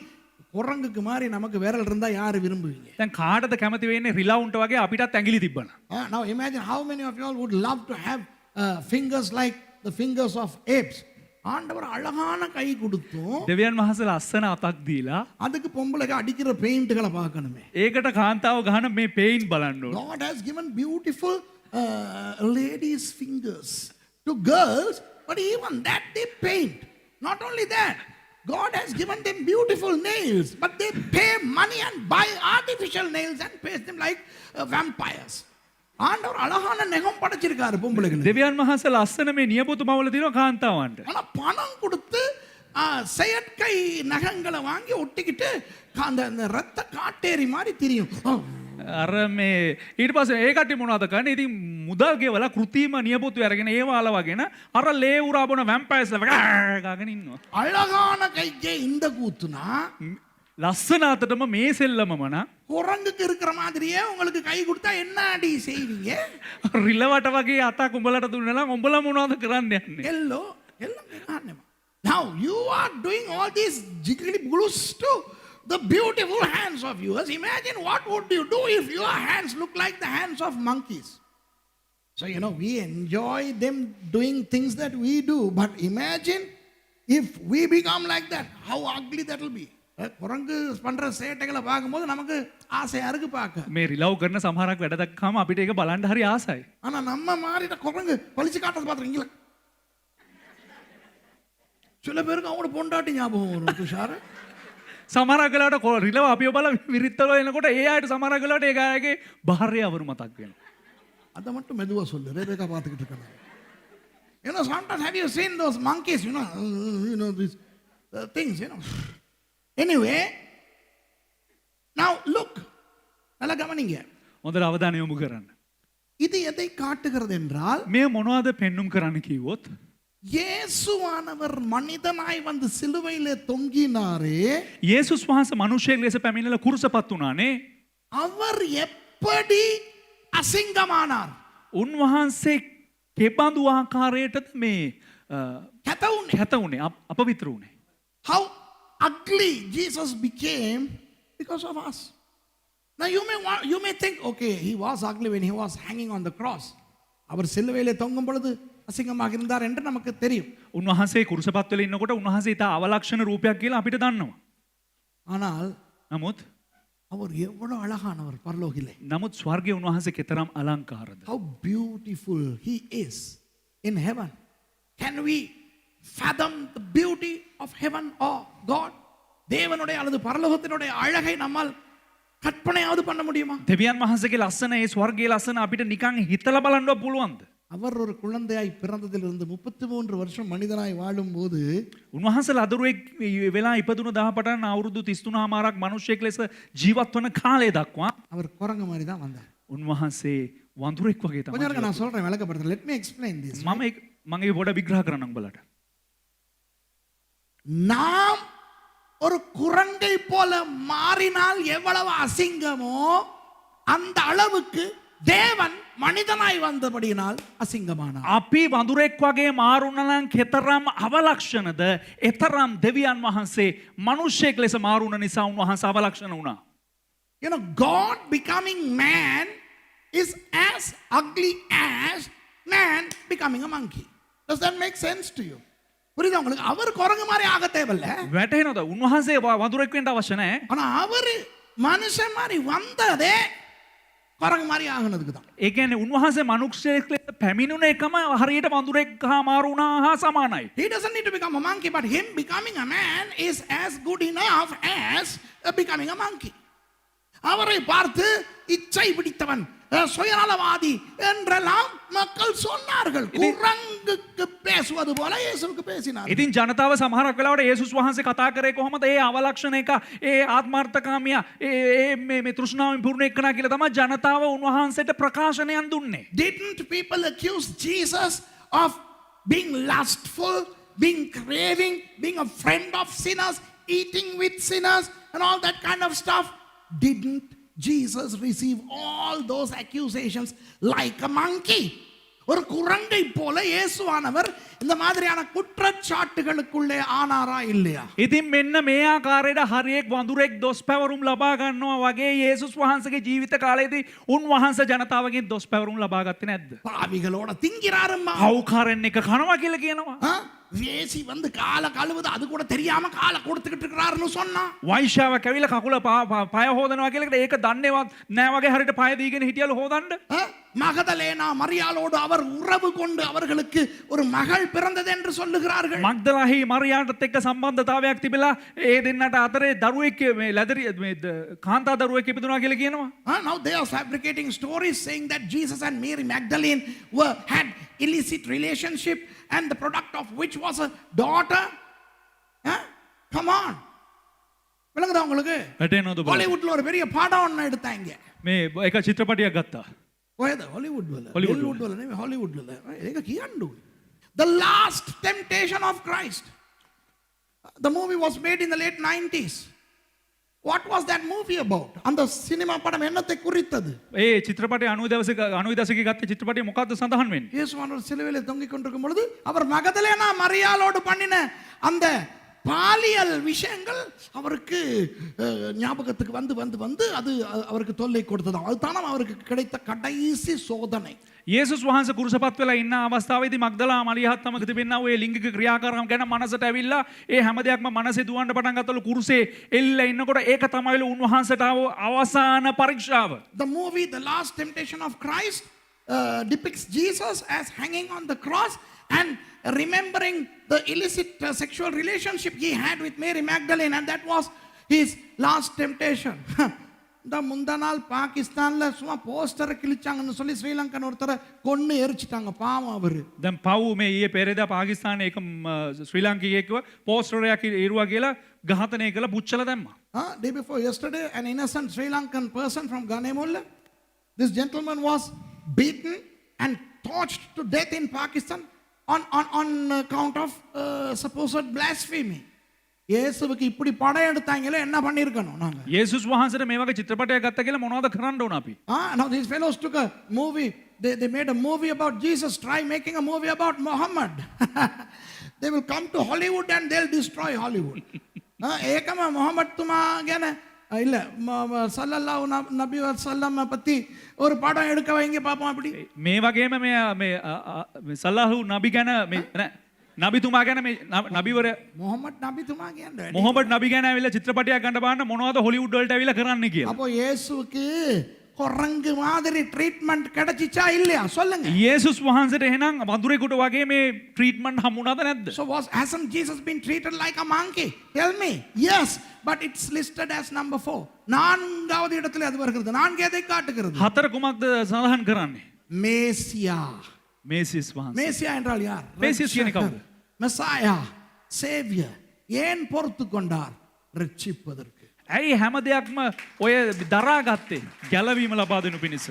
குரங்குக்கு மாதிரி நமக்கு விரல் இருந்தா யாரு விரும்புவீங்க? දැන් කාටද කැමති වෙන්නේ රිලවුන්ට වගේ අපිටත් ඇඟිලි තිබ්බන. Now imagine how many of you all would love to have fingers like the fingers of apes. ஆண்டவர் அழகான கை கொடுத்தும் දෙවියන් වහන්සේ ලස්සන අතක් දීලා அதுக்கு பொம்பளைக்கு அடிக்கிற பெயிண்ட்களை பார்க்கணுமே. ඒකට කාන්තාව ගහන මේ පේයින් බලන්න ඕන. God has given beautiful ladies' fingers to girls, but even that they paint. Not only that, God has given them beautiful nails, but they pay money and buy artificial nails and paste them like vampires. ஆண்டவர் அழகான நகம் படைச்சிருக்காரு பொம்பளைகளுக்கு. දෙවියන් වහන්සේ ලස්සන මේ නියපොතු මවල දිනවා කාන්තාවන්ට. ஆனா பணம் கொடுத்து செயற்கை நகங்களை வாங்கி ஒட்டிக்கிட்டு அந்த ரத்த காட்டேரி மாதிரி தெரியும். අර මේ ඊට පස්සේ ඒ කට්ටිය මොනවද කරන්නේ? ඉතින් මුදල් ගෙවලා කෘතිම නියපොතු අරගෙන ඒව අලවගෙන අර ලේ උරා බොන වැම්පයර්ස්ලා ගාගෙන ඉන්නවා. அழகான கைக்கே இந்த கூத்துனா ලස්සන අතටම මේ සෙල්ලමම නා குரங்குக்கு இருக்கிற மாதிரியே உங்களுக்கு கை கொடுத்தா என்ன அடி செய்வீங்க? රිලවට වගේ අතක් උඹලට දුන්නා නම් උඹලා මොනවද කරන්න යන්නේ? எல்லோ எல்லாம் காரணமா. Now you are doing all these jiggly blues to the beautiful hands of yours. Imagine what would you do if your hands look like the hands of monkeys. So you know, we enjoy them doing things that we do, but imagine if we become like that, how ugly that will be. குரங்கு பண்ற சேட்டைகளை பார்க்கும்போது நமக்கு ஆசையா இருக்கு பார்க்க. මේ රිලව් කරන සමහරක් වැඩ දැක්කම අපිට ඒක බලන්න හරි ආසයි. ஆனா நம்ம மாறிட்ட குரங்கு பழிச்சு காட்டுறது பாத்துறீங்களா? சில பேருக்கு அவங்களோட பொண்டாட்டி ஞாபகம் வரும் துஷார். සමහරක් වෙලාවට රිලව් අපිව බල විරිත්තල එනකොට ඒ ආයත සමහරක් වෙලාවට ඒ ගායගේ භාර්යාවරු මතක් වෙනවා. அதை மட்டும் மெதுவா சொல்லு. ரேபேக்கா பார்த்துக்கிட்டு இருக்காங்க. You know, sometimes have you seen those monkeys, these things, Anyway, now look. நல்லா கவனிங்க. හොඳට අවධානය යොමු කරන්න. இது எதை காட்டுகிறது என்றால் මේ මොනවද පෙන්눔 කරන්න කිව්වොත් இயேசுவானவர் மனிதனாய் வந்து சிலுவையிலே தொங்கினாரே යේසුස් වහන්සේ මිනිසෙක් ලෙස පැමිණලා කුරුසපත් වුණානේ. அவர் எப்படி அசிங்கமானார்? උන්වහන්සේ කෙබඳු ආකාරයටද මේ கெட்ட වුණේ අපවිත්‍ර වුණේ. How ugly Jesus became because of us. Now you may think, okay, he was ugly when he was hanging on the cross. அவர் சிலுவையிலே தொங்கும் பொழுது அசிங்கமாக இருந்தார் என்று நமக்கு தெரியும். උන්වහන්සේ කුරුසපත් වෙලා ඉන්නකොට උන්වහන්සේ ඉතා අවලක්ෂණ රූපයක් කියලා අපිට දන්නවා. ஆனால் නමුත් அவர் எவ்வளவு அழகானவர் பரலோகிலே. නමුත් ස්වර්ගයේ උන්වහන්සේ කෙතරම් අලංකාරද. How beautiful he is in heaven. Can we fathom the beauty of heaven or God? தேவனுடைய அல்லது பரலோகத்தினுடைய அழகை நம்மால் கற்பனையாவது பண்ண முடியுமா? දෙවියන් වහන්සේගේ ලස්සන ඒ ස්වර්ගයේ ලස්සන අපිට නිකන් හිතලා බලන්න පුළුවන්ද? அவர் ஒரு குழந்தையாய் பிறந்ததிலிருந்து 33 வருஷம் மனிதனாய் வாழும்போது උන්වහන්සේ ලදරුවෙක් වෙලා ඉපදුණු දහ පටන් අවුරුදු 33මාරක් මිනිසෙක් ලෙස ජීවත් වන කාලය දක්වා அவர் குரங்கு மாதிரி தான் வந்தார். උන්වහන්සේ වඳුරෙක් වගේ கொஞ்ச තමයි. நேரம் நான் சொல்றேன் விளக்கப்படுறேன். Let me explain this. මම මගේ පොඩ විග්‍රහ කරන්නම් උඹලට. நாம் ஒரு குரங்கை போல மாறினால் எவ்வளவு அசிங்கமோ அந்த அளவுக்கு தேவன் மனிதனாய் வந்தபடியினால் அசிங்கமானார். අපි වඳුරෙක් වගේ මාරුණා නම් කෙතරම් අවලක්ෂණද එතරම් දෙවියන් වහන්සේ මිනිසෙක් ලෙස මාරුණ නිසා උන්වහන්සේ අවලක්ෂණ වුණා. You know, God becoming man is as ugly as man becoming a monkey. Does that make sense to you? புரியுதா உங்களுக்கு? அவர் குரங்கு மாதிரி ஆக தேவையில்ல. වැටහෙනවද? උන්වහන්සේ වඳුරෙක් වෙන්න අවශ්‍ය නැහැ. ஆனா அவர் மனுஷன் மாதிரி வந்ததே குரங்கு மாதிரி ஆகுனதுக்கு தான். ඒ කියන්නේ උන්වහන්සේ මිනිසෙක් ලෙස පැමිණුණ එකම හරියට වඳුරෙක් හා මාරු වුණා හා සමානයි. He doesn't need to become a monkey, but him becoming a man is as good enough as becoming a monkey. அவரை பார்த்து இச்சை பிடித்தவன் சுயநலவாதி என்றெல்லாம் மக்கள் சொன்னார்கள். குரங்குக்கு பேசுவது போல இயேசுவுக்கு பேசினார். ඉතින් ජනතාව සමහරක් වෙලාවට යේසුස් වහන්සේ කතා කරේ කොහොමද? ඒ අවලක්ෂණ එක, ඒ ආත්මార్థකාමියා, මේ තෘෂ්ණාවෙන් පුරුණ එක්කනා කියලා තමයි ජනතාව උන්වහන්සේට ප්‍රකාශනයන් දුන්නේ. Didn't people accuse Jesus of being lustful, being craving, being a friend of sinners, eating with sinners and all that kind of stuff? Didn't Jesus receive all those accusations like a monkey? ஒரு குரங்கை போல இயேசுவானவர் இந்த மாதிரியான குற்றச்சாட்டுகளுக்குள்ளே ஆனாரா இல்லையா? ඉතින් මෙන්න මේ ආකාරයට හරියෙක් වඳුරෙක් දොස් පැවරුම් ලබා ගන්නවා වගේ යේසුස් වහන්සේගේ ජීවිත කාලයේදී උන්වහන්සේ ජනතාවගෙන් දොස් පැවරුම් ලබා ගත්තේ නැද්ද? பாவிகளோட திங்கிறாரும்மா. පව්කාරයන් එක කනවා කියලා කියනවා. வேசி வந்து காலை கழுவுது அது கூட தெரியாம காலை கொடுத்துக்கிட்டு இருக்கிறாருன்னு சொன்னா. වෛශ්‍යාව කැවිලා කකුල පය හොදනවා කියලා ඒක දන්නේවත් නෑ වගේ හරියට පය දීගෙන හිටියලු හොදන්න. மகதலேனா மரியாளோடு அவர் உறவு கொண்டு அவர்களுக்கு ஒரு மகள் பிறந்தது என்று சொல்லுகிறார்கள். මග්දලාහි මරියාටත් එක්ක සම්බන්ධතාවයක් තිබිලා ඒ දෙන්නට අතරේ දරුවෙක් මේ ලැදරි මේ කාන්තා දරුවෙක් ඉපදුනා කියලා කියනවා. Now they are fabricating stories saying that Jesus and Mary Magdalene had illicit relationship and the product of which was a daughter. Come on. விளங்குதா உங்களுக்கு? වැටෙනවද බලන්න. ஹாலிவுட்ல ஒரு பெரிய படம் ஒன்னு எடுத்தாங்க. මේ එක චිත්‍රපටයක් ගත්තා. කොහෙද? හොලිවුඩ් වල. Hollywood වල. හොලිවුඩ් වල නෙමෙයි හොලිවුඩ් වල. ඒක කියන්නේ. The last temptation of Christ. The movie was made in the late 90s. What was that movie about? அந்த சினிமா படம் என்னத்தை குறித்தது? ඒ චිත්‍රපටය 90 දශකයේ ගත්ත චිත්‍රපටය මොකක්ද සඳහන් වෙන්නේ? இயேசுவானவர் சிலுவையிலே தொங்கிக் கொண்டிருக்கும் பொழுது அவர் மகதலேனா மரியாளோடு பண்ணின அந்த பாலியல் விஷயங்கள் அவருக்கு ஞாபகத்துக்கு வந்து வந்து வந்து அது அவருக்கு தொல்லை கொடுத்தது. அதுதான் அவருக்கு கிடைத்த கடைசி சோதனை. යේසුස් වහන්සේ කුරුසපත් වෙලා ඉන්න අවස්ථාවේදී මග්දලා මරියාත් සමග තිබෙනා ඔය ලිංගික ක්‍රියාකාරකම් ගැන මනසට ඇවිල්ලා ඒ හැම දෙයක්ම මනසේ දුවන්න පටන් ගත්තලු කුරුසේ එල්ලලා ඉන්නකොට ඒක තමයිලු උන්වහන්සේට අවසාන පරීක්ෂාව. The movie The Last Temptation of Christ depicts Jesus as hanging on the cross and remembering the illicit sexual relationship he had with Mary Magdalene, and that was his last temptation. இந்த முந்தா நாள் பாகிஸ்தான்ல சும்மா போஸ்டரை கிழிச்சாங்கன்னு சொல்லி ஸ்ரீலங்கன் ஒருத்தரை கொன்னு எரிச்சிட்டாங்க பாவம் அவரு දැන් පව් මේ ඊයේ පෙරේදා පාකිස්තානයේ එක ශ්‍රී ලාංකිකයෙක්ව පෝස්ටරයක් ඉරුවා කියලා ඝාතනය කළ පුච්චල දැම්මා. Day before yesterday, an innocent Sri Lankan person from Ganemulla, this gentleman was beaten and tortured to death in Pakistan on account of supposed blasphemy. இயேசுவுக்கு இப்படி படம் எடுத்தாங்களே என்ன பண்ணிருக்கணும் நாங்க? යේසුස් වහන්සේට මේ වගේ චිත්‍රපටයක් ගත්ත කියලා මොනවද කරන්න ඕන අපි? Now these fellows took a movie. They made a movie about Jesus. Try making a movie about Muhammad. They will come to Hollywood and they'll destroy Hollywood. ඒකම මොහමඩ් තුමා ගැන இல்ல சல்லல்லாஹு நபி வஸல்லம் பத்தி ஒரு படம் எடுக்க வைங்க பாப்போம் அப்படி. මේ වගේම මේ සල්ලාහු නබි ගැන මේ නබිතුමා ගැන මේ නබිවර முகமது நபி துமா කියන්නේ. මොහමඩ් නබි ගැන ඇවිල්ලා චිත්‍රපටයක් ගන්න බලන්න මොනවද හොලිවුඩ් වලට ඇවිල්ලා කරන්න කියලා. அப்போ இயேசுவுக்கு குரங்கு மாதிரி ட்ரீட்மெண்ட் கிடைச்சிச்சா இல்லையா சொல்லுங்க. යේසුස් වහන්සේට එහෙනම් වඳුරෙකුට වගේ මේ ට්‍රීට්මන්ට් හම්බුණාද නැද්ද? So hasn't Jesus been treated like a monkey? Tell me. Yes, but it's listed as number 4. நான்காவது இடத்துல அது வருகிறது. நான்கு எதை காட்டுகிறது? හතර කුමක්ද සඳහන් කරන්නේ? மேசியா. මේසිස් වහන්සේ. மேசியா என்றால் யார்? மேசியஸ் කියන්නේ කවුද? மெசாயா, சேவியர். ஏன் பொறுத்து கொண்டார்? ரட்சிப்பதற்கு. ඇයි හැම දෙයක්ම ඔය දරා ගත්තේ? ගැලවීම ලබා දෙනු පිණිස.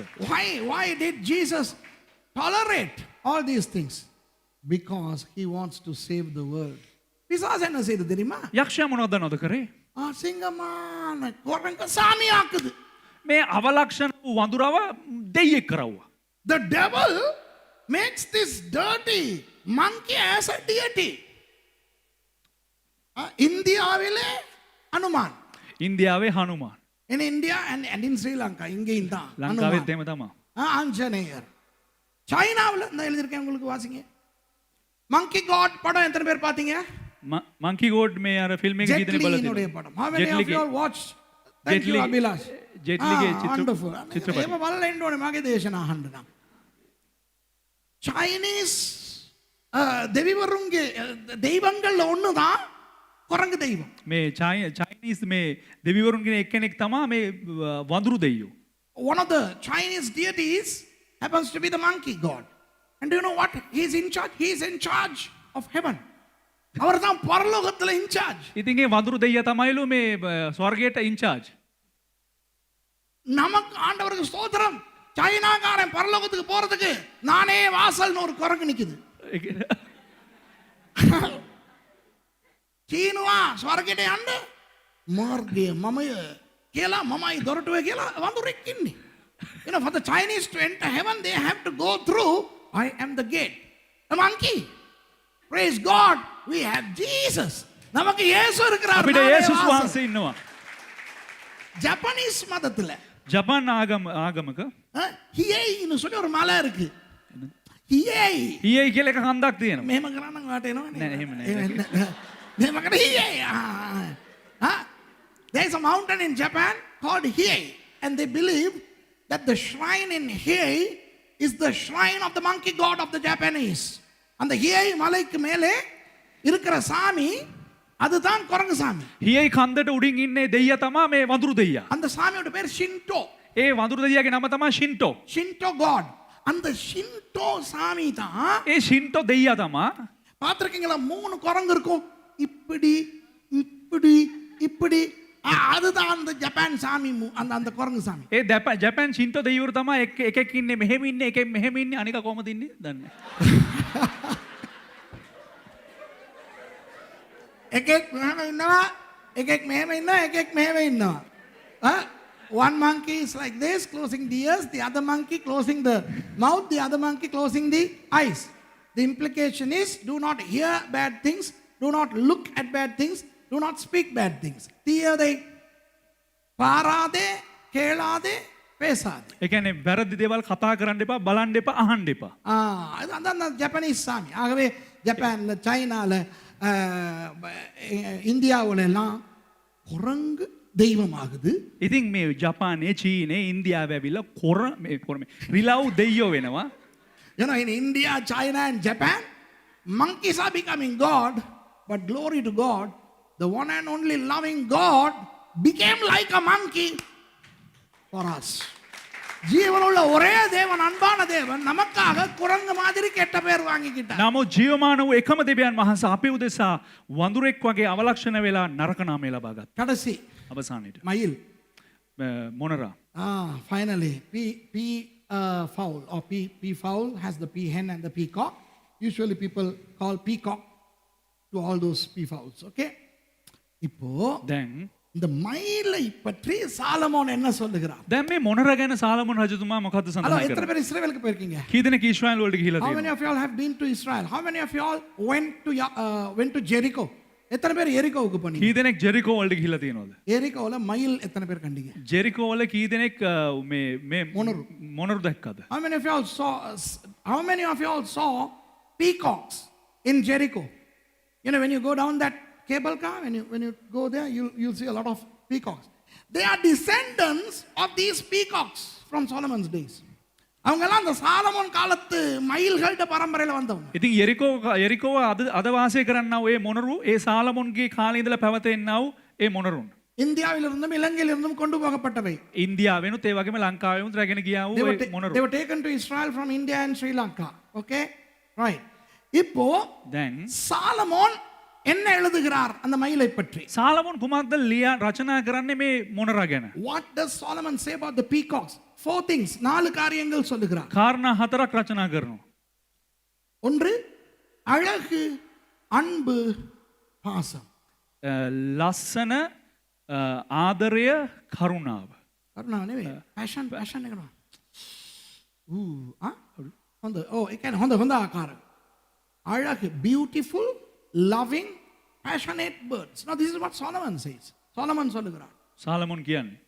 Why did Jesus tolerate all these things? Because he wants to save the world. பிசாசு என்ன செய்து தெரியுமா? යක්ෂයා මොනවද දන්නවද කරේ? அசிங்கமான குரங்க சாமியாக்குது. මේ අවලක්ෂණ වූ වඳුරව දෙයියෙක් කරවුවා. The devil makes this dirty monkey as a deity. இந்தியாவிலே அனுமான். ඉන්දියාවේ Hanuman. In India and in Sri Lanka இங்கேயும் தான் ලංකාවෙත් එහෙම තමයි. ஆஞ்சநேயர். சைனாவில் இந்த எழுதியிருக்கேன் உங்களுக்கு வாசிங்க. monkey god படம் எத்தனை பேர் பார்த்தீங்க? මංකි ගෝඩ් මේ අර ෆිල්ම් එක ගීතනේ බලලා ජෙට්ලිගේ පடம். How many of you all watched? Thank you Abhilash. ජෙට්ලිගේ චිත්‍රපට. ඒව බලලා ඉන්න ඕනේ මගේ දේශනා අහන්න නම්. Chinese දෙවිවරුන්ගේ தெய்வங்கள்ல ஒன்று தான் குரங்கு தெய்வம். මේ චයිනීස් මේ දෙවිවරුන්ගේ එක්කෙනෙක් තමයි මේ වඳුරු දෙයියෝ. One of the Chinese deities happens to be the monkey god. And do you know what? He is in charge. He is in charge of heaven. அவர் தான் பரலோகத்துல in charge. ඉතින් ඒ වඳුරු දෙයියා තමයිලු මේ ස්වර්ගයට ඉන්චාර්ජ්. நமக்கு ஆண்டவருக்கு ஸ்தோத்திரம். சைனாக்காரன் பரலோகத்துக்கு போறதுக்கு நானே வாசல்னு ஒரு குரங்கு நிக்குது. චීනුවා ස්වර්ගයට යන්න මාර්ගය මමය කියලා මමයි දොරටුවේ කියලා වඳුරෙක් ඉන්නේ. You know, for the Chinese to enter heaven, they have to go through, I am the gate. The monkey. Praise God, we have Jesus. நமக்கு இயேசு இருக்கிறார். අපිට යේසුස් වහන්සේ ඉන්නවා. ஜப்பனீஸ் மதத்துல ජපාන් ආගමක ஹியேன்னு சொல்லி ஒரு மலை இருக்கு. ஹியே. ඊයේ කියලා එක හන්දක් තියෙනවා. මෙහෙම කරන්න වාට එනවනේ. නෑ එහෙම නෑ. There is a mountain in Japan called Hiei, and they believe that the shrine in Hiei is the shrine of the monkey god of the Japanese. And the Hiei மலைக்கு மேலே இருக்கிற சாமி அதுதான் குரங்கு சாமி. ඊයේ කන්දට උඩින් ඉන්නේ දෙයියා තමයි මේ වඳුරු දෙයියා. அந்த சாமியோட பேர் ஷின்டோ. ඒ වඳුරු දෙයියාගේ නම තමයි ஷின்டோ. Shinto god. அந்த ஷின்டோ சாமி தான். ඒ ஷின்டோ දෙයියා තමයි. பார்த்திருக்கீங்களா 3 குரங்கு இருக்கும். இப்படி இப்படி இப்படி அதுதான் அந்த ஜப்பான் சாமி அந்த குரங்கு சாமி. ඒ ජපාන් ෂින්ටෝ දෙවිවරු තමයි එකෙක් ඉන්නේ මෙහෙම ඉන්නේ එකෙක් මෙහෙම ඉන්නේ අනික කොහමද ඉන්නේ දන්නේ. එකෙක් මෙහෙම ඉන්නවා එකෙක් මෙහෙම ඉන්නවා එකෙක් මෙහෙම ඉන්නවා. One monkey is like this, closing the ears, the other monkey closing the mouth, the other monkey closing the eyes. The implication is, do not hear bad things, do not look at bad things, do not speak bad things. தீயதை பாராதே கேளாதே பேசாதே. ඒ කියන්නේ වැරදි දේවල් කතා කරන්න එපා බලන්න එපා අහන්න එපා. அது அந்த ஜப்பானீஸ் சாமி. ஆகவே ஜப்பான்ல சைனால இந்தியாவுல எல்லாம் குரங்கு தெய்வமாகுது. ඉතින් මේ ජපානයේ චීනයේ ඉන්දියාවේ ඇවිල්ලා රිලව් දෙයියෝ වෙනවා. You know, in India, China and Japan, monkeys are becoming God, but glory to God, the one and only loving God became like a monkey. for us. ஜீவனுள்ள ஒரே தேவன், அன்பான தேவன் நமக்காக குரங்கு மாதிரி கெட்ட பேர் வாங்கிக்கிட்டார். නමුත් ජීවමාන වූ එකම දෙවියන් වහන්සේ අපේ උදෙසා වඳුරෙක් වගේ අවලක්ෂණ වෙලා නරක නාමය ලබා ගත්තා. கடைசி අවසානයේට மயில். මොනරා Finally, fowl or P fowl has the peahen and the peacock. Usually people call peacock to all those P fowls. Okay. இப்போ දැන් இந்த மயிலை பற்றி சாலமோன் என்ன சொல்லுகிறார்? දැන් මේ මොනරා ගැන සාලමෝන් රජතුමා මොකද්ද ஹலோ, සඳහන් எத்தனை කරන්නේ? பேர் இஸ்ரவேலுக்கு போயிருக்கீங்க? කී දෙනෙක් ඊශ්‍රායල් වලට ගිහිලා How many තියෙනවද? of you all have been to Israel? How many of you all went to Jericho? எத்தனை பேர் எரிகோவுக்கு போனீங்க? කී දෙනෙක් ජෙරිකෝ වලට ගිහිලා තියෙනවද? எரிகோல மயில் எத்தனை பேர் கண்டீங்க? ජෙරිකෝ වල කී දෙනෙක් මේ මොනරු දැක්කද? How many of you all saw peacocks in Jericho? You know, when you go down that cable car, when you go there, you'll see a lot of peacocks. They are descendants of these peacocks from Solomon's days. அவங்கெல்லாம் அந்த Solomon காலத்து மயில்களோட பரம்பரையில வந்தவங்க. ඉතින් යෙරිකෝව අද වාසය කරන්නා වූ ඒ මොනරු ඒ සාලමෝන්ගේ කාලේ ඉඳලා පැවතෙන්නා වූ ඒ මොනරුන්. இந்தியாவிலிருந்தும் இலங்கையிலிருந்தும் கொண்டு போகப்பட்டவை. ඉන්දියාවෙනුත් ඒ වගේම ලංකාවෙනුත් රැගෙන ගියා වූ ඒ මොනරු. They were taken to Israel from India and Sri Lanka. Okay? Right. இப்போ දැන් சாலமோன் என்ன எழுதுகிறார் அந்த மயிலை பற்றி? සාලමෝන් කුමක්ද ලියා රචනා කරන්නේ මේ මොනරා ගැන? What does Solomon say about the peacocks? 4 things, 4 காரியங்கள் சொல்லுகிறார். කාරණා 4ක් රචනා කරනවා. ஒன்று, அழகு, அன்பு, பாசம். ලස්සන ආදරය කරුණාව. கருணா නෙවෙයි. passion එකනවා. හොඳ ආකාර. அழகு, beautiful, loving, passionate birds. Now this is what Solomon says. Solomon சொல்லுகிறார். සාලමෝන් කියන්නේ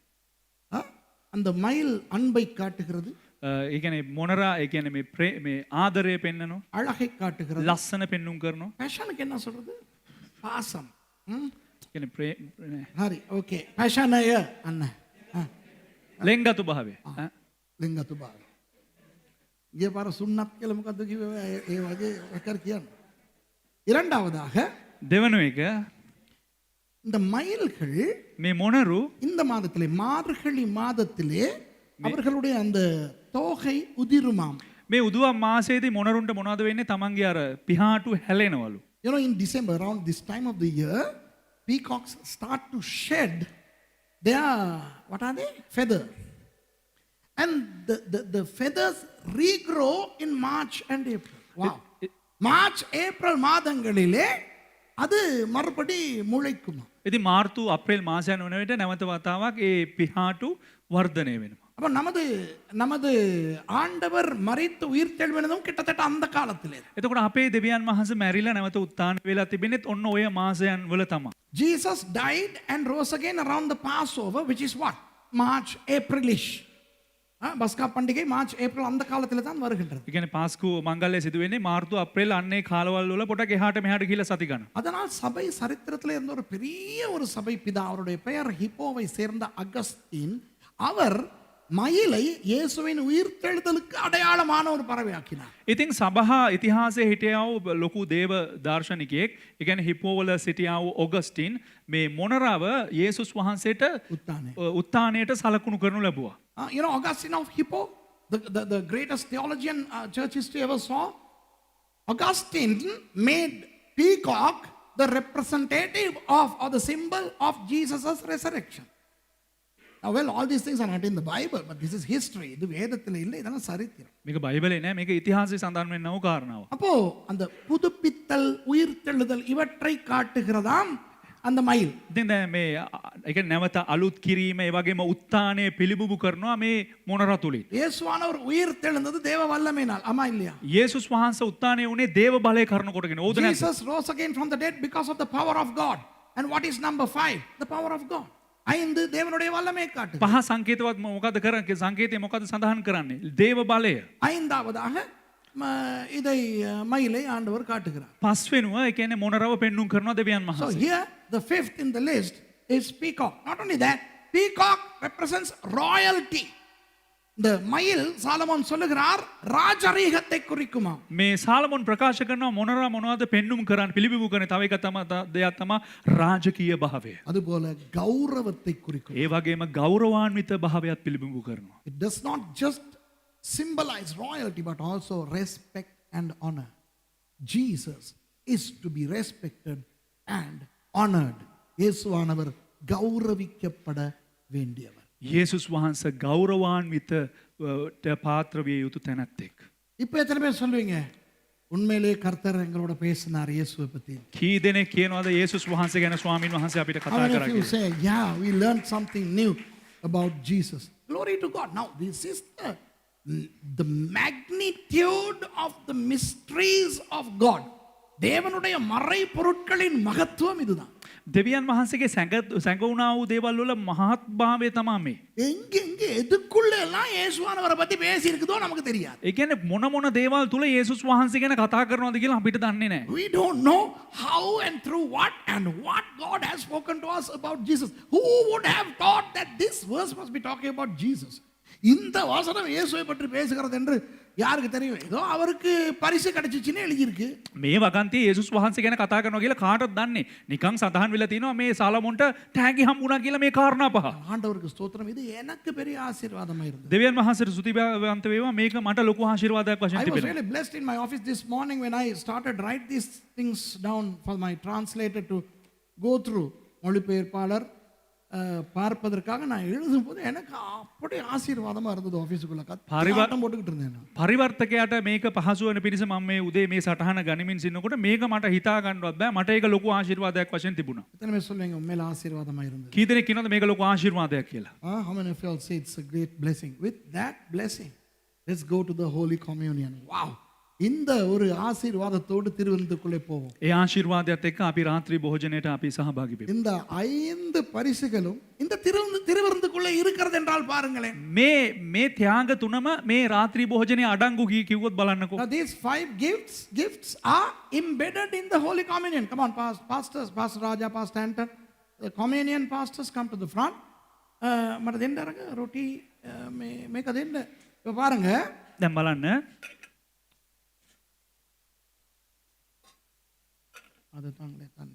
அந்த மயில் அன்பை காட்டுகிறது, ඒ කියන්නේ මොනරා ඒ කියන්නේ මේ ආදරය පෙන්නනවා, அழகை காட்டுகிறது. ලස්සන පෙන්눔 කරනවා. passionக்கு என்ன சொல்றது? பாசம். කියන්නේ හරි, okay. passionය අන්න. ලෙන්ගතු භාවය. ලිංගතු භාවය. ගිය පාර සුන්නත් කියලා මොකද්ද කිව්වේ? ඒ වගේ එකක් කියන්න. இரண்டாவதாக දෙවන එක இந்த மயில்கள் මේ මොනරු இந்த மாதத்திலே, மார்கழி மாதத்திலே அவர்களுடைய அந்த தோகை உதிருமாம். මේ උදුවා මාසයේදී මොනරුන්ට මොනවද වෙන්නේ? තමන්ගේ අර පිහාටු හැලෙනවලු. You know, in December, around this time of the year, peacocks start to shed their, what are they? Feather. And the feathers regrow in March and April. Wow. March, April மாதங்களிலே அது மறுபடி முளைக்குமா. ඉතින් මාර්තු අප්‍රේල් මාසයන් වන විට නැවත වතාවක් ඒ පිහාටු වර්ධනය වෙනවා. அப்ப நமது ஆண்டவர் மரித்து உயிர்த்தெழுவினதும் கிட்டத்தட்ட அந்த காலத்திலே. එතකොට අපේ දෙවියන් වහන්සේ මැරිලා නැවත උත්ථාන වෙලා තිබෙනෙත් ඔන්න ඔය මාසයන් වල තමයි. Jesus died and rose again around the Passover, which is what? March, Aprilish. பஸ்கா பண்டிகை மார்ச் ஏப்ரல் அந்த காலத்துல தான் வருகின்றது. ඒ කියන්නේ පාස්කු මංගල්‍යය සිදු වෙන්නේ මාර්තු අප්‍රේල් අන්නේ කාලවල වල පොඩක් එහාට මෙහාට ගිහිලා සති ගන්න. அதனால் சபை சரித்திரத்தில் இருந்த ஒரு பெரிய ஒரு சபை பிதா, அவருடைய பெயர் ஹிப்போவை சேர்ந்த அகஸ்தீன், அவர் மயிலை இயேசுவின் உயிர்த்தெழுதலுக்கு அடையாளமான ஒரு பறவையாக்கினார். ඉතින් සභා ඉතිහාසයේ හිටියා වූ ලොකු දේව දාර්ශනිකයෙක්, ඒ කියන්නේ හිපෝ වල සිටියා වූ ඔගස්ටින් මේ මොනරාව යේසුස් වහන්සේට උත්ථානයට සලකුණු කරනු ලැබුවා. You know, Augustine of Hippo, the greatest theologian church history ever saw. Augustine made peacock the representative of, or the symbol of Jesus' resurrection. Now, well, all these things are not in the Bible, but this is history. இது வேதத்தில் இல்லை, இதெல்லாம் சரித்திரம். මේක බයිබලේ නෑ, මේක ඉතිහාසයේ සඳහන් වෙන්නව කාරණාව. அப்போ அந்த புதுப்பித்தல், உயிர்த்தெழுதல் இவற்றை காட்டுகிறதாம் அந்த மயில். ඉතින් දැන් මේ ඒ කියන්නේ නැවත අලුත් කිරීම, ඒ වගේම උත්ථානය පිළිබිඹු කරනවා මේ මොනරා තුලින්. இயேசுவானவர் உயிர்த்தெழுந்தது தேவ வல்லமையினால். ஆமா இல்லையா? යේසුස් වහන්සේ උත්ථානය වුණේ දේව බලය කරන කොටගෙන. ඕද නැද්ද? Jesus rose again from the dead because of the power of God. And what is number 5? The power of God. 5 தேவனுடைய வல்லமையை காட்டுது. පහ සංකේතවත් මොකද කරන්නේ? සංකේතය මොකද සඳහන් කරන්නේ? දේව බලය. ஐந்தாவதாக இதை மயிலை ஆண்டவர் காட்டுகிறார். පස්වෙනුව ඒ කියන්නේ මොනරව පෙන්눔 කරනවා දෙවියන් So වහන්සේ. here the 5th in the list is peacock. Not only that, peacock represents royalty. இந்த மயில் சாலமோன் சொல்லுகிறார் ராஜரீகத்தை குறிக்குமா. මේ සාලමොන් ප්‍රකාශ කරනවා මොනරා මොනවද පෙන්눔 කරන්න පිළිබිඹු කරන තව එක තමයි දෙයක් තමයි රාජකීය භාවය. அதுபோல கௌரவத்தை குறிக்கும். ඒ වගේම ගෞරවාන්විත භාවයත් පිළිබිඹු කරනවා. It does not just symbolize royalty but also respect and honor. Jesus is to be respected and honored. இயேசுவானவர் கௌரவிக்கப்பட வேண்டியவர். යේසුස් වහන්සේ ගෞරවාන්විත පාත්‍ර විය යුතු තැනැත්තෙක්. இப்போ எத்தனை பேர் சொல்லுவீங்க உண்மையிலேயே கர்த்தர் எங்களோட பேசினார் இயேசுவை பத்தி? කී දෙනෙක් කියනවාද යේසුස් වහන්සේ ගැන ස්වාමීන් වහන්සේ අපිට How කතා many කරා of you කියලා? say, yeah, we learned something new about Jesus? Glory to God. Now, this is the magnitude of the mysteries of God. தேவனுடைய மறை பொருட்களின் மகத்துவம் இதுதான். දෙවියන් වහන්සේගේ සැඟවුණා වූ දේවල් වල මහත් භාවය තමයි මේ. எங்க எதுக்குள்ள எல்லாம் இயேசுவானவரை பத்தி பேசி இருக்குதோ நமக்கு தெரியாது. ඒ කියන්නේ මොන මොන දේවල් තුල යේසුස් වහන්සේ ගැන කතා කරනවද කියලා අපිට දන්නේ නැහැ. We don't know how and through what God has spoken to us about Jesus. Who would have thought that this verse must be talking about Jesus? இந்த வசனம் இயேசுவை பற்றி பேசுகிறது என்று யாருக்கு தெரியும்? ஏதோ அவருக்கு பரிசு கிடைச்சிச்சுன்னு எழுதியிருக்கு. මේ වගන්තියේ යේසුස් වහන්සේ ගැන කතා කරනවා කියලා කාටවත් දන්නේ. නිකන් සඳහන් වෙලා තිනවා මේ සාලමොන්ට තෑගි හම්බුණා කියලා මේ කාරණා පහ. ஆண்டவருக்கு ஸ்தோத்திரம். இது எனக்கு பெரிய ஆசீர்வாதமா இருந்தது. දෙවියන් වහන්සේට ස්තුතිවන්ත වේවා. මේක මට ලොකු ආශිර්වාදයක් වශයෙන් I was තිබෙනවා. really blessed in my office this morning when I started write these things down for my translator to go through. மொழிபெயர்ப்பாளர் பார்ப்பதற்காக நான் எழுதும்போது எனக்கு அப்படி ஆசீர்வாதமா இருந்தது. ஆபீஸ்க்குள்ள கத்தாட்டம் போட்டுக்கிட்டு இருந்தேன். පරිවර්තකයාට මේක පහසු වෙන පිණිස මම මේ උදේ මේ සටහන ගනිමින් සින්නකොට මේක මට හිතා ගන්නවත් බෑ. මට ඒක ලොකු ආශිර්වාදයක් වශයෙන් තිබුණා. எத்தனை பேர் சொல்லுவீங்க உண்மையில ஆசீர்வாதமா இருந்தது? කී දෙනෙක් කියනවද මේක ලොකු ආශිර්වාදයක් කියලා? How many of you all say it's a great blessing? With that blessing, let's go to the Holy Communion. Wow! இந்த ஒரு ஆசீர்வாதத்தோடு திருவிருந்துக்குள்ளே போவோம். ඒ ආශිර්වාදයත් එක්ක අපි රාත්‍රී භෝජනයට අපි සහභාගී වෙමු. இந்த 5 பரிசுகளும் இந்த திருவிருந்துக்குள்ளே இருக்கிறது என்றால் பாருங்களேன். මේ ත්‍යාග තුනම මේ රාත්‍රී භෝජනයේ අඩංගු කිව්වොත් බලන්නකෝ. Now these 5 gifts are embedded in the Holy Communion. Come on, pastors, Pastor Raja, Pastor Anton, the communion pastors come to the front. මට දෙන්න අරක රොටි මේක දෙන්න. இப்ப பாருங்க. දැන් බලන්න. அது தாங்களே தான்.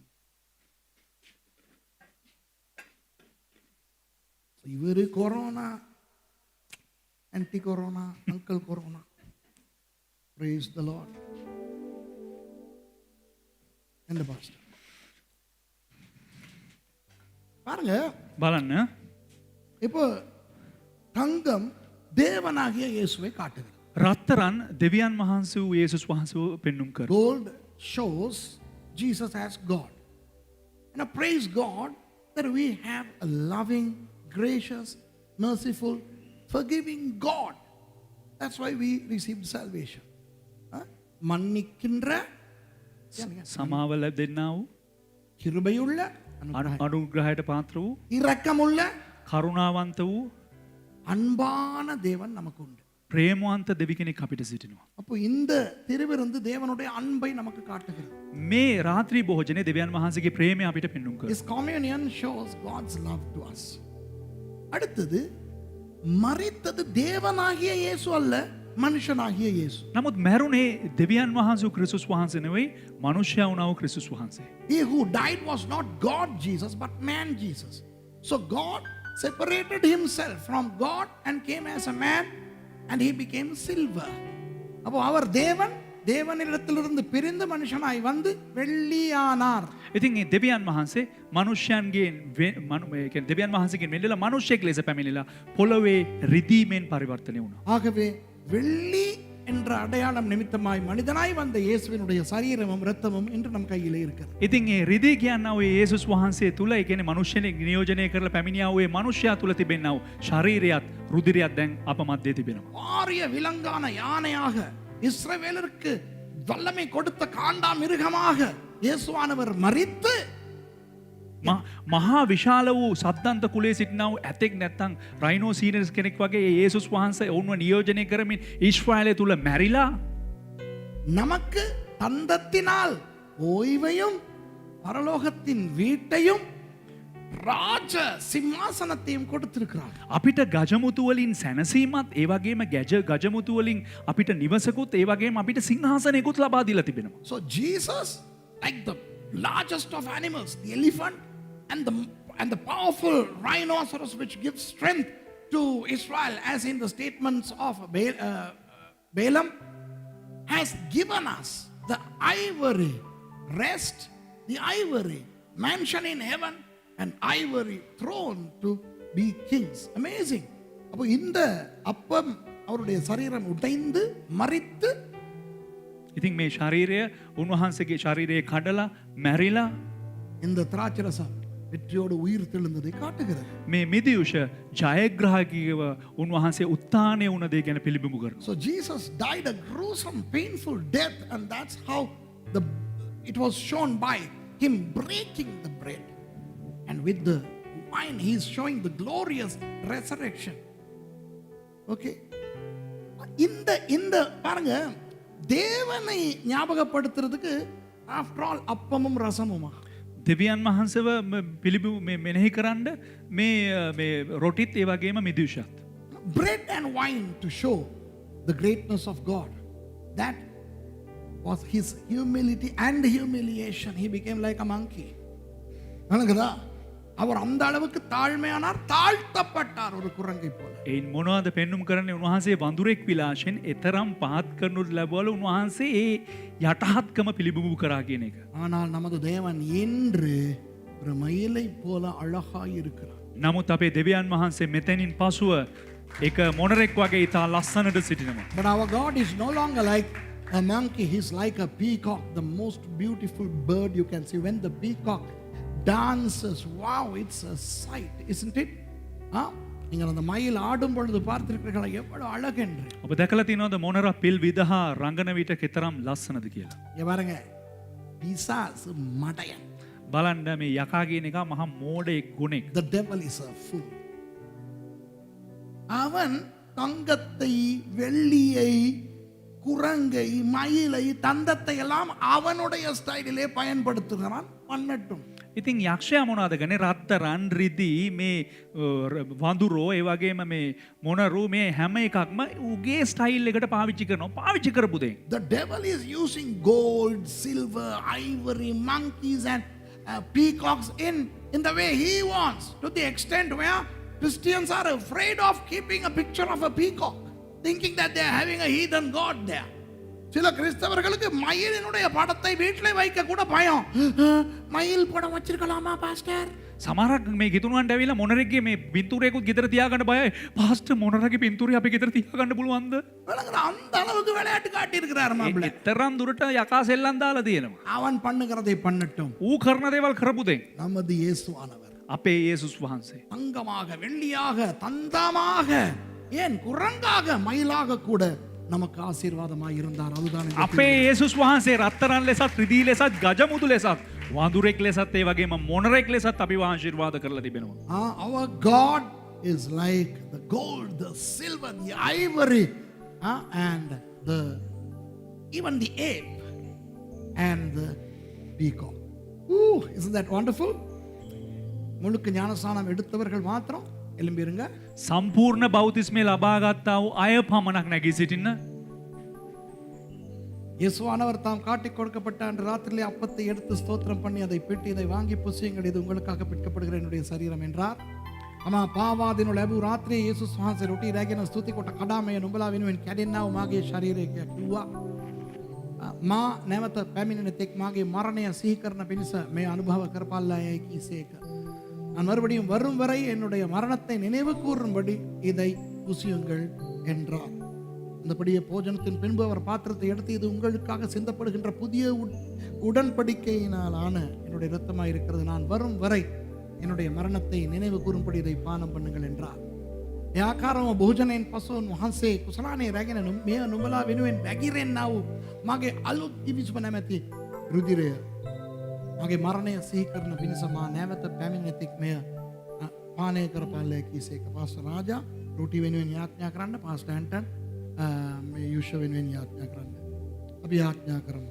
இவரு corona, anti corona, uncle corona. Praise the Lord. என்ன பாஸ்டர் பாருங்க බලන්න. இப்போ தங்கம் தேவனாகிய இயேசுவை காட்டுகிறது. රත්තරන් දෙවියන් වහන්සේ වූ යේසුස් වහන්සේව පෙන්눔 කරනවා. Gold shows Jesus as God. And praise God that we have a loving, gracious, merciful, forgiving God. That's why we received salvation. மன்னிக்கின்ற සමාව ලැබෙන්නා වූ கிருபையுள்ள අනුග්‍රහයට පාත්‍ර වූ இரக்கமுள்ள කරුණාවන්ත වූ அன்பான தேவன் நமக்கு உண்டு. ප්‍රේමවන්ත දෙවි කෙනෙක් අපිට සිටිනවා. அப்போ இந்த திருவிருந்து தேவனுடைய அன்பை நமக்கு காட்டுகிறது. මේ රාත්‍රී භෝජනේ දෙවියන් වහන්සේගේ ප්‍රේමය අපිට පෙන්눔 කරනවා. This communion shows God's love to us. அடுத்தது மரித்தது தேவனாகிய இயேசு அல்ல, மனுஷனாகிய இயேசு. නමුත් මැරුණේ දෙවියන් වහන්සේ වූ ක්‍රිස්තුස් වහන්සේ නෙවෙයි, මනුෂ්‍යයා වුණා වූ ක්‍රිස්තුස් වහන්සේ. He who died was not God Jesus but man Jesus. So God separated himself from God and came as a man and he became silver. அப்போ அவர் தேவனிடத்திலிருந்து பிரிந்து மனுஷனாய் வந்து வெள்ளியானார். ඉතින් මේ දෙවියන් වහන්සේ මනුෂ්‍යයන්ගෙන් දෙවියන් වහන්සේගෙන් වෙන්නලා මනුෂ්‍යෙක් ලෙස පැමිණිලා පොළවේ රිදීමෙන් පරිවර්තනය වුණා. ஆகவே வெள்ளி என்ற அடையாளம் நிமித்தமாய் மனிதனாய் வந்த இயேசுவினுடைய சரீரமும் இரத்தமும் இன்று நம் கையிலே இருக்கிறது. ඉතින් ඒ රිදී කියනවා ඒ යේසුස් වහන්සේ තුල ඒ කියන්නේ මනුෂ්‍යයෙක් නියෝජනය කරලා පැමිණියා වූ ඒ මනුෂ්‍යයා තුල තිබෙනා වූ ශරීරයත් රුධිරයත් දැන් අප මැද්දේ තිබෙනවා. ஆரிய விலங்கான யானையாக இஸ்ரவேலருக்கு வல்லமை கொடுத்த காண்டா மிருகமாக இயேசுவானவர் மரித்து මහා විශාල වූ සද්දන්ත කුලේ සිටිනා වූ ඇතෙක් නැත්තම් රයිනෝසීරස් කෙනෙක් වගේ ඒ යේසුස් වහන්සේ ඔවුන්ව නියෝජනය කරමින් ඊශ්‍රායලය තුල මැරිලා நமக்கு தந்தத்தினால் ஓய்வையும் பரலோகத்தின் வீட்டையும் ராஜ சிம்மாசனத்தையும் கொடுத்திருக்கிறார். අපිට ගජමුතු වලින් සැනසීමත් ඒ වගේම ගජමුතු වලින් අපිට නිවසකුත් ඒ වගේම අපිට සිංහාසනයකුත් ලබා දීලා තිබෙනවා. So Jesus, like the largest of animals, the elephant and the powerful rhinoceros which gives strength to Israel, as in the statements of Balaam, has given us the ivory rest, the ivory mansion in heaven, and ivory throne to be kings. Amazing. அப்போ இந்த அப்பம் அவருடைய சரீரம் உடைந்து மரித்து ඉතින් මේ ශරීරය උන්වහන්සේගේ ශරීරයේ කඩලා මැරිලා இந்த திராட்சரசம் வெற்றியோடு உயிர் தெழுந்ததை காட்டுகிறது. මේ මිදියුෂ ජයග්‍රාහකීව උන්වහන්සේ උත්ථානය වුණ දේ ගැන පිළිබිඹු කරනවා. So Jesus died a gruesome, painful death, and that's how it was shown by him breaking the bread. And with the wine, he is showing the glorious resurrection. Okay? இந்த பாருங்க, தேவனை ஞாபகப்படுத்துறதுக்கு after all அப்பமும் ரசமுமா. දෙවියන් වහන්සේව පිළිබිඹු මෙනෙහි කරන්න මේ රොටිත් ඒ වගේම මිදියුෂත්. Bread and wine to show the greatness of God. That was his humility and humiliation. He became like a monkey. வணங்குதா? அவர் அந்த அளவுக்கு தாழ்மையானார், தாழ்த்தப்பட்டார் ஒரு குரங்கை போல. එයින් මොනවද පෙන්눔 කරන්නේ? උන්වහන්සේ වඳුරෙක් විලාශෙන් එතරම් පහත් කරනු ලැබවල උන්වහන්සේ ඒ යටහත්කම පිළිබිඹු කරා කියන එක. ஆனால் நமது தேவன் என்று ஒரு மயிலை போல அழகாய் இருக்கிறார். නමුත් අපේ දෙවියන් වහන්සේ මෙතනින් පසුව එක මොනරෙක් වගේ ඉතා ලස්සනට සිටිනවා. But our God is no longer like a monkey. He's like a peacock, the most beautiful bird you can see. When the peacock dances, wow, it's a sight, isn't it? நீங்கள் அந்த மயில் ஆடும் பொழுது பார்த்திருக்கிறீர்களா எவ்வளவு அழகென்று? ඔබ දැකලා තියෙනවද මොනර පිල් විදහා රංගන විට කෙතරම් ලස්සනද කියලා? இங்க பாருங்க, பிசாசு மடையன். බලන්න මේ යකා කියන එක මහා මෝඩෙක් ගුණෙක්. The devil is a fool. அவன் தங்கத்தை, வெள்ளியை, குரங்கை, மயிலை, தந்தத்தை எல்லாம் அவனுடைய ஸ்டைலிலே பயன்படுத்துகிறான். பண்ணட்டும். ඉතින් යක්ෂයා මොනවද ගන්නේ? රත්තරන් රිදී මේ වඳුරෝ ඒ වගේම මේ මොනරු මේ හැම එකක්ම උගේ ස්ටයිල් එකට පාවිච්චි කරනවා. පාවිච්චි කරපු දේ. The devil is using gold, silver, ivory, monkeys and peacocks in the way he wants, to the extent where Christians are afraid of keeping a picture of a peacock, thinking that they are having a heathen god there. சில கிறிஸ்தவர்களுக்கு மயிலினுடைய படத்தை வீட்டில் வைக்க கூட பயம். மயில் படம் வச்சிருக்கலாமா pastor? සමහරක් මේ ගිතුණුවන්ට ඇවිල්ලා මොනරෙක්ගේ මේ පින්තූරයකුත් ගෙදර තියාගන්න බයයි. පාස්ටර් මොනරගේ පින්තූරය අපි ගෙදර තියාගන්න පුළුවන්ද? அந்த அளவுக்கு விளையாட்டு காட்டி இருக்கிறார் மாப்பிள்ளை. තරම් දුරට යකා සෙල්ලම් දාලා තියෙනවා. அவன் பண்ணுகிறதை பண்ணட்டும். ඌ කරන දේවල් කරපු දෙන්. நமது இயேசுவானவர் අපේ යේසුස් වහන්සේ தங்கமாக, வெள்ளியாக, தந்தமாக, ஏன் குரங்காக, மயிலாக கூட நமக்கு ஆசீர்வாதமாய் இருந்தார். அதுதான் අපේ යේසුස් වහන්සේ රත්තරන් ලෙසත් රිදී ලෙසත් ගජමුතු ලෙසත් වඳුරෙක් ලෙසත් ඒ වගේම මොනරෙක් ලෙසත් අපිව ආශිර්වාද කරලා තිබෙනවා. Our God is like the gold, the silver, the ivory, and even the ape and the peacock. Isn't that wonderful? முழுக்க ஞானஸ்நானம் எடுத்தவர்கள் மாத்திரம் எழும்பிருங்க. සම්පූර්ණ බෞතිස්මය ලබාගත්තා වූ අය පමණක් නැගී සිටින්න. இயேசுவானவர் தாம் காட்டிக் கொடுக்கப்பட்ட அன்று ராத்திரிலே அப்பத்தை எடுத்து ஸ்தோத்திரம் பண்ணி அதை பெட்டி, இதை வாங்கி புசியுங்கள், இது உங்களுக்காக பிற்கப்படுகிற என்னுடைய சரீரம் என்றார். අම පාවාදිනු ලැබූ රාත්‍රියේ යේසුස් වහන්සේ රොටි රැගෙන ස්තුති කොට කඩාමය නුඹලා වෙනුවෙන් කැඩෙන්නා වූ මාගේ ශරීරය කිව්වා. මා නැවත පැමිණෙන තෙක් මාගේ මරණය සිහි කරන පිණිස මේ අනුභව කරපල්ලායයි කීසේක. நான் மறுபடியும் வரும் வரை என்னுடைய மரணத்தை நினைவு கூறும்படி இதை புசியுங்கள் என்றார். அந்தபடியே போஜனத்தின் பின்பு அவர் பாத்திரத்தை எடுத்து, இது உங்களுக்காக சிந்தப்படுகின்ற புதிய உடன்படிக்கையினால் ஆன என்னுடைய இரத்தமாக இருக்கிறது. நான் வரும் வரை என்னுடைய மரணத்தை நினைவு கூறும்படி இதை பானம் பண்ணுங்கள் என்றார். ආකාරම භෝජනයෙන් පසු වහන්සේ කුසලානේ රැගෙන මේ නුඹලා වෙනුවෙන් වැගිරෙන්නා වූ මගේ අලුත් දිවිසුම නැමැති රුධිරය මගේ මරණය සිහි කරන පිණිස මා නැවත පැමිණෙතික් මෙය පානය කරපල්ලේ කීසේක. පාස්ටර් රාජා රොටි වෙනුවෙන් යාඥා කරන්න, පාස්ටර් ඇන්ටන් මේ යුෂ වෙනුවෙන් යාඥා කරන්න. අපි යාඥා කරමු.